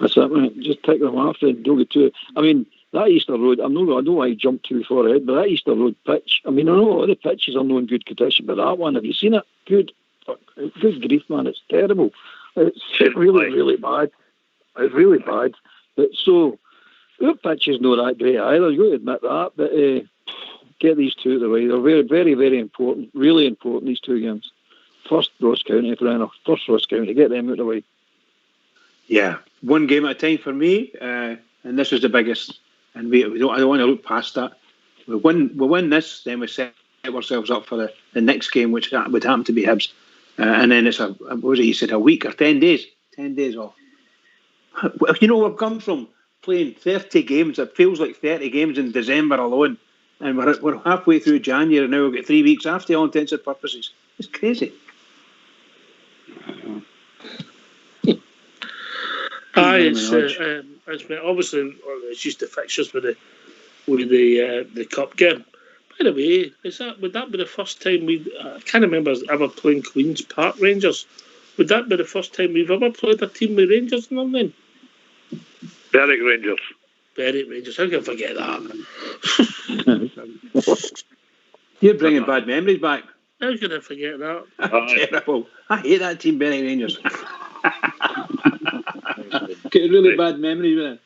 S3: That's it, man. Just take them off and don't get too. I mean, that Easter Road, I don't want to jump too far ahead, but that Easter Road pitch, I mean, I know all the pitches are not in good condition, but that one, have you seen it? Good grief, man, it's terrible. It's really, really bad. It's really bad. But so, our pitch is not that great either, you got to admit that, but get these 2 out of the way. They're very, very, very important, really important, these 2 games. First Ross County, first Ross County, get them out of the way.
S2: Yeah, 1 game at a time for me, and this is the biggest. And I don't want to look past that. We win this, then we set ourselves up for the next game, which would happen to be Hibs. And then it's what was it you said, a week or 10 days? 10 days off. We've come from playing 30 games, it feels like 30 games in December alone. And we're halfway through January now, we've got 3 weeks after all intents and purposes. It's crazy.
S1: It's obviously it's just the fixtures with the cup game. By the way, would that be the first time I can't remember us ever playing Queen's Park Rangers. Would that be the first time we've ever played a team with Rangers in them then?
S19: Berwick Rangers.
S1: How can I forget that?
S2: You're bringing bad memories back.
S1: How can I forget that?
S2: Terrible. I hate that team, Berwick Rangers. Get really bad memories with it.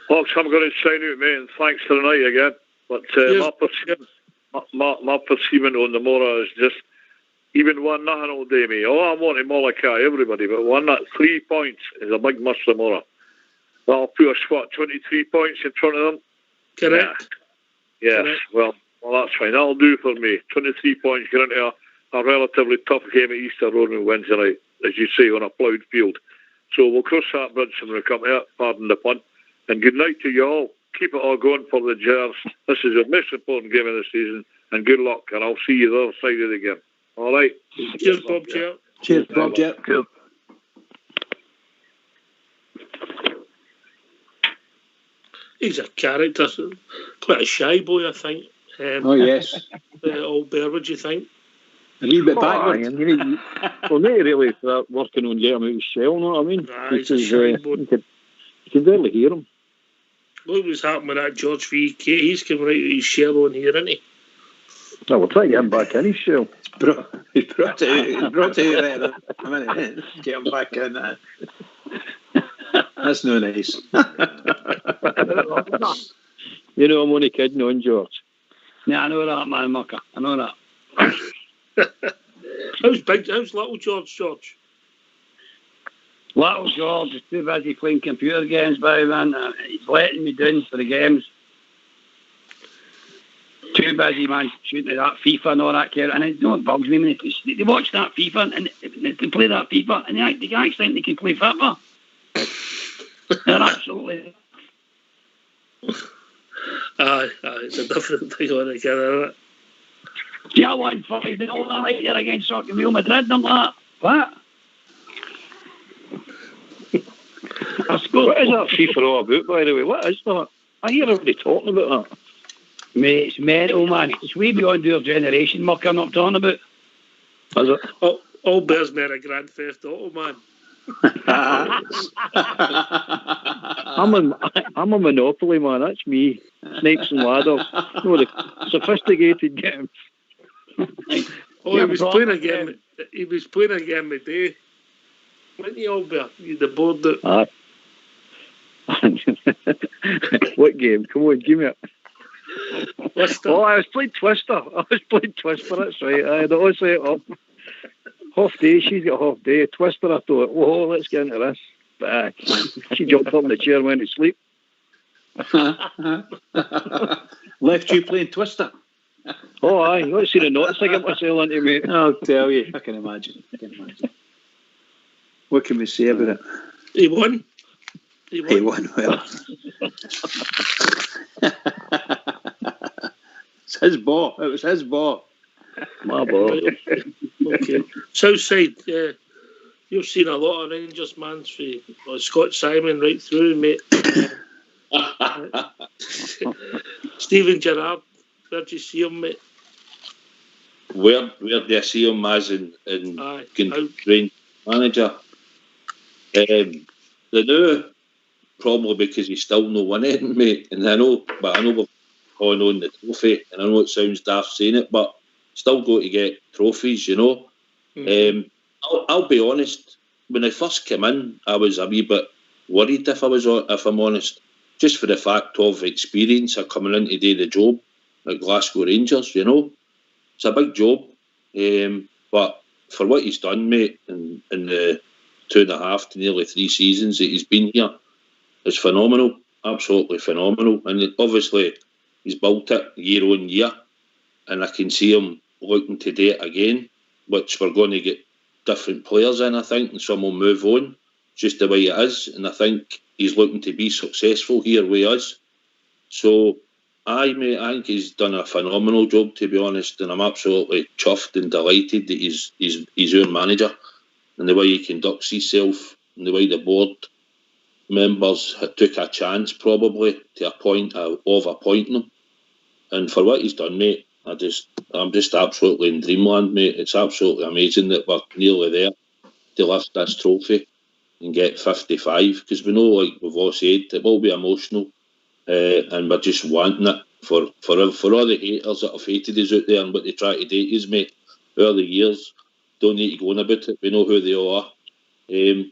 S19: Hawks, I'm going to sign out, mate, and thanks for the night again. But my perceivement on the Mora is just even 1-0 all day, mate. Oh, I'm wanting Molokai, everybody, but 3 points is a big must for Mora. I'll put 23 points in front of them.
S1: Correct.
S19: Yeah. Yes. Well, that's fine. That'll do for me. 23 points, get into a relatively tough game at Easter Road on Wednesday night, as you say, on a ploughed field. So we'll cross that bridge when we come to it. Pardon the pun. And good night to you all. Keep it all going for the Jers. This is your most important game of the season. And good luck. And I'll see you the other side of the game. All right.
S1: Cheers, Bob Jet.
S2: Cheers, Bob Jet.
S3: Cool.
S1: He's a character. Quite a shy boy, I think.
S2: Oh, yes.
S1: Old Bear, what do you think?
S2: A wee bit backward.
S3: Well, not really working on getting him out of his shell, know what I mean?
S1: He's a shy boy.
S3: You can barely hear him.
S1: Look what's happening with that George VK. He's coming right out of his shell on here, isn't he?
S3: No, we'll try to get him back in his shell.
S2: He's brought it out there. A minute. Get him back in there. That's no nice.
S3: You know, I'm only kidding on George.
S20: Yeah, I know that, man, Mucker. I know that.
S1: How's little George?
S20: Little George is too busy playing computer games, baby, man. He's letting me down for the games. Too busy, man, shooting at that FIFA and all that care. And it don't bugs me when they watch that FIFA and they play that FIFA and they guys think they can play football. They're absolutely...
S1: Aye, it's a different thing altogether, isn't it?
S20: Yeah, I won 5-0 that year against fucking Real Madrid and all that. What?
S3: What is that FIFA all about, by the way? What is that? I hear everybody talking about that.
S20: Mate, it's mental, man. It's way beyond your generation, Muck, I'm not talking about.
S3: Is it?
S1: All Bears men are Grand Theft Auto, man.
S3: I'm a Monopoly, man. That's me. Snakes and ladders. No, the sophisticated game.
S1: He was playing a game. He was playing a game a day. Wasn't he, Albert? The board that.
S3: What game? Come on, give me it.
S1: Twister.
S3: Oh, I was playing Twister. That's right. They all set up. Half day, she's got half day. Twister, I thought, whoa, let's get into this. But she jumped up in the chair and went to sleep.
S2: Left you playing Twister?
S3: Oh, aye. Let's see the knots I get myself into, mate.
S2: I'll tell you. I can imagine. What can we say about it?
S1: He won.
S2: He won well. It's his ball. It was his ball.
S3: My ball.
S1: Okay. Southside, you've seen a lot of Rangers mans for Scott Simon right through, mate. Stephen Gerrard, where do you see him, mate?
S21: Where do I see him as in Rangers manager? The new, probably because he's still no winning, mate. And I know we've gone on the trophy, and I know it sounds daft saying it, but still go to get trophies, you know. Mm-hmm. I'll be honest. When I first came in, I was a wee bit worried, if I'm honest, just for the fact of experience of coming in to do the job at Glasgow Rangers. You know, it's a big job, but for what he's done, mate, in the 2.5 to nearly 3 seasons that he's been here, it's phenomenal, absolutely phenomenal. And obviously, he's built it year on year, and I can see him looking to do it again, which we're going to get different players in, I think, and some will move on, just the way it is. And I think he's looking to be successful here with us. So, mate, I think he's done a phenomenal job, to be honest, and I'm absolutely chuffed and delighted that he's our manager, and the way he conducts himself, and the way the board members took a chance, probably, to appointing him. And for what he's done, mate, I'm just absolutely in dreamland, mate. It's absolutely amazing that we're nearly there to lift this trophy and get 55, because we know, like we've all said, it will be emotional, and we're just wanting it for all the haters that have hated us out there and what they try to do to us, mate, early years. Don't need to go on about it. We know who they all are.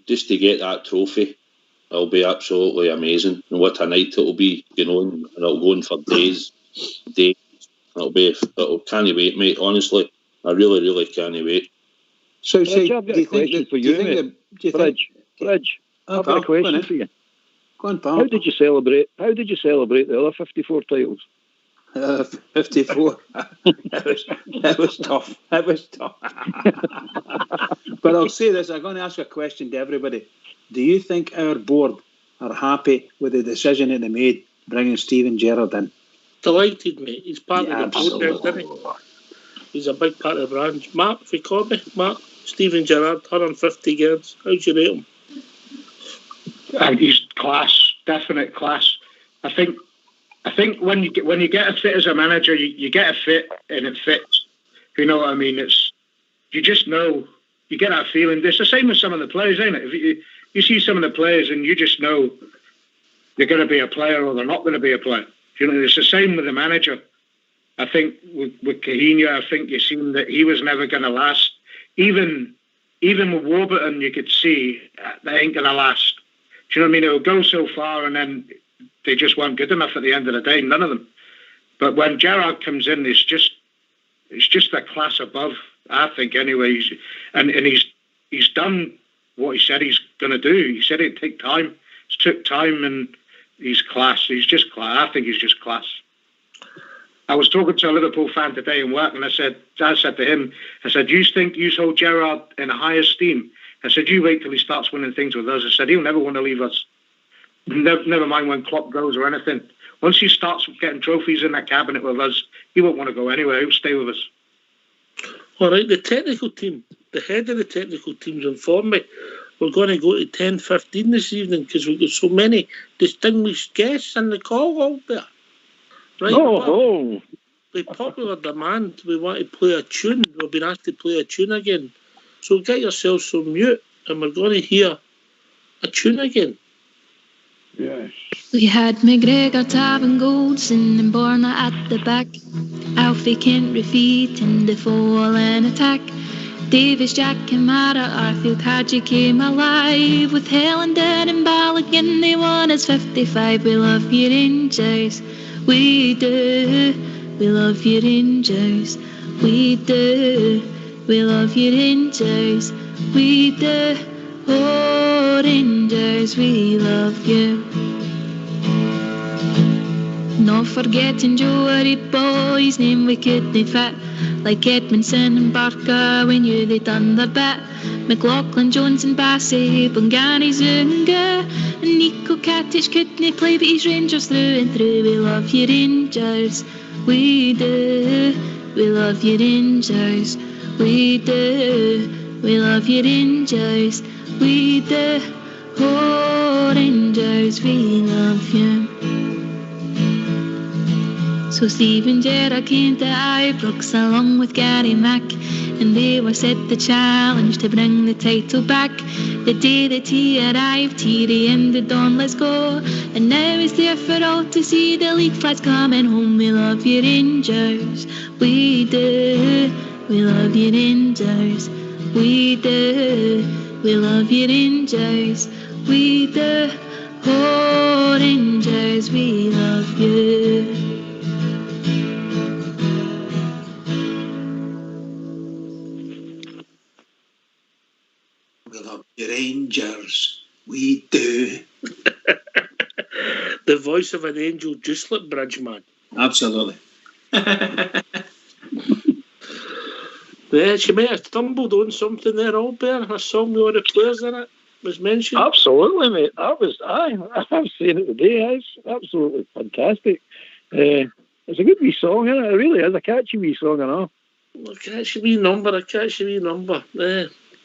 S21: just to get that trophy, it'll be absolutely amazing. And what a night it'll be, you know, and it'll go on for days. Can't wait, mate. Honestly, I really can't wait.
S3: So, Reg, I've got a question for you, mate. Reg, I've got a question for you.
S2: Go on, pal.
S3: How did you celebrate the other 54 titles?
S2: 54. It was tough. It was tough. But I'll say this, I'm going to ask a question to everybody. Do you think our board are happy with the decision that they made bringing Steven Gerrard in?
S1: Delighted, mate. He's part of the board, isn't he? He's a big part of the branch. Mark, if you call me, Mark, Steven Gerrard, 150 games. How'd you rate him?
S7: He's class, definite class. I think when you get a fit as a manager, you get a fit and it fits. You know what I mean? You just know, you get that feeling. It's the same with some of the players, ain't it? If you see some of the players and you just know they're going to be a player or they're not going to be a player. You know, it's the same with the manager. I think with Kahina, I think you've seen that he was never going to last. Even with Warburton, you could see they ain't going to last. Do you know what I mean? It would go so far and then they just weren't good enough at the end of the day, none of them. But when Gerrard comes in, it's just a class above, I think, anyway. He's done what he said he's going to do. He said it'd take time. It took time, and he's class. He's just class. I think he's just class. I was talking to a Liverpool fan today in work, and I said to him, you think you hold Gerrard in a high esteem? I said, you wait till he starts winning things with us. I said, he'll never want to leave us. Never mind when Klopp goes or anything. Once he starts getting trophies in that cabinet with us, he won't want to go anywhere. He'll stay with us.
S1: All right, the technical team, the head of the technical team's informed me we're going to go to 10:15 this evening because we've got so many distinguished guests in the call out there. Right? By popular demand, we want to play a tune. We've been asked to play a tune again. So get yourselves on mute and we're going to hear a tune again.
S3: Yes.
S17: We had McGregor, Taven, Goldson and Borna at the back. Alfie Kent, Refeat in the fallen attack. Davis, Jack and Mara, Arfield Hadji came alive. With Helen dead and Balogun, they won as 55. We love your Rangers, we do. We love your Rangers, we do. We love your Rangers, we do. Oh, Rangers, we love you. Not forgetting Joey Boy, his name we couldn't fit. Like Edmondson and Barker, we knew they'd done their bit. McLaughlin, Jones and Bassey, Bungani, Zunga and Nico Katic couldn't play, but he's Rangers through and through. We love your Rangers, we do. We love your Rangers, we do. We love your Rangers, we do. Oh, Rangers, we love you. So Steven Gerrard came to Ibrox along with Gary Mack, and they were set the challenge to bring the title back. The day that he arrived, he ended on let's go, and now he's there for all to see. The league flags coming home. We love your Rangers, we do. We love your Rangers, we do. We love your Rangers, we do. Oh, Rangers, we love you.
S2: We love the Rangers, we do.
S1: The voice of an angel, just like Bridgeman.
S2: Absolutely.
S1: Yeah, she may have stumbled on something there, Albert. A song with all the players in it was mentioned.
S3: Absolutely, mate. I've seen it today. It's absolutely fantastic. It's a good wee song, isn't it? It really is a catchy wee song, and all.
S1: A catchy wee number.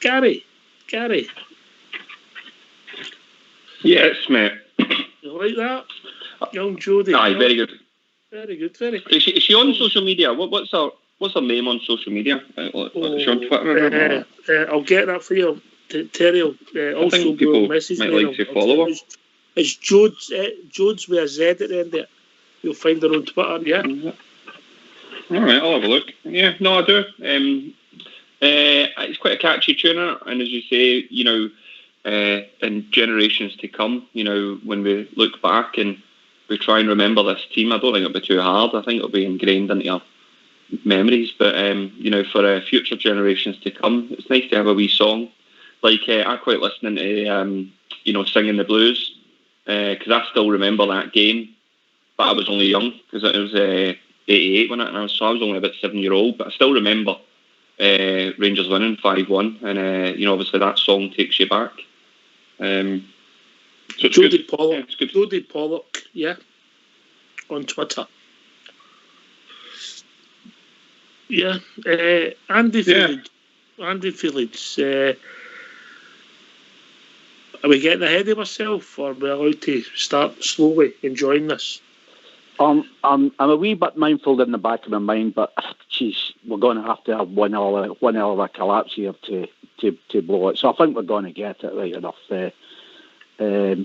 S1: Gary.
S16: Yes, mate.
S1: You like that? Young Jodie.
S16: Aye, very good.
S1: Very good, very good.
S16: Is she on social media? What's her name on social media? Is she on Twitter?
S1: I'll get that for you. Terry will also
S16: people
S1: message
S16: might
S1: me.
S16: like to follow her.
S1: It's Jodes with a Z at the end of it. You'll find her on Twitter, yeah?
S16: All right, I'll have a look. Yeah, no, I do. It's quite a catchy tuner, and as you say, you know, in generations to come, when we look back and we try and remember this team, I don't think it'll be too hard. I think it'll be ingrained into our memories. But, for future generations to come, it's nice to have a wee song. Like, I quite listening to, Singing the Blues, because I still remember that game. But I was only young, because it was 88 when I was only about 7-year-old. But I still remember Rangers winning 5-1. And, obviously that song takes you back. So
S1: Jodie Pollock, yeah, Jodie Pollock, yeah, on Twitter. Yeah, Andy Felix. Are we getting ahead of ourselves, or are we allowed to start slowly enjoying this?
S4: I'm a wee bit mindful in the back of my mind, but we're going to have one hell of a collapse here to blow it. So I think we're going to get it right enough. I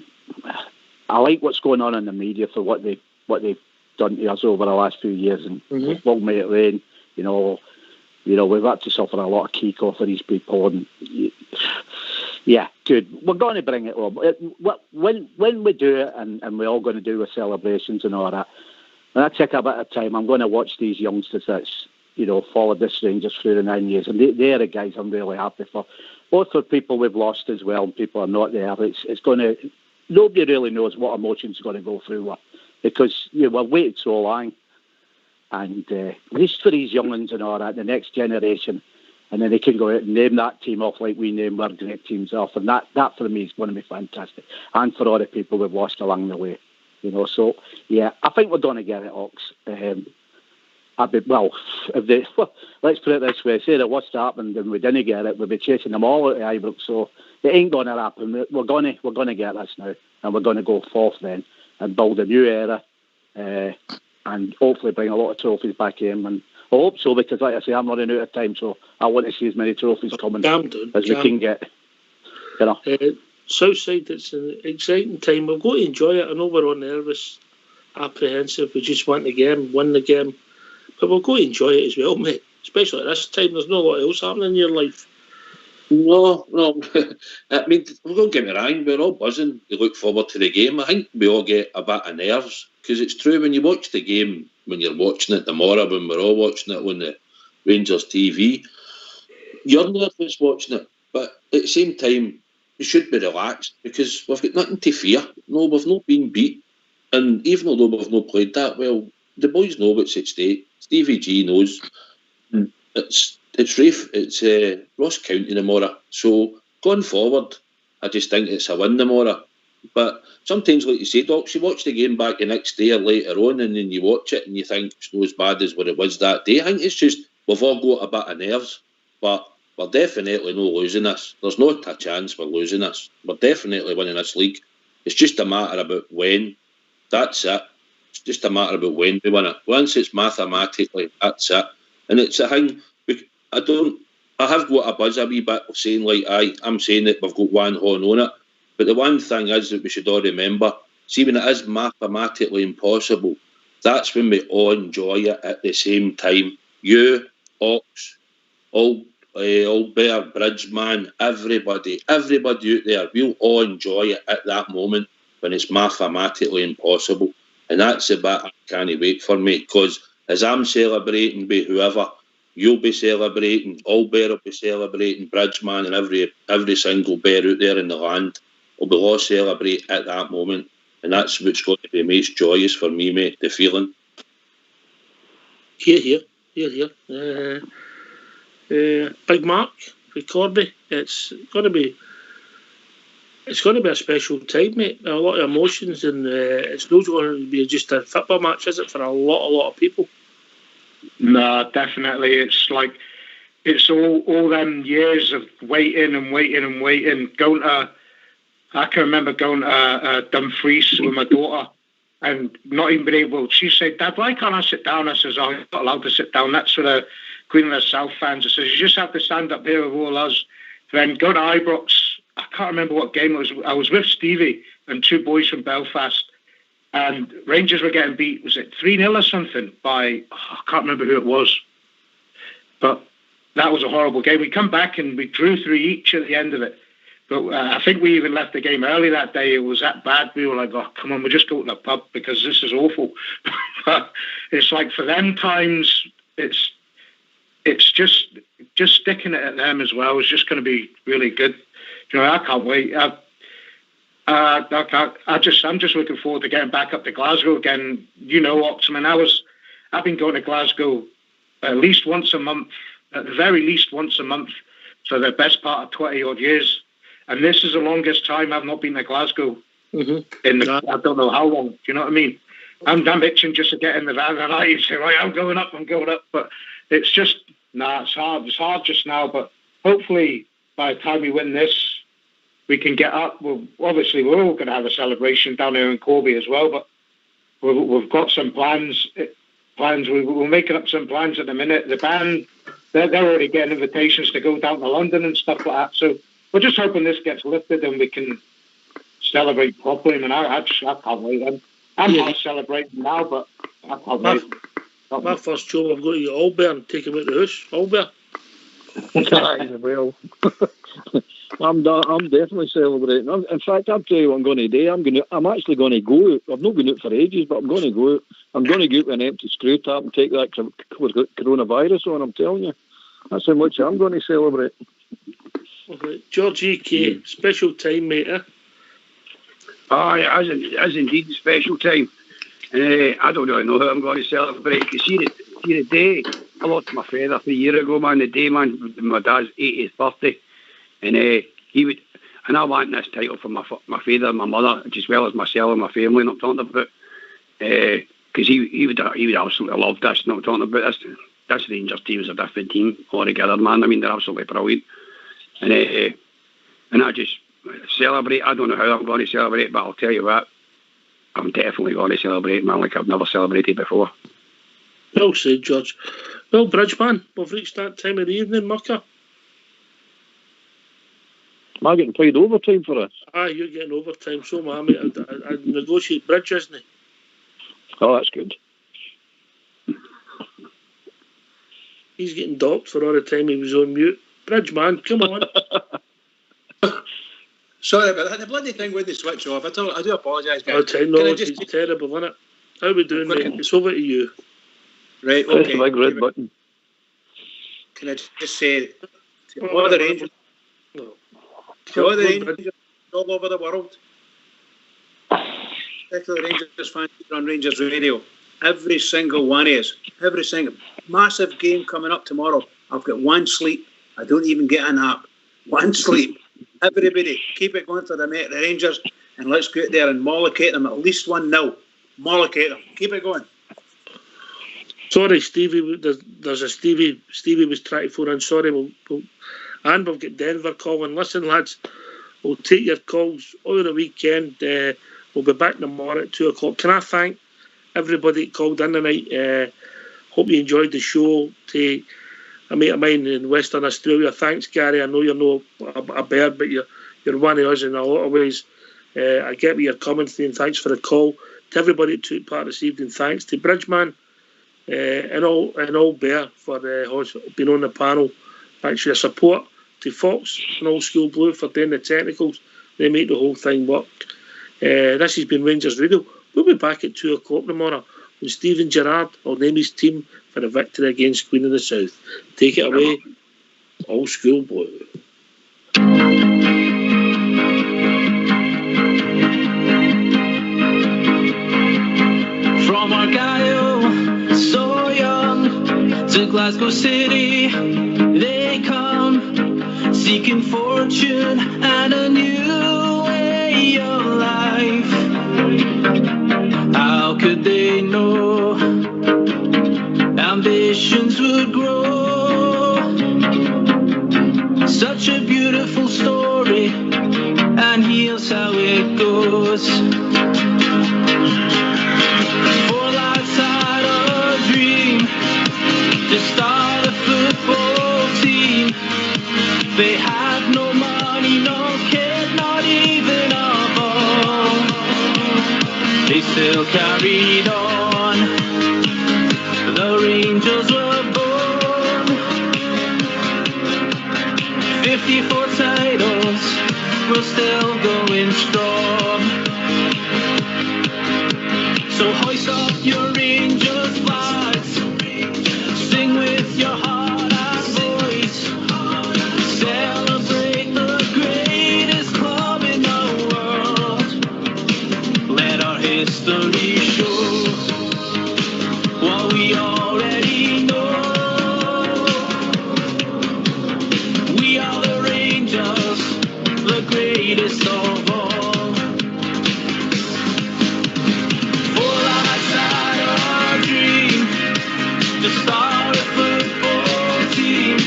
S4: like what's going on in the media for what they've done to us over the last few years, and Long May It Rain. We've had to suffer a lot of kick-off for these people, and yeah, good. We're going to bring it up. When we do it, and we're all going to do with celebrations and all that, and that take a bit of time, I'm going to watch these youngsters that's, followed this Rangers through the 9 years, and they're the guys I'm really happy for. Both for people we've lost as well, and people are not there. It's going to... Nobody really knows what emotions are going to go through with, because we've waited so long. And at least for these young ones and all that, the next generation, and then they can go out and name that team off like we name our great teams off. And that for me is going to be fantastic. And for all the people we've lost along the way. So, yeah, I think we're going to get it, Ox. Let's put it this way, say that what's happened and we didn't get it, we'll be chasing them all out of Ibrox, so it ain't going to happen. We're going to get this now, and we're going to go forth then and build a new era, and hopefully bring a lot of trophies back in. And I hope so, because like I say, I'm running out of time, so I want to see as many trophies coming as we can get.
S1: Southside, it's an exciting time. We've got to enjoy it. I know we're all nervous, apprehensive, we just want the game, win the game. But we'll go enjoy it as well, mate. Especially at this time, there's no lot else happening in your life.
S21: No. I mean, don't get me wrong, we're all buzzing. We look forward to the game. I think we all get a bit of nerves, because it's true, when you watch the game, when you're watching it tomorrow, when we're all watching it on the Rangers TV, you're nervous watching it. But at the same time, you should be relaxed, because we've got nothing to fear. No, we've not been beat. And even although we've not played that well, the boys know what's at stake. Stevie G knows. It's Rafe, it's Ross County tomorrow. So going forward, I just think it's a win tomorrow. But sometimes, like you say, Docs, you watch the game back the next day or later on, and then you watch it and you think it's not as bad as what it was that day. I think it's just we've all got a bit of nerves, but we're definitely not losing this. There's not a chance we're losing this. We're definitely winning this league. It's just a matter about when. That's it. It's just a matter about when we win it. Once it's mathematically, that's it. And it's a thing. I have got a buzz a wee bit of saying, like, I'm saying that we've got one horn on it. But the one thing is that we should all remember, see, when it is mathematically impossible, that's when we all enjoy it at the same time. You, Ox, all Bear, Bridgeman, everybody out there, we'll all enjoy it at that moment when it's mathematically impossible. And that's the bit I can't wait for, me, because as I'm celebrating with whoever, you'll be celebrating, all Bear will be celebrating, Bridgeman and every single Bear out there in the land will all celebrate at that moment. And that's what's going to be most joyous for me, mate, the feeling.
S1: Here. Big Mark, for Corby, it's going to be a special time, mate. A lot of emotions, and it's not going to be just a football match, is it, for a lot of people?
S7: No, definitely. It's like, it's all them years of waiting. I can remember going to Dumfries with my daughter and not even being able. She said, "Dad, why can't I sit down?" I says, "I'm not allowed to sit down." That's for the Queen of the South fans. I says, "You just have to stand up here with all us." Then go to Ibrox. I can't remember what game it was. I was with Stevie and two boys from Belfast, and Rangers were getting beat. Was it 3-0 or something by? I can't remember who it was, but that was a horrible game. We come back and we drew 3 each at the end of it. But I think we even left the game early that day. It was that bad. We were like, oh, come on, we'll just go to the pub because this is awful. But it's like for them times, it's just sticking it at them as well. It's just going to be really good. You know, I can't wait. I'm just looking forward to getting back up to Glasgow again. You know, Optimum. I've been going to Glasgow at least once a month, at the very least once a month, for the best part of 20 odd years. And this is the longest time I've not been to Glasgow I don't know how long. Do you know what I mean? I'm itching just to get in the van and I say, right, I'm going up. But it's just, it's hard. It's hard just now. But hopefully by the time we win this, we can get up. Well, obviously, we're all going to have a celebration down here in Corby as well. But we've got some plans. We're making up some plans at the minute. The band, they're already getting invitations to go down to London and stuff like that. So we're just hoping this gets lifted and we can celebrate properly. I mean, I can't wait. I'm not celebrating now, but I can't wait.
S1: My first job, I've got to get Albert and take him out the house. Albert.
S3: Well, I'm definitely celebrating. In fact, I'll tell you what I'm going to do. I'm actually going to go out. I've not been out for ages, but I'm going to go out. I'm going to go out with an empty screw tap and take that coronavirus on. I'm telling you, that's how much I'm going to celebrate.
S1: Okay. George E.K., special time, mate.
S20: Aye, as indeed a special time. I don't really know how I'm going to celebrate. Because see the day I lost my father 3 years ago, man. The day, man, my dad's 80th birthday, and I want this title for my father and my mother, as well as myself and my family. Not talking about, because he would absolutely love this. Not talking about this Rangers team is a different team altogether, man. I mean, they're absolutely brilliant, and I just celebrate. I don't know how I'm going to celebrate, but I'll tell you what, I'm definitely going to celebrate, man, like I've never celebrated before.
S1: Well said, George. Well, Bridgeman, we've reached that time of the evening, Mucker.
S3: Am I getting paid overtime for this?
S1: Aye, you're getting overtime, so am I, mate. I negotiate Bridge, isn't he?
S3: Oh, that's good.
S1: He's getting docked for all the time he was on mute. Bridgeman, come on.
S2: Sorry about that. The bloody thing with the switch off. I do apologise, guys.
S1: Oh, technology's terrible, isn't it? How we doing, mate? It's over to you.
S2: Right,
S3: Press
S2: okay.
S3: the big red button.
S2: Can I just say, to all the Rangers, all over the world, particularly Rangers fans on Rangers Radio, every single one of us, every single massive game coming up tomorrow. I've got one sleep. I don't even get a nap. One sleep. Everybody, keep it going for the Rangers, and let's go out there and mollocate them at least 1-0. Mollocate them. Keep it going.
S1: Sorry, Stevie. There's a Stevie. Stevie was trying to phone in. Sorry, and we've got Denver calling. Listen, lads, we'll take your calls over the weekend. We'll be back tomorrow at 2:00. Can I thank everybody that called in tonight? Hope you enjoyed the show. To a mate of mine in Western Australia, thanks, Gary. I know you're no a bear, but you're one of us in a lot of ways. I get where you're coming from, and thanks for the call. To everybody that took part this evening, thanks to Bridgeman and all Bear for being on the panel. Thanks for your support. To Fox and Old School Blue for doing the technicals. They make the whole thing work. This has been Rangers Radio. We'll be back at 2:00 tomorrow when Stephen Gerrard will name his team for the victory against Queen of the South. Take it away, Old School Blue.
S8: From Argyle, so young, to Glasgow City, they come, seeking fortune and a new way of life. How could they know ambitions would grow? Such a beautiful story, and here's how it goes. Four lads had a dream to start a football team. They had no money, no kit, not even a ball. They still carried on. The Rangers were born. 54 titles still going strong. So hoist up your Rangers flags, sing with your heart and voice, celebrate the greatest club in the world. Let our history show what we already know. We are the Rangers, the greatest of all. For life's had a dream to start a football team.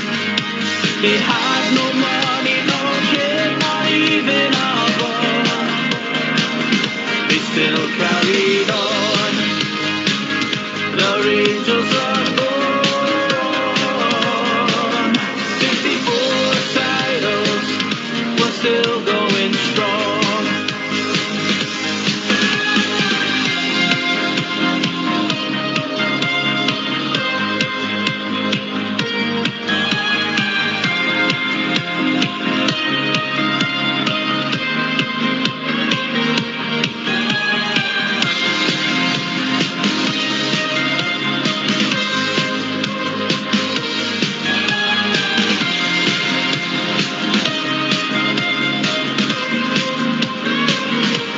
S8: They had no money, no kid, not even a ball. They still carried on. The Rangers are born. 54 titles, we're still going strong.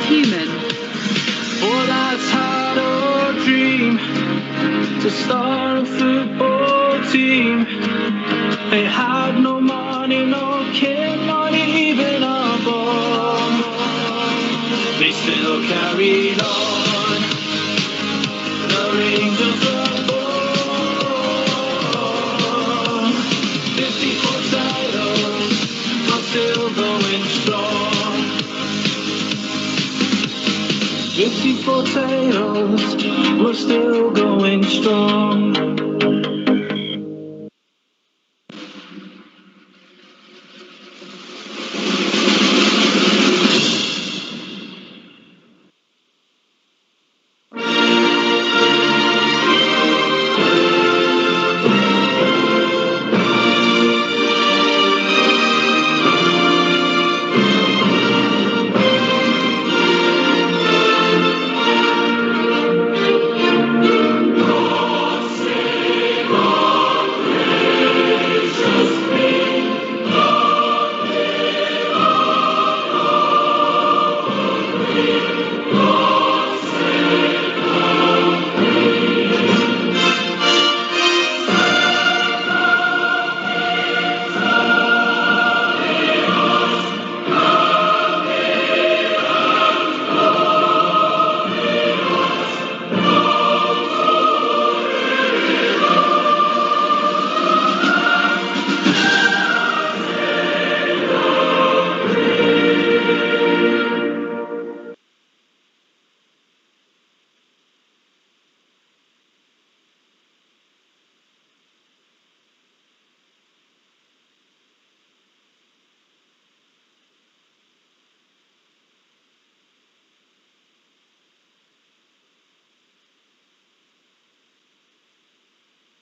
S17: Human.
S8: For life's had a dream to start a football team. They had no money, no kid, not even a ball. They still carried on. The Rangers are born. 54 titles, but still going strong. 54 titles, we're still going strong.